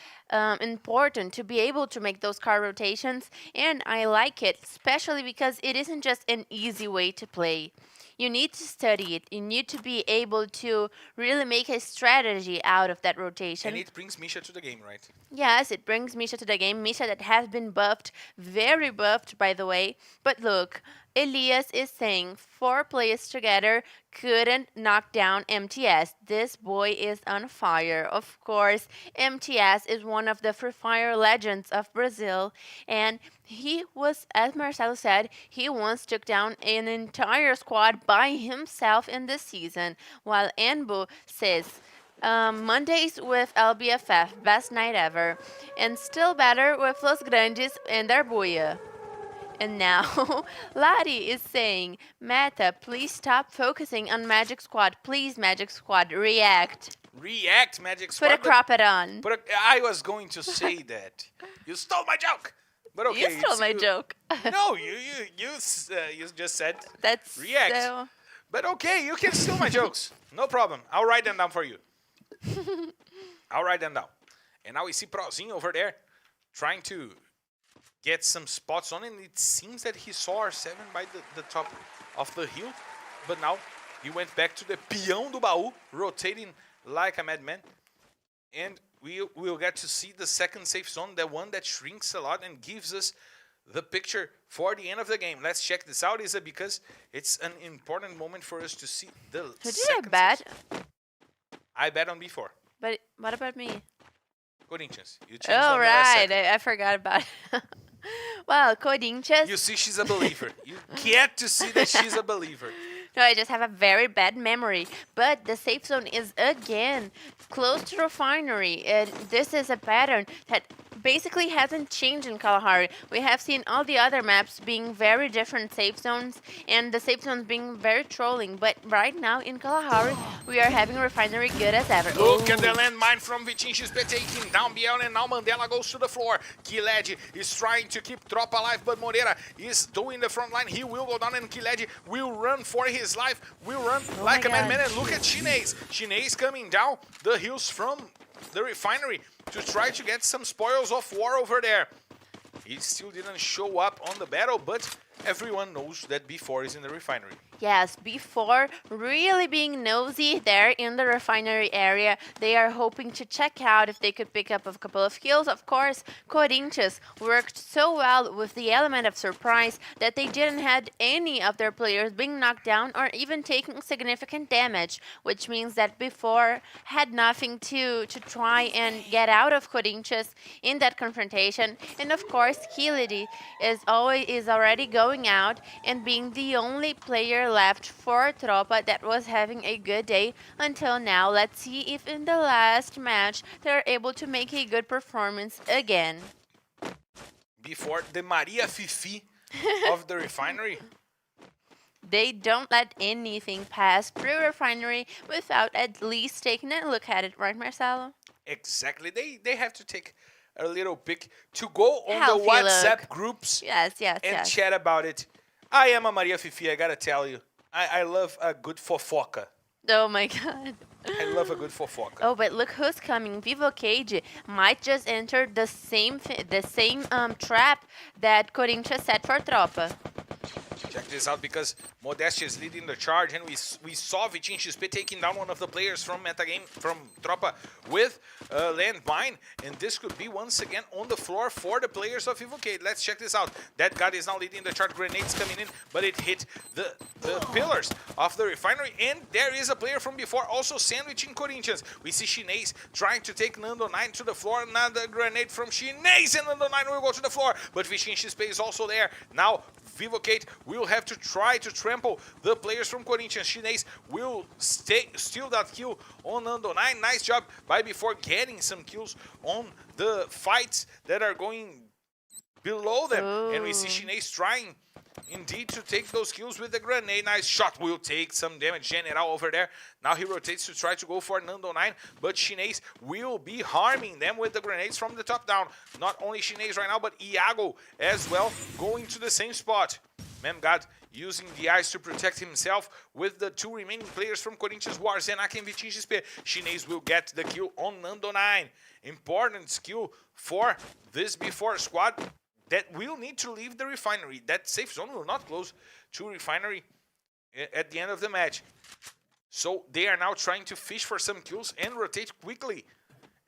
important to be able to make those car rotations, and I like it, especially because it isn't just an easy way to play. You need to study it. You need to be able to really make a strategy out of that rotation. And it brings Misha to the game, right? Yes, it brings Misha to the game. Misha that has been buffed, very buffed, by the way. But look, Elias is saying 4 players together couldn't knock down MTS. This boy is on fire. Of course, MTS is one of the Free Fire legends of Brazil. And he was, as Marcelo said, he once took down an entire squad by himself in this season. While Enbo says, Mondays with LBFF, best night ever. And still better with Los Grandes and their Booyah. And now, Lari is saying, Meta, please stop focusing on Magic Squad. Please, Magic Squad, react. React, Magic Squad. Put a crop it on. I was going to say that. You stole my joke. But okay. You stole my joke. No, you just said That's react. so... But okay, you can steal my jokes. No problem. I'll write them down for you. I'll write them down. And now we see Prozinho over there trying to get some spots on, and it seems that he saw R7 by the top of the hill. But now he went back to the peão do baú, rotating like a madman. And we will get to see the second safe zone, the one that shrinks a lot and gives us the picture for the end of the game. Let's check this out, Isa, because it's an important moment for us to see the Who did I second bet? safe zone. I bet on B4. But what about me? Corinthians. You changed Oh, on the last right. second. I forgot about it. Well, Corinthians... You see she's a believer. You get to see that she's a believer. No, I just have a very bad memory. But the safe zone is again close to refinery. And this is a pattern that basically hasn't changed in Kalahari. We have seen all the other maps being very different safe zones, and the safe zones being very trolling. But right now in Kalahari, we are having refinery good as ever. Look at Ooh. the landmine from Vitinho. She's been taking down Biel, and now Mandela goes to the floor. Kiled is trying to keep Trop alive, but Moreira is doing the front line. He will go down, and Kiled will run for his life. Will run like a my God. madman. And look at Chinese. Chinese coming down the hills from the refinery to try to get some spoils of war over there. He still didn't show up on the battle, but Everyone knows that B4 is in the refinery. Yes, before really being nosy there in the refinery area, they are hoping to check out if they could pick up a couple of kills. Of course, Corinthians worked so well with the element of surprise that they didn't have any of their players being knocked down or even taking significant damage, which means that before had nothing to try and get out of Corinthians in that confrontation. And of course, Kilidi is already going out and being the only player left for Tropa that was having a good day until now. Let's see if in the last match they're able to make a good performance again. Before the Maria Fifi of the refinery. They don't let anything pass through refinery without at least taking a look at it, right, Marcelo? Exactly. They have to take a little pic to go on Healthy the WhatsApp look. groups Yes, and chat about it. I am a Maria Fifi, I gotta tell you. I love a good fofoca. Oh my god. I love a good fofoca. Oh, but look who's coming. Vivo Cage might just enter the same trap that Corinthians set for Tropa. Check this out, because Modestia is leading the charge, and we saw Vitinho XP taking down one of the players from metagame, from Tropa, with a landmine, and this could be once again on the floor for the players of Evocade. Let's check this out. That guy is now leading the charge, grenades coming in, but it hit the pillars of the refinery, and there is a player from before also sandwiching Corinthians. We see Chinese trying to take Nando 9 to the floor, another grenade from Chinese, and Nando 9 will go to the floor, but Vitinho XP is also there. Now, Vivocate will have to try to trample the players from Corinthians. Chinese will steal that kill on Nando 9. Nice job by before getting some kills on the fights that are going below them. Ooh. And we see Chinese trying indeed to take those kills with the grenade. Nice shot, will take some damage. General over there. Now he rotates to try to go for Nando 9, but Chinese will be harming them with the grenades from the top down. Not only Chinese right now, but Iago as well, going to the same spot. Memgad using the eyes to protect himself with the two remaining players from Corinthians War, Zenak and Vitinho XP. Chinese will get the kill on Nando 9. Important skill for this B4 squad that will need to leave the refinery. That safe zone will not close to refinery at the end of the match. So they are now trying to fish for some kills and rotate quickly,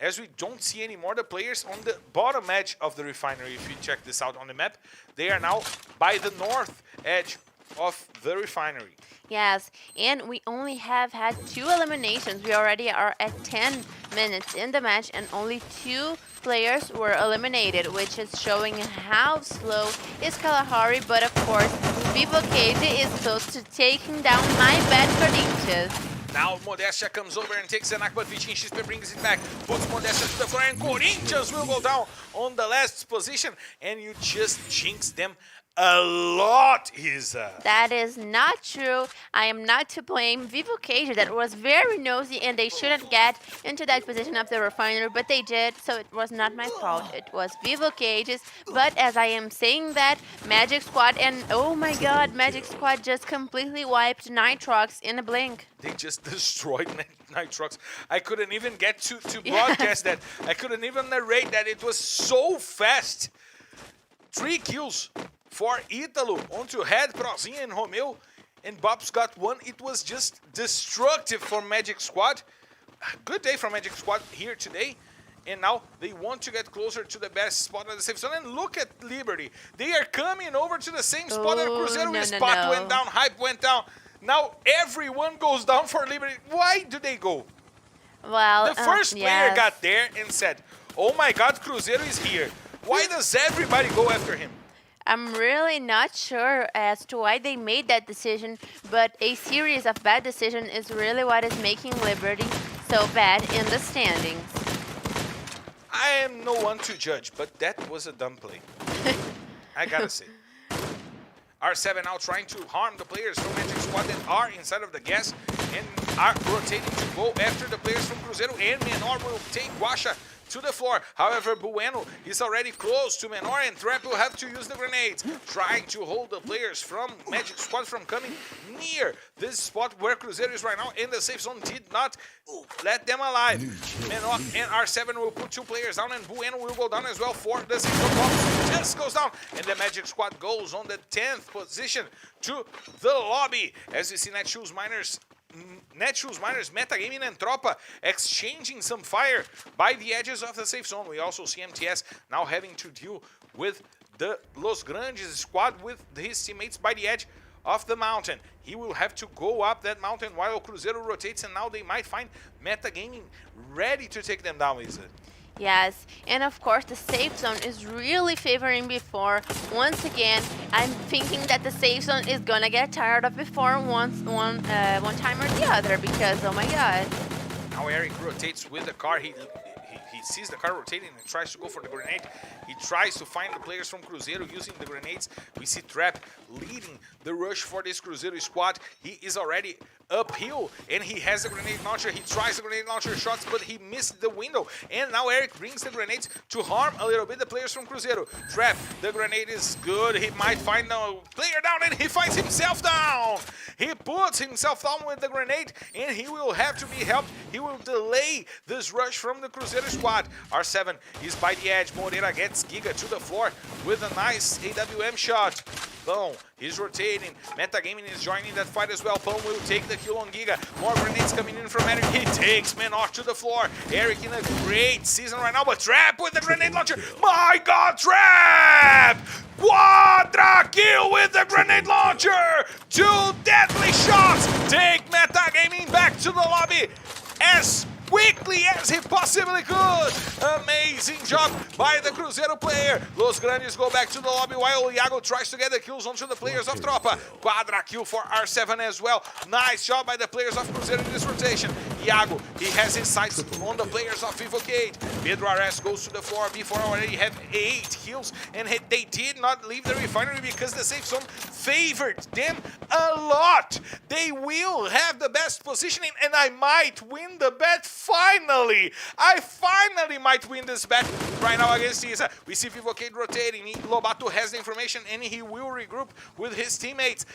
as we don't see any more the players on the bottom edge of the refinery. If you check this out on the map, they are now by the north edge of the refinery. Yes, and we only have had 2 eliminations. We already are at 10 minutes in the match and only 2 players were eliminated, which is showing how slow is Kalahari, but of course, Vivo Cage is close to taking down my bad Corinthians. Now Modestia comes over and takes Zenak, but Vitinho XP brings it back, puts Modestia to the floor, and Corinthians will go down on the last position, and you just jinx them a lot, Isa. That is not true. I am not to blame. Vivo Cage, that was very nosy, and they shouldn't get into that position of the refinery, but they did, so it was not my fault. It was Vivo Cage's. But as I am saying that, Magic Squad, and oh my god, Magic Squad just completely wiped Nitrox in a blink. They just destroyed Nitrox. I couldn't even get to broadcast that. I couldn't even narrate that. It was so fast. 3 kills for Italo onto Head, Prozinha, and Romeo, and Bob's got 1. It was just destructive for Magic Squad. Good day for Magic Squad here today, and now they want to get closer to the best spot of the safe zone. And look at Liberty. They are coming over to the same spot that Cruzeiro spot went down, Hype went down. Now everyone goes down for Liberty. Why do they go? Well, The first player got there and said, oh my god, Cruzeiro is here. Why does everybody go after him? I'm really not sure as to why they made that decision, but a series of bad decisions is really what is making Liberty so bad in the standings. I am no one to judge, but that was a dumb play. I gotta say. R7 now trying to harm the players from Magic Squad that are inside of the gas and are rotating to go after the players from Cruzeiro, and Menor will take Guasha to the floor. However, Bueno is already close to Menor, and Trap will have to use the grenades, trying to hold the players from Magic Squad from coming near this spot where Cruzeiro is right now, and the safe zone did not let them alive. Menor and R7 will put 2 players down, and Bueno will go down as well for the safe zone bomb. Just goes down, and the Magic Squad goes on the 10th position to the lobby. As we see Netshoes Miners, Metagaming and Tropa exchanging some fire by the edges of the safe zone. We also see MTS now having to deal with the Los Grandes squad with his teammates by the edge of the mountain. He will have to go up that mountain while Cruzeiro rotates, and now they might find Metagaming ready to take them down, is it? Yes, and of course the safe zone is really favoring Before. Once again, I'm thinking that the safe zone is gonna get tired of Before one time or the other, because oh my god. Now Eric rotates with the car. He sees the car rotating and tries to go for the grenade. He tries to find the players from Cruzeiro using the grenades. We see Trap leading the rush for this Cruzeiro squad. He is already uphill and he has the grenade launcher. He tries the grenade launcher shots, but he missed the window. And now Eric brings the grenades to harm a little bit the players from Cruzeiro. Trap, the grenade is good. He might find the player down, and he finds himself down. He puts himself down with the grenade, and he will have to be helped. He will delay this rush from the Cruzeiro squad. R7 is by the edge. Moreira gets Giga to the floor with a nice AWM shot. Boom, he's rotating. Metagaming is joining that fight as well. Pão will take the kill on Giga. More grenades coming in from Eric. He takes Menor to the floor. Eric in a great season right now, but Trap with the grenade launcher. My god, Trap! Quadra kill with the grenade launcher! 2 deadly shots! Take Metagaming back to the lobby as quickly as he possibly could. Amazing job by the Cruzeiro player. Los Grandes go back to the lobby while Iago tries to get the kills onto the players of Tropa. Quadra kill for R7 as well. Nice job by the players of Cruzeiro in this rotation. Iago, he has his sights on the players of Vivocade. Pedro RS goes to the floor. Before already have 8 kills, and they did not leave the refinery because the safe zone favored them a lot. They will have the best positioning, and I might win the bet. Finally! I finally might win this bet right now against Isa. We see Vivocade rotating. Lobato has the information, and he will regroup with his teammates.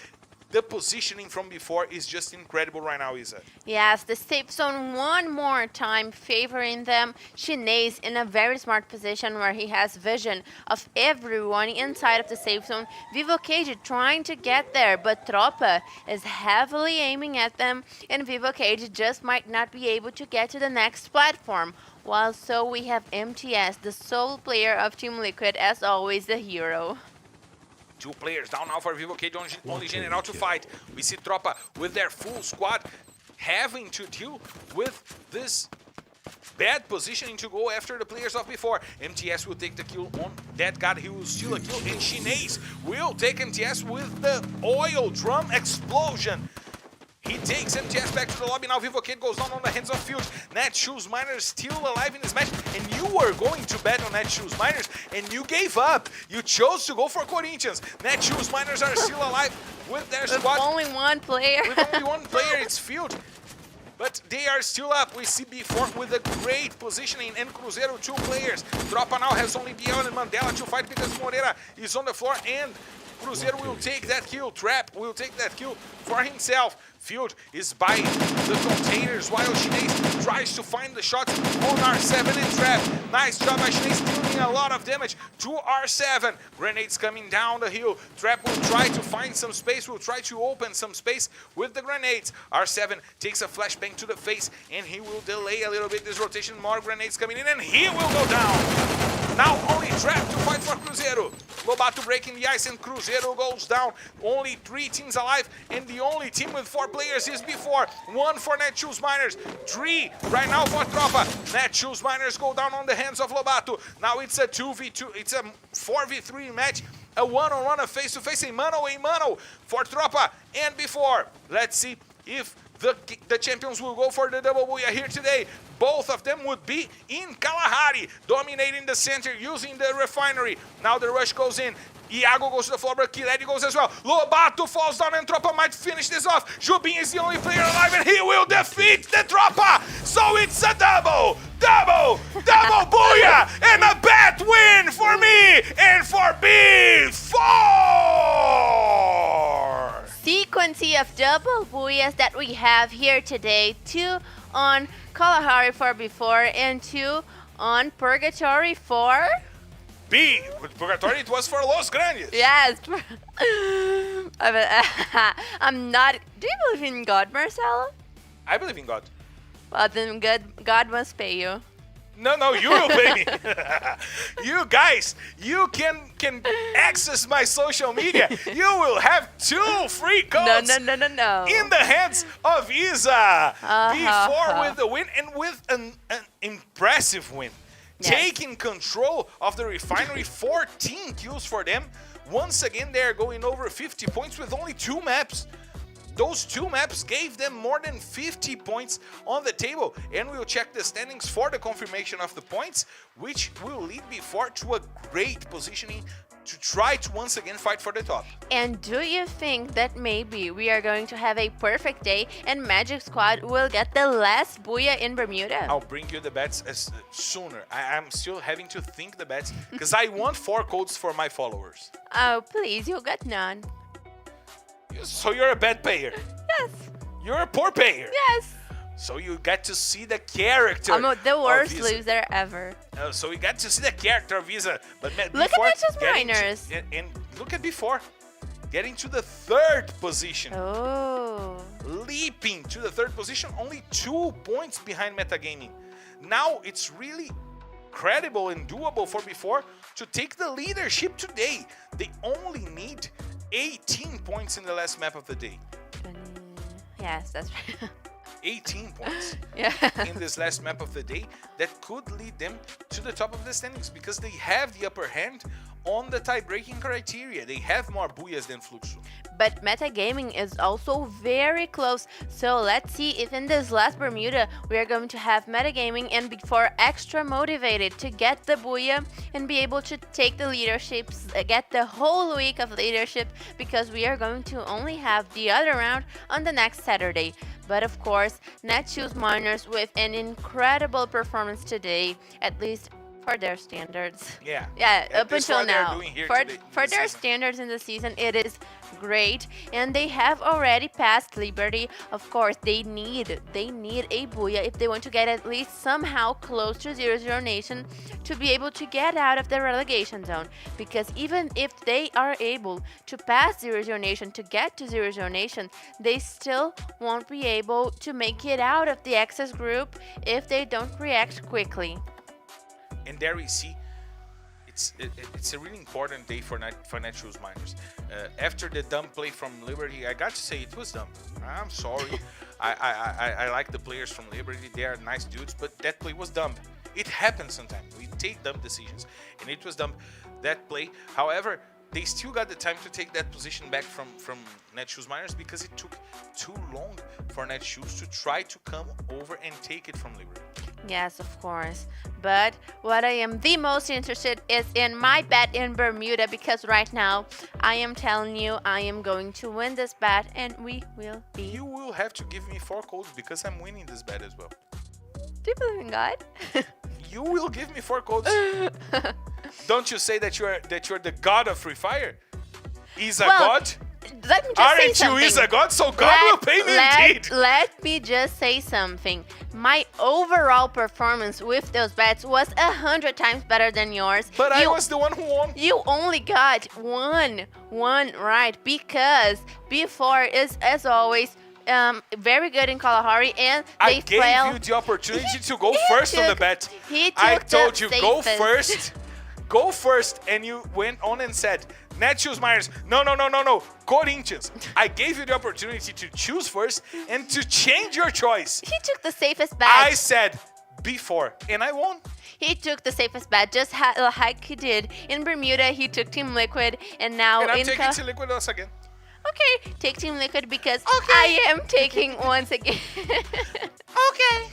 The positioning from Before is just incredible right now, Isa. Yes, the safe zone one more time favoring them. Shinei's in a very smart position where he has vision of everyone inside of the safe zone. Vivocade trying to get there, but Tropa is heavily aiming at them, and Vivocade just might not be able to get to the next platform. While so we have MTS, the sole player of Team Liquid, as always the hero. 2 players down now for Vivocade, only General to fight. We see Tropa with their full squad having to deal with this bad positioning to go after the players of Before. MTS will take the kill on that guy. He will steal a kill, and Shinei's will take MTS with the oil drum explosion. He takes MTS back to the lobby. Now Vivocade goes down on the hands of Field. Netshoes Miners still alive in this match, and you were going to bet on Netshoes Miners, and you gave up. You chose to go for Corinthians. Netshoes Miners are still alive with their squad. With only one player. With only one player, it's Field. But they are still up. We see Before with a great positioning, and Cruzeiro 2 players. Tropa now has only Biel and Mandela to fight because Moreira is on the floor, and Cruzeiro will take that kill. Trap will take that kill for himself. Field is by the containers while Shinei tries to find the shots on R7 and Trap. Nice job by Shinei, dealing a lot of damage to R7. Grenades coming down the hill. Trap will try to find some space, will try to open some space with the grenades. R7 takes a flashbang to the face, and he will delay a little bit this rotation. More grenades coming in, and he will go down. Now only Trap to fight for Cruzeiro. Lobato breaking the ice, and Cruzeiro goes down. Only 3 teams alive, and the only team with 4 players is Before. 1 for Netshoes Miners, 3 right now for Tropa. Netshoes Miners go down on the hands of Lobato. Now it's a 2v2, it's a 4v3 match. A one-on-one, a face-to-face, a mano for Tropa and Before. Let's see if The champions will go for the double booyah here today. Both of them would be in Kalahari, dominating the center, using the refinery. Now the rush goes in. Iago goes to the floor, but Kiledi goes as well. Lobato falls down and Tropa might finish this off. Jubin is the only player alive and he will defeat the Tropa. So it's a double booyah and a bet win for me and for B4. Sequence of double booyahs that we have here today. 2 on Kalahari for B4 and 2 on Purgatory for... B. With Purgatory, it was for Los Grandes. Yes. I'm not... Do you believe in God, Marcelo? I believe in God. Well, then God must pay you. No, you will pay me. You guys, you can access my social media. You will have 2 free codes No. in the hands of Isa. B4 with the win and with an impressive win. Yes. Taking control of the refinery, 14 kills for them. Once again, they're going over 50 points with only 2 maps. Those 2 maps gave them more than 50 points on the table. And we'll check the standings for the confirmation of the points, which will lead B4 to a great positioning to try to once again fight for the top. And do you think that maybe we are going to have a perfect day and Magic Squad will get the last booyah in Bermuda? I'll bring you the bets sooner. I'm still having to think the bets because I want 4 codes for my followers. Oh, please, you'll get none. So you're a bad payer. Yes. You're a poor payer. Yes. So you get to see the character. I'm the worst of loser ever. So we got to see the character of Visa. But Look before at Nature's getting Miners. And look at before. Getting to the 3rd position. Oh. Leaping to the 3rd position. Only 2 points behind Metagaming. Now it's really credible and doable for B4 to take the leadership today. They only need 18 points in the last map of the day. Yes, that's right. 18 points Yeah. in this last map of the day that could lead them to the top of the standings because they have the upper hand on the tie-breaking criteria. They have more booyahs than Fluxo. But Metagaming is also very close. So let's see if in this last Bermuda we are going to have Metagaming and B4 extra motivated to get the booyah and be able to take the leaderships, get the whole week of leadership because we are going to only have the other round on the next Saturday. But of course, Netshoes Miners with an incredible performance today, at least for their standards. Yeah. Yeah, At up least until what they're now. doing here For today, for this their season. standards in the season, it is great, and they have already passed Liberty. Of course, they need a booyah if they want to get at least somehow close to 0-0 Nation to be able to get out of the relegation zone. Because even if they are able to pass 0-0 Nation to get to 0-0 Nation, they still won't be able to make it out of the access group if they don't react quickly. And there we see it's a really important day for Netshoes Miners. After the dumb play from Liberty, I got to say it was dumb. I'm sorry. I like the players from Liberty. They are nice dudes, but that play was dumb. It happens sometimes. We take dumb decisions, and it was dumb, that play. However, they still got the time to take that position back from Netshoes Miners because it took too long for Netshoes to try to come over and take it from Liberty. Yes, of course. But what I am the most interested is in my bet in Bermuda because right now I am telling you I am going to win this bet and we will be. You will have to give me 4 codes because I'm winning this bet as well. Do you believe in God? You will give me 4 codes. Don't you say that you're the god of Free Fire? Is a god? Let me just say Aren't something. you is a god? So God will pay me indeed. Let me just say something. My overall performance with those bets was 100 times better than yours. But I was the one who won. You only got one right because B4 is, as always, very good in Kalahari, and they I gave you the opportunity to go first on the bet. I told you go first. Go first, and you went on and said, Netshoes Miners, no, Corinthians. I gave you the opportunity to choose first and to change your choice. He took the safest bet. I said B4, and I won. He took the safest bet, just like he did in Bermuda. He took Team Liquid, and now And I'm in taking Team Liquid once again. Okay, take Team Liquid because I am taking once again. Okay.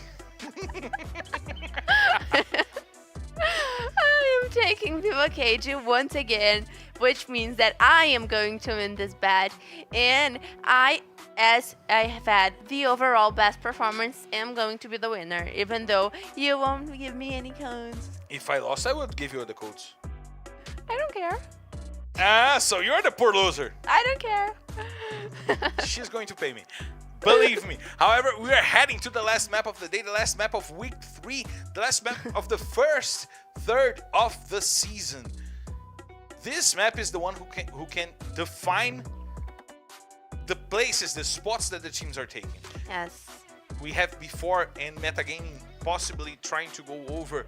I am taking Vivo Cage once again, which means that I am going to win this bet. And as I have had the overall best performance, am going to be the winner, even though you won't give me any codes. If I lost, I would give you the codes. I don't care. Ah, so you're the poor loser. I don't care. She's going to pay me. Believe me. However, we are heading to the last map of the day, the last map of week 3, the last map of the first third of the season. This map is the one who can define the places, the spots that the teams are taking. Yes. We have before in metagaming possibly trying to go over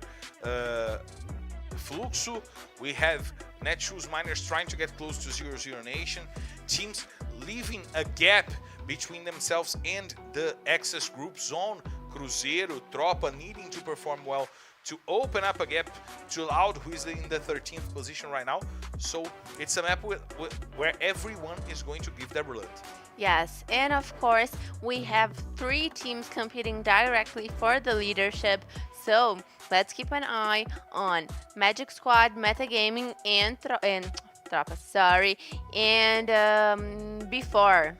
Fluxo. We have Netshoes Miners trying to get close to 0-0 Nation. Teams leaving a gap between themselves and the Access Group Zone. Cruzeiro, Tropa needing to perform well to open up a gap to Loud, who is in the 13th position right now. So it's a map where everyone is going to give their blood. Yes, and of course, we have 3 teams competing directly for the leadership. So let's keep an eye on Magic Squad, Metagaming, and Tropa, sorry, and before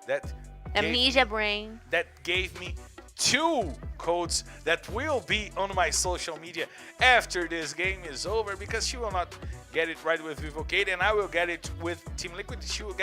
that Amnesia Brain. That gave me 2 codes that will be on my social media after this game is over, because she will not get it right with Vivocade and I will get it with Team Liquid. She will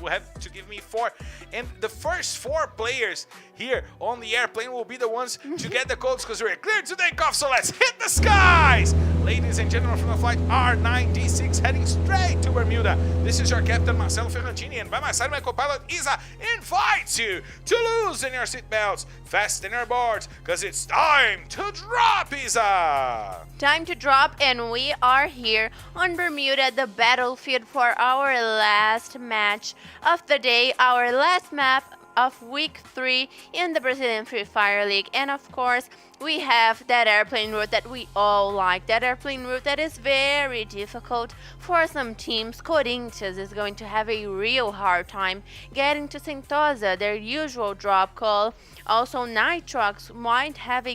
have to give me 4, and the first 4 players here on the airplane will be the ones to get the codes, because we're clear to take off. So let's hit the skies, ladies and gentlemen, from the flight R9D6 heading straight to Bermuda. This is your captain Marcelo Ferrantini, and by my side my co-pilot Isa invites you to loosen your seatbelts, fasten your boards, because it's time to drop, Isa. Time to drop, and we are here on Bermuda, the battlefield for our last match of the day, our last map of week 3 in the Brazilian Free Fire League. And of course, we have that airplane route that we all like, that airplane route that is very difficult for some teams. Corinthians is going to have a real hard time getting to Sentosa, their usual drop call. Also, Nitrox might have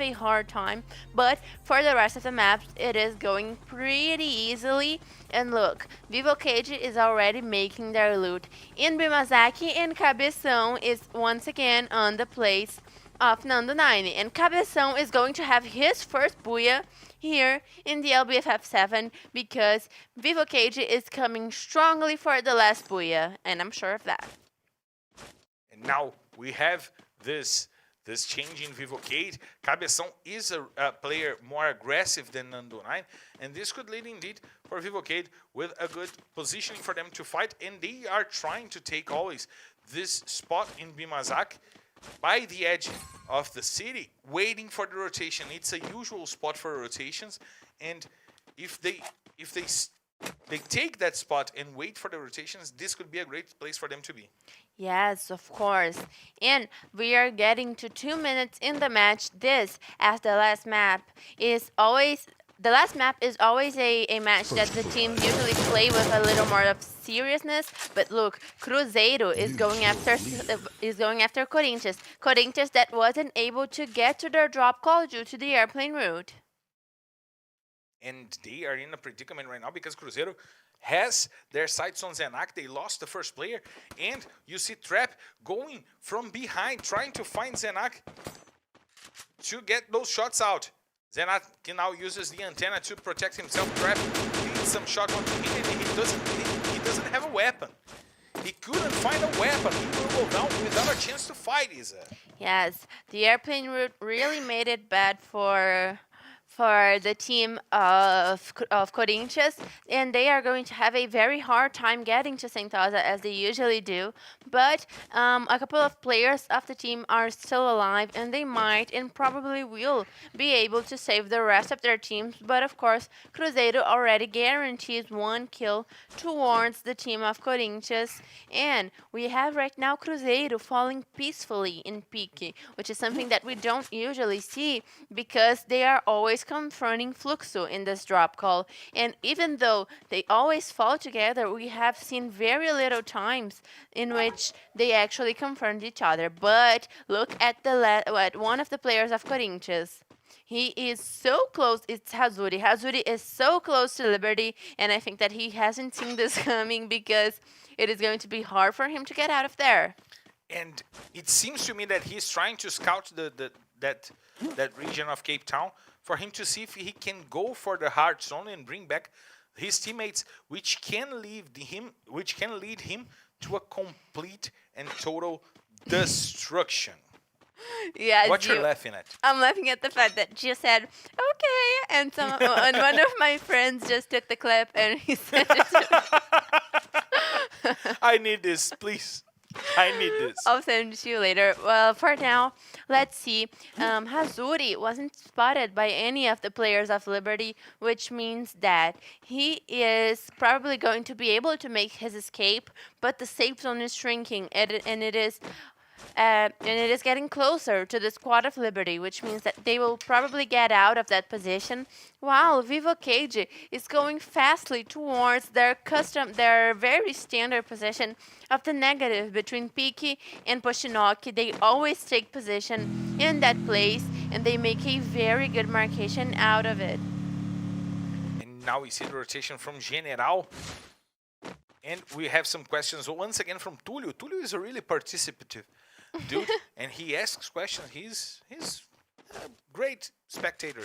a hard time, but for the rest of the maps, it is going pretty easily. And look, Vivo Cage is already making their loot. In Bimazaki, and Cabeção is once again on the place of Nando 9. And Cabeção is going to have his first booyah here in the LBFF 7, because Vivo Cage is coming strongly for the last booyah, and I'm sure of that. And now we have this change in Vivocade. Cabeção is a player more aggressive than Nando 9, and this could lead indeed for Vivocade with a good positioning for them to fight, and they are trying to take always this spot in Bimazak by the edge of the city, waiting for the rotation. It's a usual spot for rotations, and if they take that spot and wait for the rotations, this could be a great place for them to be. Yes, of course. And we are getting to 2 minutes in the match. This, as the last map is always a match that the teams usually play with a little more of seriousness. But look, Cruzeiro is going after Corinthians. Corinthians that wasn't able to get to their drop call due to the airplane route. And they are in a predicament right now because Cruzeiro has their sights on Zenak. They lost the first player, and you see Trap going from behind, trying to find Zenak to get those shots out. Zenak now uses the antenna to protect himself. Trap needs some shot on him, and he doesn't have a weapon. He couldn't find a weapon. He will go down without a chance to fight, Isa. Yes, the airplane route really made it bad for the team of Corinthians, and they are going to have a very hard time getting to Sentosa as they usually do. But a couple of players of the team are still alive, and they might and probably will be able to save the rest of their teams. But of course, Cruzeiro already guarantees 1 kill towards the team of Corinthians, and we have right now Cruzeiro falling peacefully in Pique, which is something that we don't usually see because they are always always confronting Fluxo in this drop call. And even though they always fall together, we have seen very little times in which they actually confront each other. But look at at one of the players of Corinthians. He is so close. It's Hazuri. Hazuri is so close to Liberty, and I think that he hasn't seen this coming because it is going to be hard for him to get out of there. And it seems to me that he's trying to scout that region of Cape Town for him to see if he can go for the hard zone and bring back his teammates, which can lead him to a complete and total destruction. Yes, What you're laughing at? I'm laughing at the fact that you said okay, and and one of my friends just took the clip and he sent it to me. I need this, please. I need this. I'll send it to you later. Well, for now, let's see. Hazuri wasn't spotted by any of the players of Liberty, which means that he is probably going to be able to make his escape, but the safe zone is shrinking, and it is getting closer to the squad of Liberty, which means that they will probably get out of that position, while Vivo Cage is going fastly towards their very standard position of the negative between Piki and Poshinoki. They always take position in that place, and they make a very good marcation out of it. And now we see the rotation from General. And we have some questions once again from Tulio. Tulio is a really participative dude, and he asks questions. He's a great spectator.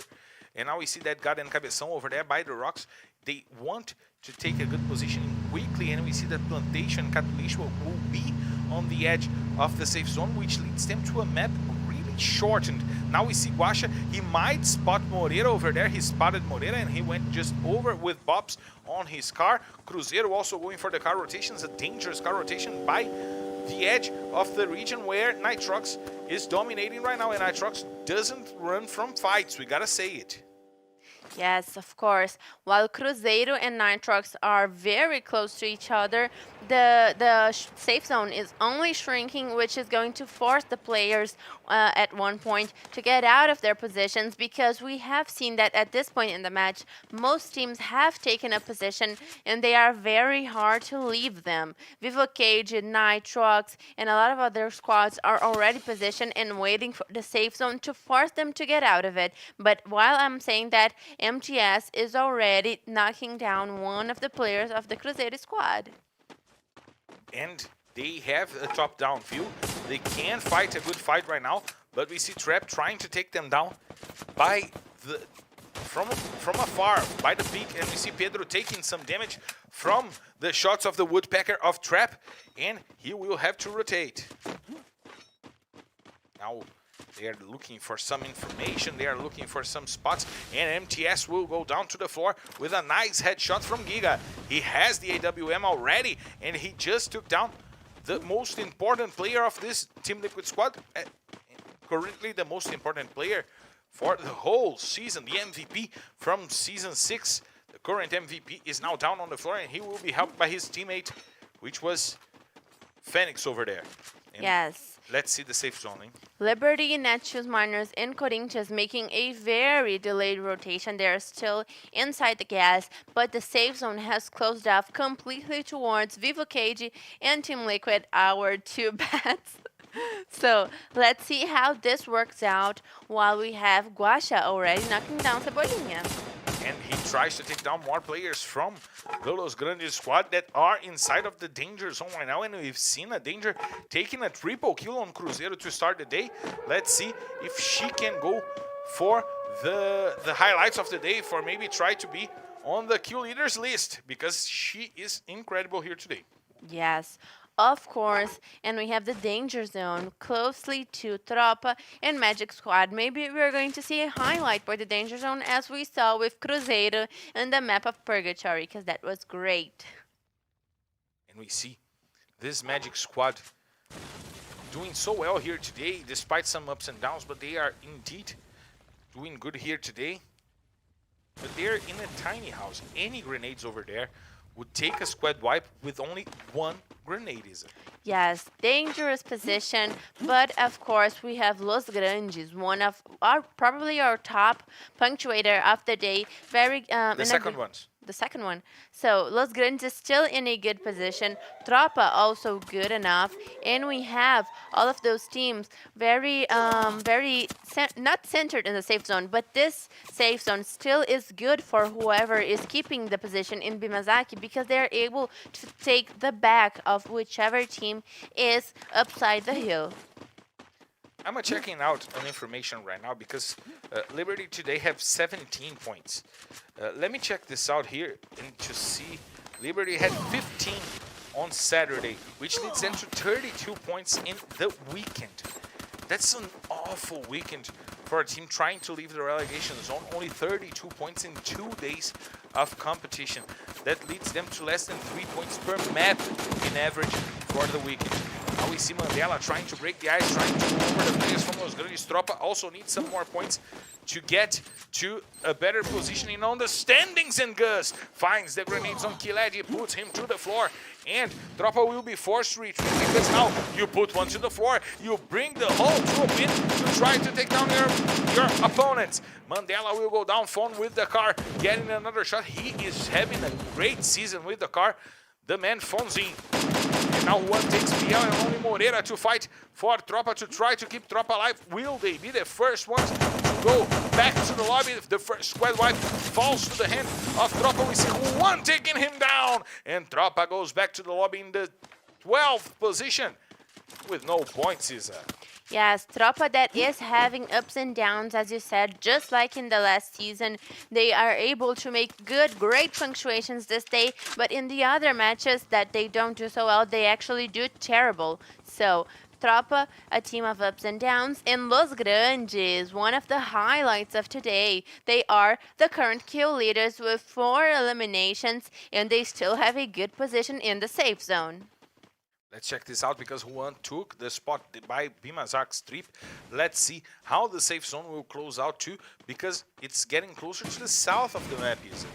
And now we see that God and Cabeção over there by the rocks. They want to take a good position quickly, and we see that Plantation and Catulixo will be on the edge of the safe zone, which leads them to a map really shortened. Now we see Guaxa. He might spot Moreira over there. He spotted Moreira, and he went just over with Bobs on his car. Cruzeiro also going for the car rotations, a dangerous car rotation by the edge of the region where Nitrox is dominating right now, and Nitrox doesn't run from fights, we gotta say it. Yes, of course. While Cruzeiro and Nitrox are very close to each other, the safe zone is only shrinking, which is going to force the players at one point to get out of their positions, because we have seen that at this point in the match, most teams have taken a position and they are very hard to leave them. Vivo Cage, Nitrox, and a lot of other squads are already positioned and waiting for the safe zone to force them to get out of it. But while I'm saying that, MTS is already knocking down one of the players of the Cruzeiro squad. And they have a top-down view. They can fight a good fight right now, but we see Trap trying to take them down by from afar, by the peak, and we see Pedro taking some damage from the shots of the Woodpecker of Trap, and he will have to rotate. Now they are looking for some information, they are looking for some spots, and MTS will go down to the floor with a nice headshot from Giga. He has the AWM already, and he just took down the most important player of this Team Liquid squad. Currently the most important player for the whole season, the MVP from Season 6. The current MVP is now down on the floor, and he will be helped by his teammate, which was Phoenix over there. And yes. Let's see the safe zone. Liberty, Netshoes, Miners, and Corinthians making a very delayed rotation. They are still inside the gas, but the safe zone has closed off completely towards Vivo Cage and Team Liquid, our two bats. So let's see how this works out while we have Guaxa already knocking down Cebolinha. And he tries to take down more players from the Los Grandes squad that are inside of the danger zone right now. And we've seen a danger taking a triple kill on Cruzeiro to start the day. Let's see if she can go for the highlights of the day, for maybe try to be on the kill leaders list, because she is incredible here today. Yes. Of course, and we have the danger zone closely to Tropa and Magic Squad. Maybe we're going to see a highlight for the danger zone, as we saw with Cruzeiro and the map of Purgatory, because that was great. And we see this Magic Squad doing so well here today, despite some ups and downs, but they are indeed doing good here today. But they're in a tiny house. Any grenades over there would take a squad wipe with only one grenade, is it? Yes, dangerous position, but of course we have Los Grandes, one of our probably our top punctuator of the day. Very The second ones. the second one. So Los Grandes is still in a good position. Tropa also good enough, and we have all of those teams very not centered in the safe zone, but this safe zone still is good for whoever is keeping the position in Bimazaki because they're able to take the back of whichever team is upside the hill. I'm checking out an information right now because Liberty today have 17 points. Let me check this out here and to see Liberty had 15 on Saturday, which leads them to 32 points in the weekend. That's an awful weekend for a team trying to leave the relegation zone. Only 32 points in 2 days of competition. That leads them to less than 3 points per map in average for the weekend. Now we see Mandela trying to break the ice, trying to go over the players from Los Grandes. Tropa also needs some more points to get to a better positioning on the standings, and Gus finds the grenades on Kiledi, puts him to the floor, and Tropa will be forced to retreat because now you put one to the floor, you bring the whole troop in to try to take down your opponents. Mandela will go down phone with the car, getting another shot. He is having a great season with the car. The man phones in. And now one takes Biel and only Moreira to fight for Tropa to try to keep Tropa alive. Will they be the first ones to go back to the lobby? The first squad wipe falls to the hand of Tropa. We see one taking him down. And Tropa goes back to the lobby in the 12th position with no points, Isa. Yes, Tropa that is having ups and downs, as you said, just like in the last season. They are able to make great punctuations this day, but in the other matches that they don't do so well, they actually do terrible. So, Tropa, a team of ups and downs, and Los Grandes, one of the highlights of today. They are the current kill leaders with 4 eliminations, and they still have a good position in the safe zone. Let's check this out because Juan took the spot by Bimazak's trip. Let's see how the safe zone will close out too, because it's getting closer to the south of the map, is it?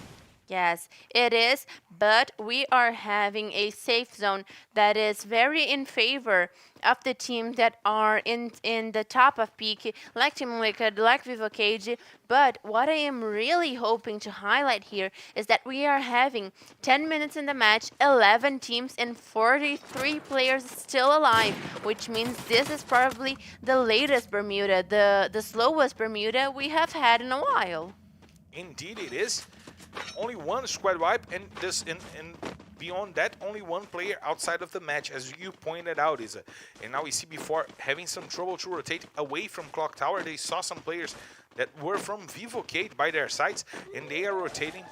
Yes, it is, but we are having a safe zone that is very in favor of the teams that are in the top of peak, like Team Liquid, like Vivo Cage. But what I am really hoping to highlight here is that we are having 10 minutes in the match, 11 teams and 43 players still alive, which means this is probably the latest Bermuda, the slowest Bermuda we have had in a while. Indeed it is. Only one squad wipe, and beyond that, only one player outside of the match, as you pointed out, Isa. And now we see before having some trouble to rotate away from Clock Tower, they saw some players that were from Vivocade by their sides, and they are rotating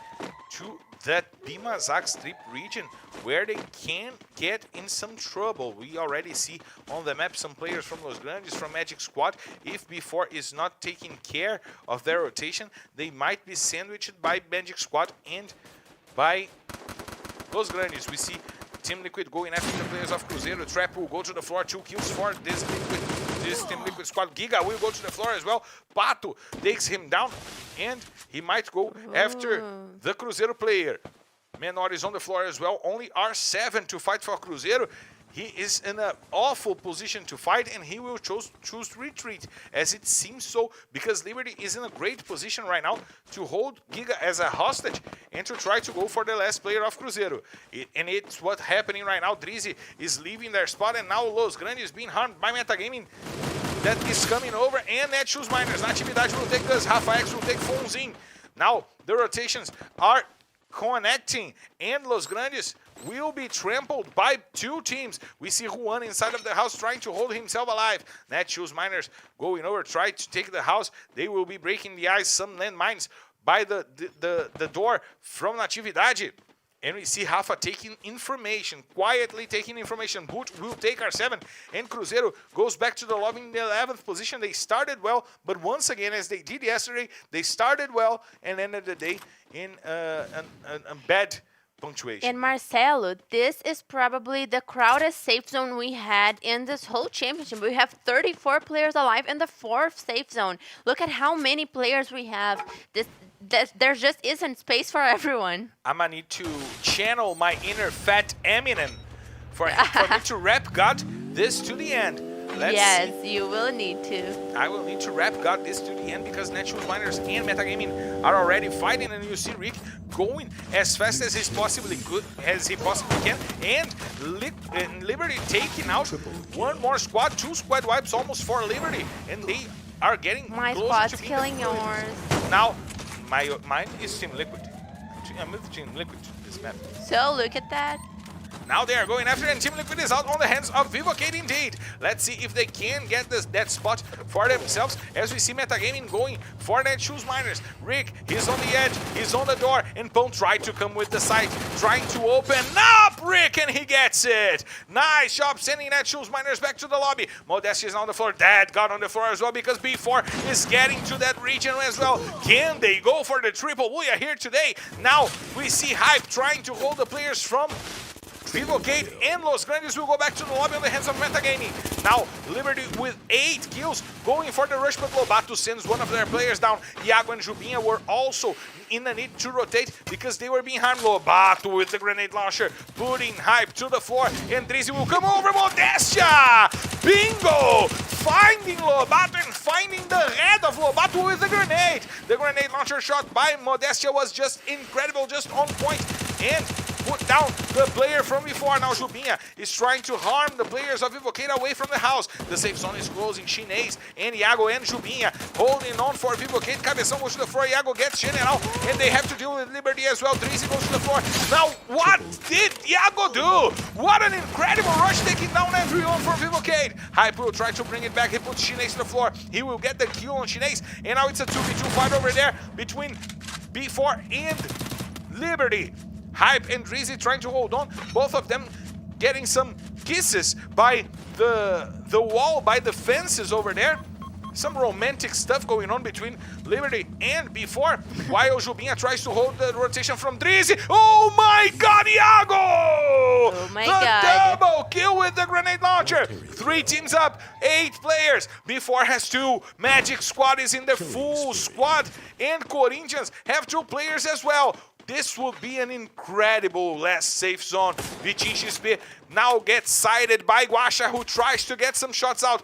to that Bimazak Strip region where they can get in some trouble. We already see on the map some players from Los Grandes, from Magic Squad. If before is not taking care of their rotation, they might be sandwiched by Magic Squad and by Los Grandes. We see Team Liquid going after the players of Cruzeiro. Trap will go to the floor, 2 kills for this Team Liquid squad. Giga will go to the floor as well. Pato takes him down, and he might go after the Cruzeiro player. Menor is on the floor as well. Only R7 to fight for Cruzeiro. He is in an awful position to fight, and he will choose retreat, as it seems so, because Liberty is in a great position right now to hold Giga as a hostage and to try to go for the last player of Cruzeiro. And it's what's happening right now. Drizzy is leaving their spot, and now Los Grandes is being harmed by Metagaming. That is coming over, and Netshoes Miners. Natividade will take Gus, Rafa X will take Fonzin. Now, the rotations are connecting, and Los Grandes will be trampled by 2 teams. We see Juan inside of the house trying to hold himself alive. Netshoes Miners going over, try to take the house. They will be breaking the ice, some landmines by the door from Natividade. And we see Rafa taking information, quietly taking information. Boot will take R7, and Cruzeiro goes back to the lobby in the 11th position. They started well, but once again, as they did yesterday, they started well and ended the day in a bad punctuation. And Marcelo, this is probably the crowded safe zone we had in this whole championship. We have 34 players alive in the 4th safe zone. Look at how many players we have. there just isn't space for everyone. I'm gonna need to channel my inner fat Eminem for me to rap God this to the end. Yes, you will need to. I will need to wrap God this to the end because Netshoes Miners and Metagaming are already fighting, and you see Rick going as fast as he possibly can, and Liberty taking out one more squad, 2 squad wipes almost for Liberty, and they are getting My closer squad's to being killing the yours. Now, mine is Team Liquid. I'm with Team Liquid this map. So look at that. Now they are going after, and Team Liquid is out on the hands of Vivocade indeed. Let's see if they can get that spot for themselves, as we see Metagaming going for Netshoes Miners. Rick, he's on the edge, he's on the door, and Pone tried to come with the site, trying to open up Rick, and he gets it. Nice job sending Netshoes Miners back to the lobby. Modesty is on the floor, Dad got on the floor as well, because B4 is getting to that region as well. Can they go for the triple booyah here today? Now we see Hype trying to hold the players from Vivocade and Los Grandes will go back to the lobby on the hands of Metagaming. Now, Liberty with 8 kills going for the rush, but Lobato sends one of their players down. Iago and Jubinha were also in the need to rotate because they were behind. Lobato with the grenade launcher, putting Hype to the floor, and Drizzy will come over. Modestia! Bingo! Finding Lobato and finding the head of Lobato with the grenade. The grenade launcher shot by Modestia was just incredible, just on point, and put down the player from before. Now Jubinha is trying to harm the players of Vivocade away from the house. The safe zone is closing. Chinês and Iago and Jubinha holding on for Vivocade. Cabeção goes to the floor. Iago gets General, and they have to deal with Liberty as well. Drizzy goes to the floor. Now, what did Iago do? What an incredible rush, taking down everyone from Vivocade. Hype will try to bring it back. He puts Chinês to the floor. He will get the kill on Chinês, and now it's a 2v2 fight over there between B4 and Liberty. Hype and Drizzy trying to hold on, both of them getting some kisses by the wall, by the fences over there. Some romantic stuff going on between Liberty and B4, while Jubinha tries to hold the rotation from Drizzy. Oh my God, Iago! Oh my God. Double kill with the grenade launcher. 3 teams up, 8 players. B4 has 2. Magic Squad is in the full squad, and Corinthians have 2 players as well. This will be an incredible last safe zone. Vitinho XP now gets sighted by Guaxa, who tries to get some shots out.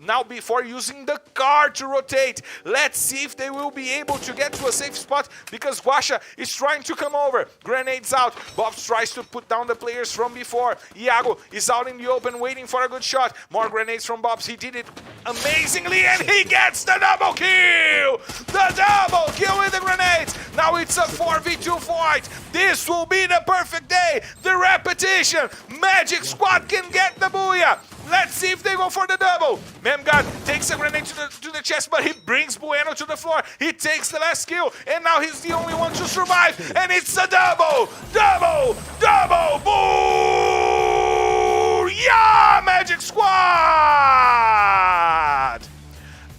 Now before using the car to rotate. Let's see if they will be able to get to a safe spot, because Guaxa is trying to come over. Grenades out. Bobs tries to put down the players from before. Iago is out in the open waiting for a good shot. More grenades from Bobs. He did it amazingly, and he gets the double kill! The double kill with the grenades! Now it's a 4v2 fight. This will be the perfect day. The repetition. Magic Squad can get the booyah. Let's see if they go for the double. Memgod takes a grenade to the chest, but he brings Bueno to the floor. He takes the last kill, and now he's the only one to survive. And it's a double! Double! Double! Boo! Yeah, Magic Squad!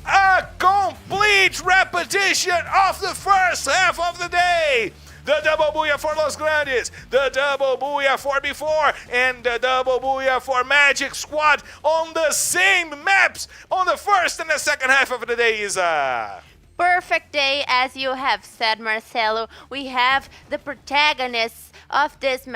A complete repetition of the first half of the day. The double booyah for Los Grandes, the double booyah for B4, and the double booyah for Magic Squad on the same maps on the first and the second half of the day is Perfect day, as you have said, Marcelo. We have the protagonists of this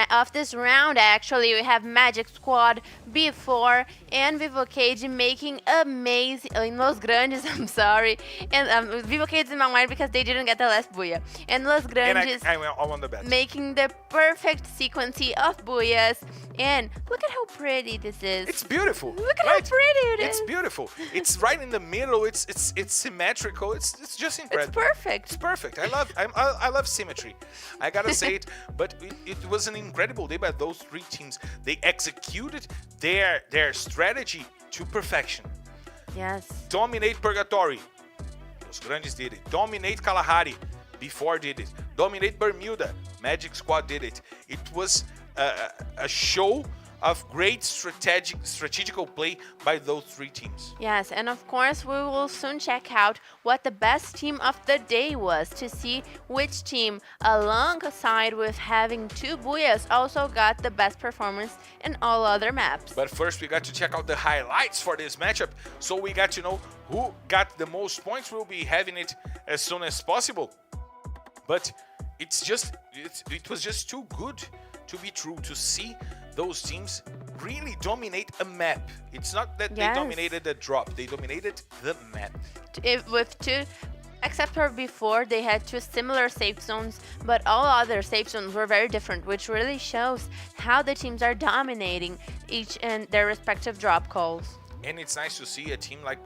round. Actually, we have Magic Squad, B4, and Vivocade making amazing in Los Grandes. I'm sorry, and Vivocade's in my mind because they didn't get the last booyah. And Los Grandes I won the bet. making the perfect sequence of booyahs. And look at how pretty this is. It's beautiful. Look at how pretty it is. It's beautiful. It's right in the middle. It's symmetrical. It's just incredible. It's perfect. It's perfect. I love symmetry. I gotta say it. But it was an incredible day by those 3 teams. They executed their strategy to perfection. Yes. Dominate Purgatory. Los Grandes did it. Dominate Kalahari. B4 did it. Dominate Bermuda. Magic Squad did it. It was a show of great strategical play by those 3 teams. Yes, and of course we will soon check out what the best team of the day was, to see which team, alongside with having 2 booyahs, also got the best performance in all other maps. But first we got to check out the highlights for this matchup, so we got to know who got the most points. We'll be having it as soon as possible. But it was just too good to be true to see those teams really dominate a map. It's not that they dominated a drop, they dominated the map. With two, except for before, they had two similar safe zones, but all other safe zones were very different, which really shows how the teams are dominating each and their respective drop calls. And it's nice to see a team like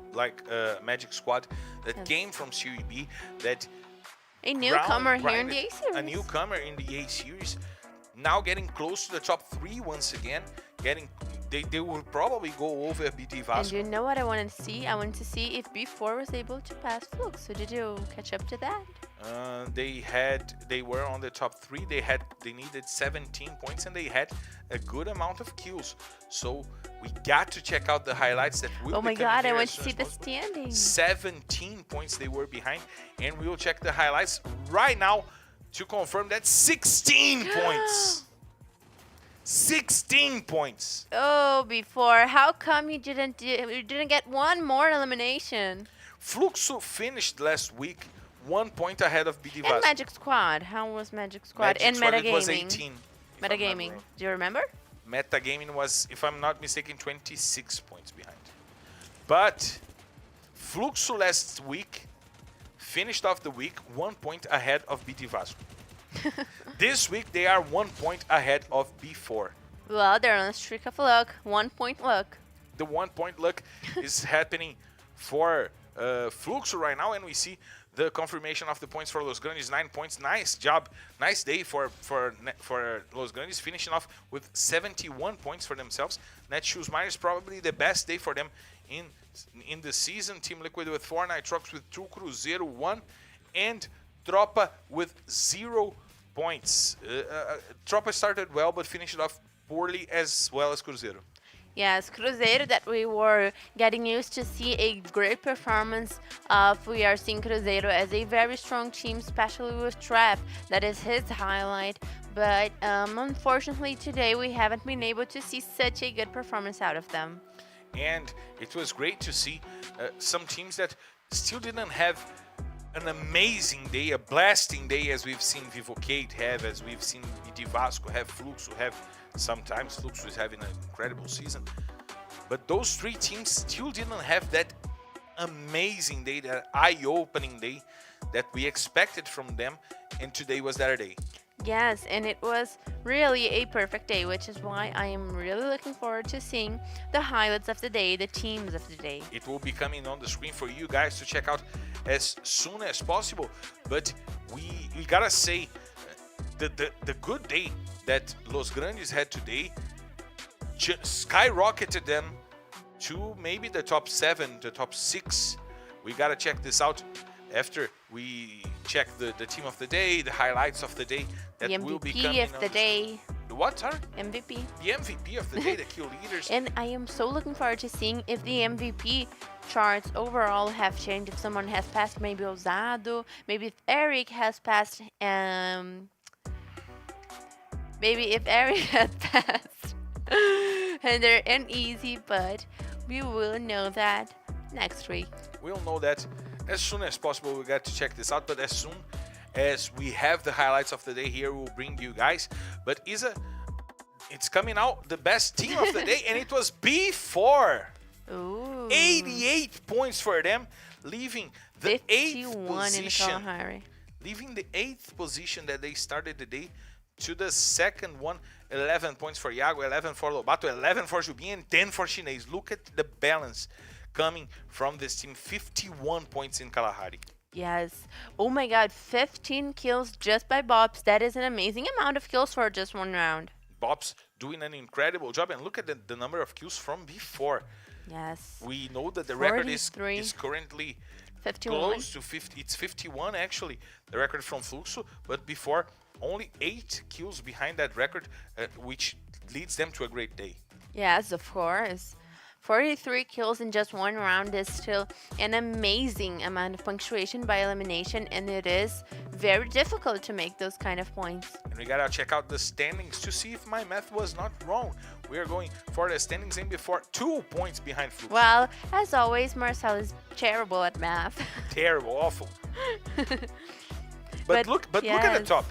Magic Squad that came from Series B, that a newcomer here in the A series. A newcomer in the A series, now getting close to the top 3 once again. They will probably go over BT Vasco. And you know what I wanted to see? I wanted to see if B4 was able to pass Flux. So did you catch up to that? They were on the top 3. They needed 17 points and they had a good amount of kills. So we got to check out the highlights that will. Oh my god, I want to see the standing. 17 points they were behind, and we will check the highlights right now to confirm that 16 points. 16 points. Oh, before. How come you didn't get one more elimination? Fluxo finished last week 1 point ahead of BT Vasco. And Magic Squad. How was Magic Squad? And Squad, Metagaming. it was 18. Metagaming. Do you remember? Metagaming was, if I'm not mistaken, 26 points behind. But Fluxo last week finished off the week 1 point ahead of BT Vasco. This week they are 1 point ahead of B4. Well, they're on a streak of luck. 1 point luck. The 1 point luck is happening for Fluxo right now, and we see the confirmation of the points for Los Grandes. 9 points. Nice job. Nice day for Los Grandes, finishing off with 71 points for themselves. Netshoes minus probably the best day for them in the season. Team Liquid with 4, Nitrox with 2, Cruzeiro 1, and Tropa with 0 points. Tropa started well, but finished off poorly as well as Cruzeiro. Yes, Cruzeiro that we were getting used to see a great performance of. We are seeing Cruzeiro as a very strong team, especially with Trap. That is his highlight. But unfortunately today we haven't been able to see such a good performance out of them. And it was great to see some teams that still didn't have an amazing day, a blasting day, as we've seen Vivocade have, as we've seen BT Vasco have, Fluxo have. Sometimes Fluxo is having an incredible season. But those 3 teams still didn't have that amazing day, that eye-opening day that we expected from them, and today was their day. Yes, and it was really a perfect day, which is why I am really looking forward to seeing the highlights of the day, the teams of the day. It will be coming on the screen for you guys to check out as soon as possible. But we gotta say, the good day that Los Grandes had today skyrocketed them to maybe the top 7, the top 6. We gotta check this out after we check the team of the day, the highlights of the day that the will be MVP coming of the day. The what, sorry? MVP. The MVP of the day, the kill leaders. And I am so looking forward to seeing if the MVP charts overall have changed, if someone has passed maybe Ousado, maybe if Eric has passed, maybe if Eric has passed and they're uneasy, but we will know that next week. We'll know that as soon as possible. We got to check this out, but as soon as we have the highlights of the day here, we'll bring you guys. But it's coming out, the best team of the day, and it was B4. Ooh. 88 points for them, leaving the 8th 51 position. in Kalahari. Leaving the 8th position that they started the day to the second one. 11 points for Iago, 11 for Lobato, 11 for Jubin, and 10 for Chinês. Look at the balance coming from this team. 51 points in Kalahari. Yes. Oh my god, 15 kills just by Bops. That is an amazing amount of kills for just one round. Bops doing an incredible job, and look at the number of kills from before. Yes. We know that the record is 43. currently 51. close to 50. It's 51 actually, the record from Fluxo, but before only 8 kills behind that record, which leads them to a great day. Yes, of course. 43 kills in just one round is still an amazing amount of punctuation by elimination, and it is very difficult to make those kind of points. And we gotta check out the standings to see if my math was not wrong. We are going for the standings in before, 2 points behind Fluxo. Well, as always, Marcel is terrible at math. Terrible, awful. But look at the yes, top.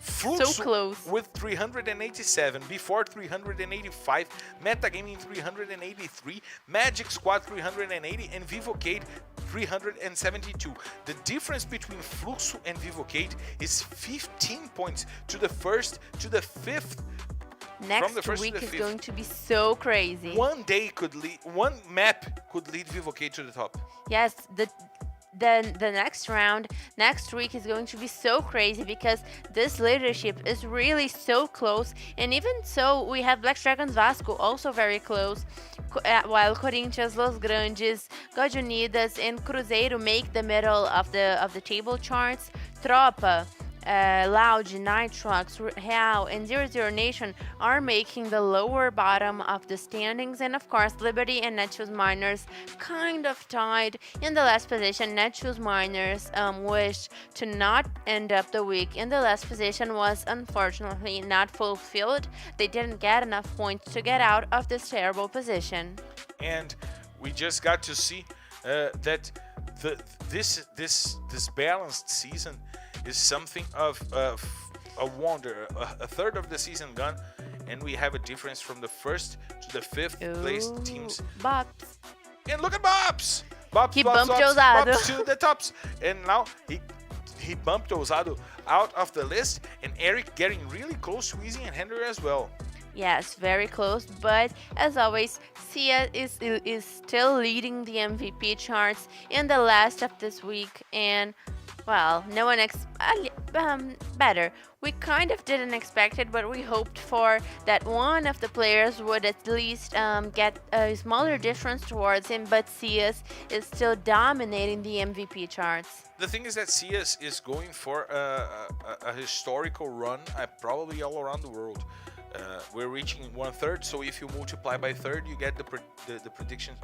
so close. with 387, before 385, Metagaming 383, Magic Squad 380, and Vivocade 372. The difference between Fluxo and Vivocade is 15 points to the first to the fifth. Next the first to week the is fifth. going to be so crazy. One map could lead Vivocade to the top. Yes, the next round, next week is going to be so crazy because this leadership is really so close. And even so, we have Black Dragons Vasco also very close, while Corinthians, Los Grandes, God Unidas, and Cruzeiro make the middle of the table charts. Tropa, Loud, Nitrox, Real, and 00 Nation are making the lower bottom of the standings, and of course Liberty and Netshoes Miners kind of tied in the last position. Netshoes Miners wished to not end up the week in the last position, was unfortunately not fulfilled. They didn't get enough points to get out of this terrible position. And we just got to see that this balanced season is something of a wonder. A third of the season gone, and we have a difference from the first to the fifth place teams. Bops. And look at Bobs! He bumped Ousado. Bobs to the tops, and now he bumped Ousado out of the list, and Eric getting really close to Easy and Henry as well. Yes, very close, but as always, Sia is still leading the MVP charts in the last of this week, and well, no one better. We kind of didn't expect it, but we hoped for that one of the players would at least get a smaller difference towards him, but Sias is still dominating the MVP charts. The thing is that CS is going for a historical run, probably all around the world. We're reaching 1/3, so if you multiply by third, you get the prediction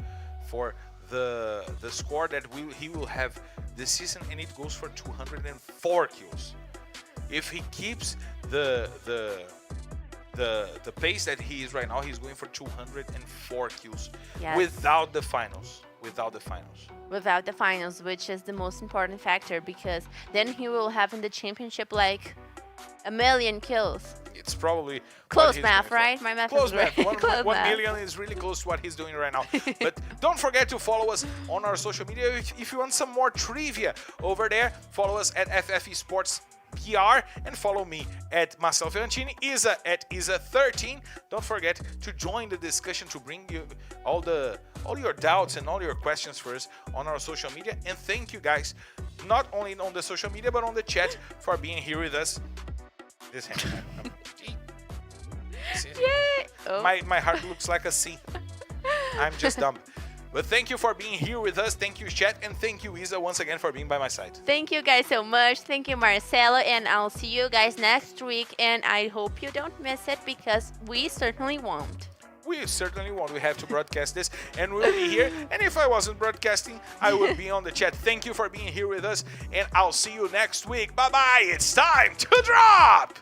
for the score that he will have this season, and it goes for 204 kills. If he keeps the pace that he is right now, he's going for 204 kills. Yes. Without the finals. Without the finals, which is the most important factor, because then he will have in the championship like 1 million kills. It's probably close math, right? My math close is right. math. Close 1 math. million is really close to what he's doing right now. But don't forget to follow us on our social media. If you want some more trivia over there, follow us at FF Esports PR, and follow me at Marcel Ferrantini, Isa at Isa13. Don't forget to join the discussion, to bring you all your doubts and all your questions for us on our social media. And thank you guys, not only on the social media but on the chat, for being here with us. This hand. Yay! Oh. My heart looks like a C. I'm just dumb. But thank you for being here with us. Thank you, chat, and thank you, Isa, once again for being by my side. Thank you guys so much. Thank you, Marcelo, and I'll see you guys next week. And I hope you don't miss it, because we certainly won't. We certainly won't. We have to broadcast this, and we'll be here. And if I wasn't broadcasting, I would be on the chat. Thank you for being here with us, and I'll see you next week. Bye-bye. It's time to drop!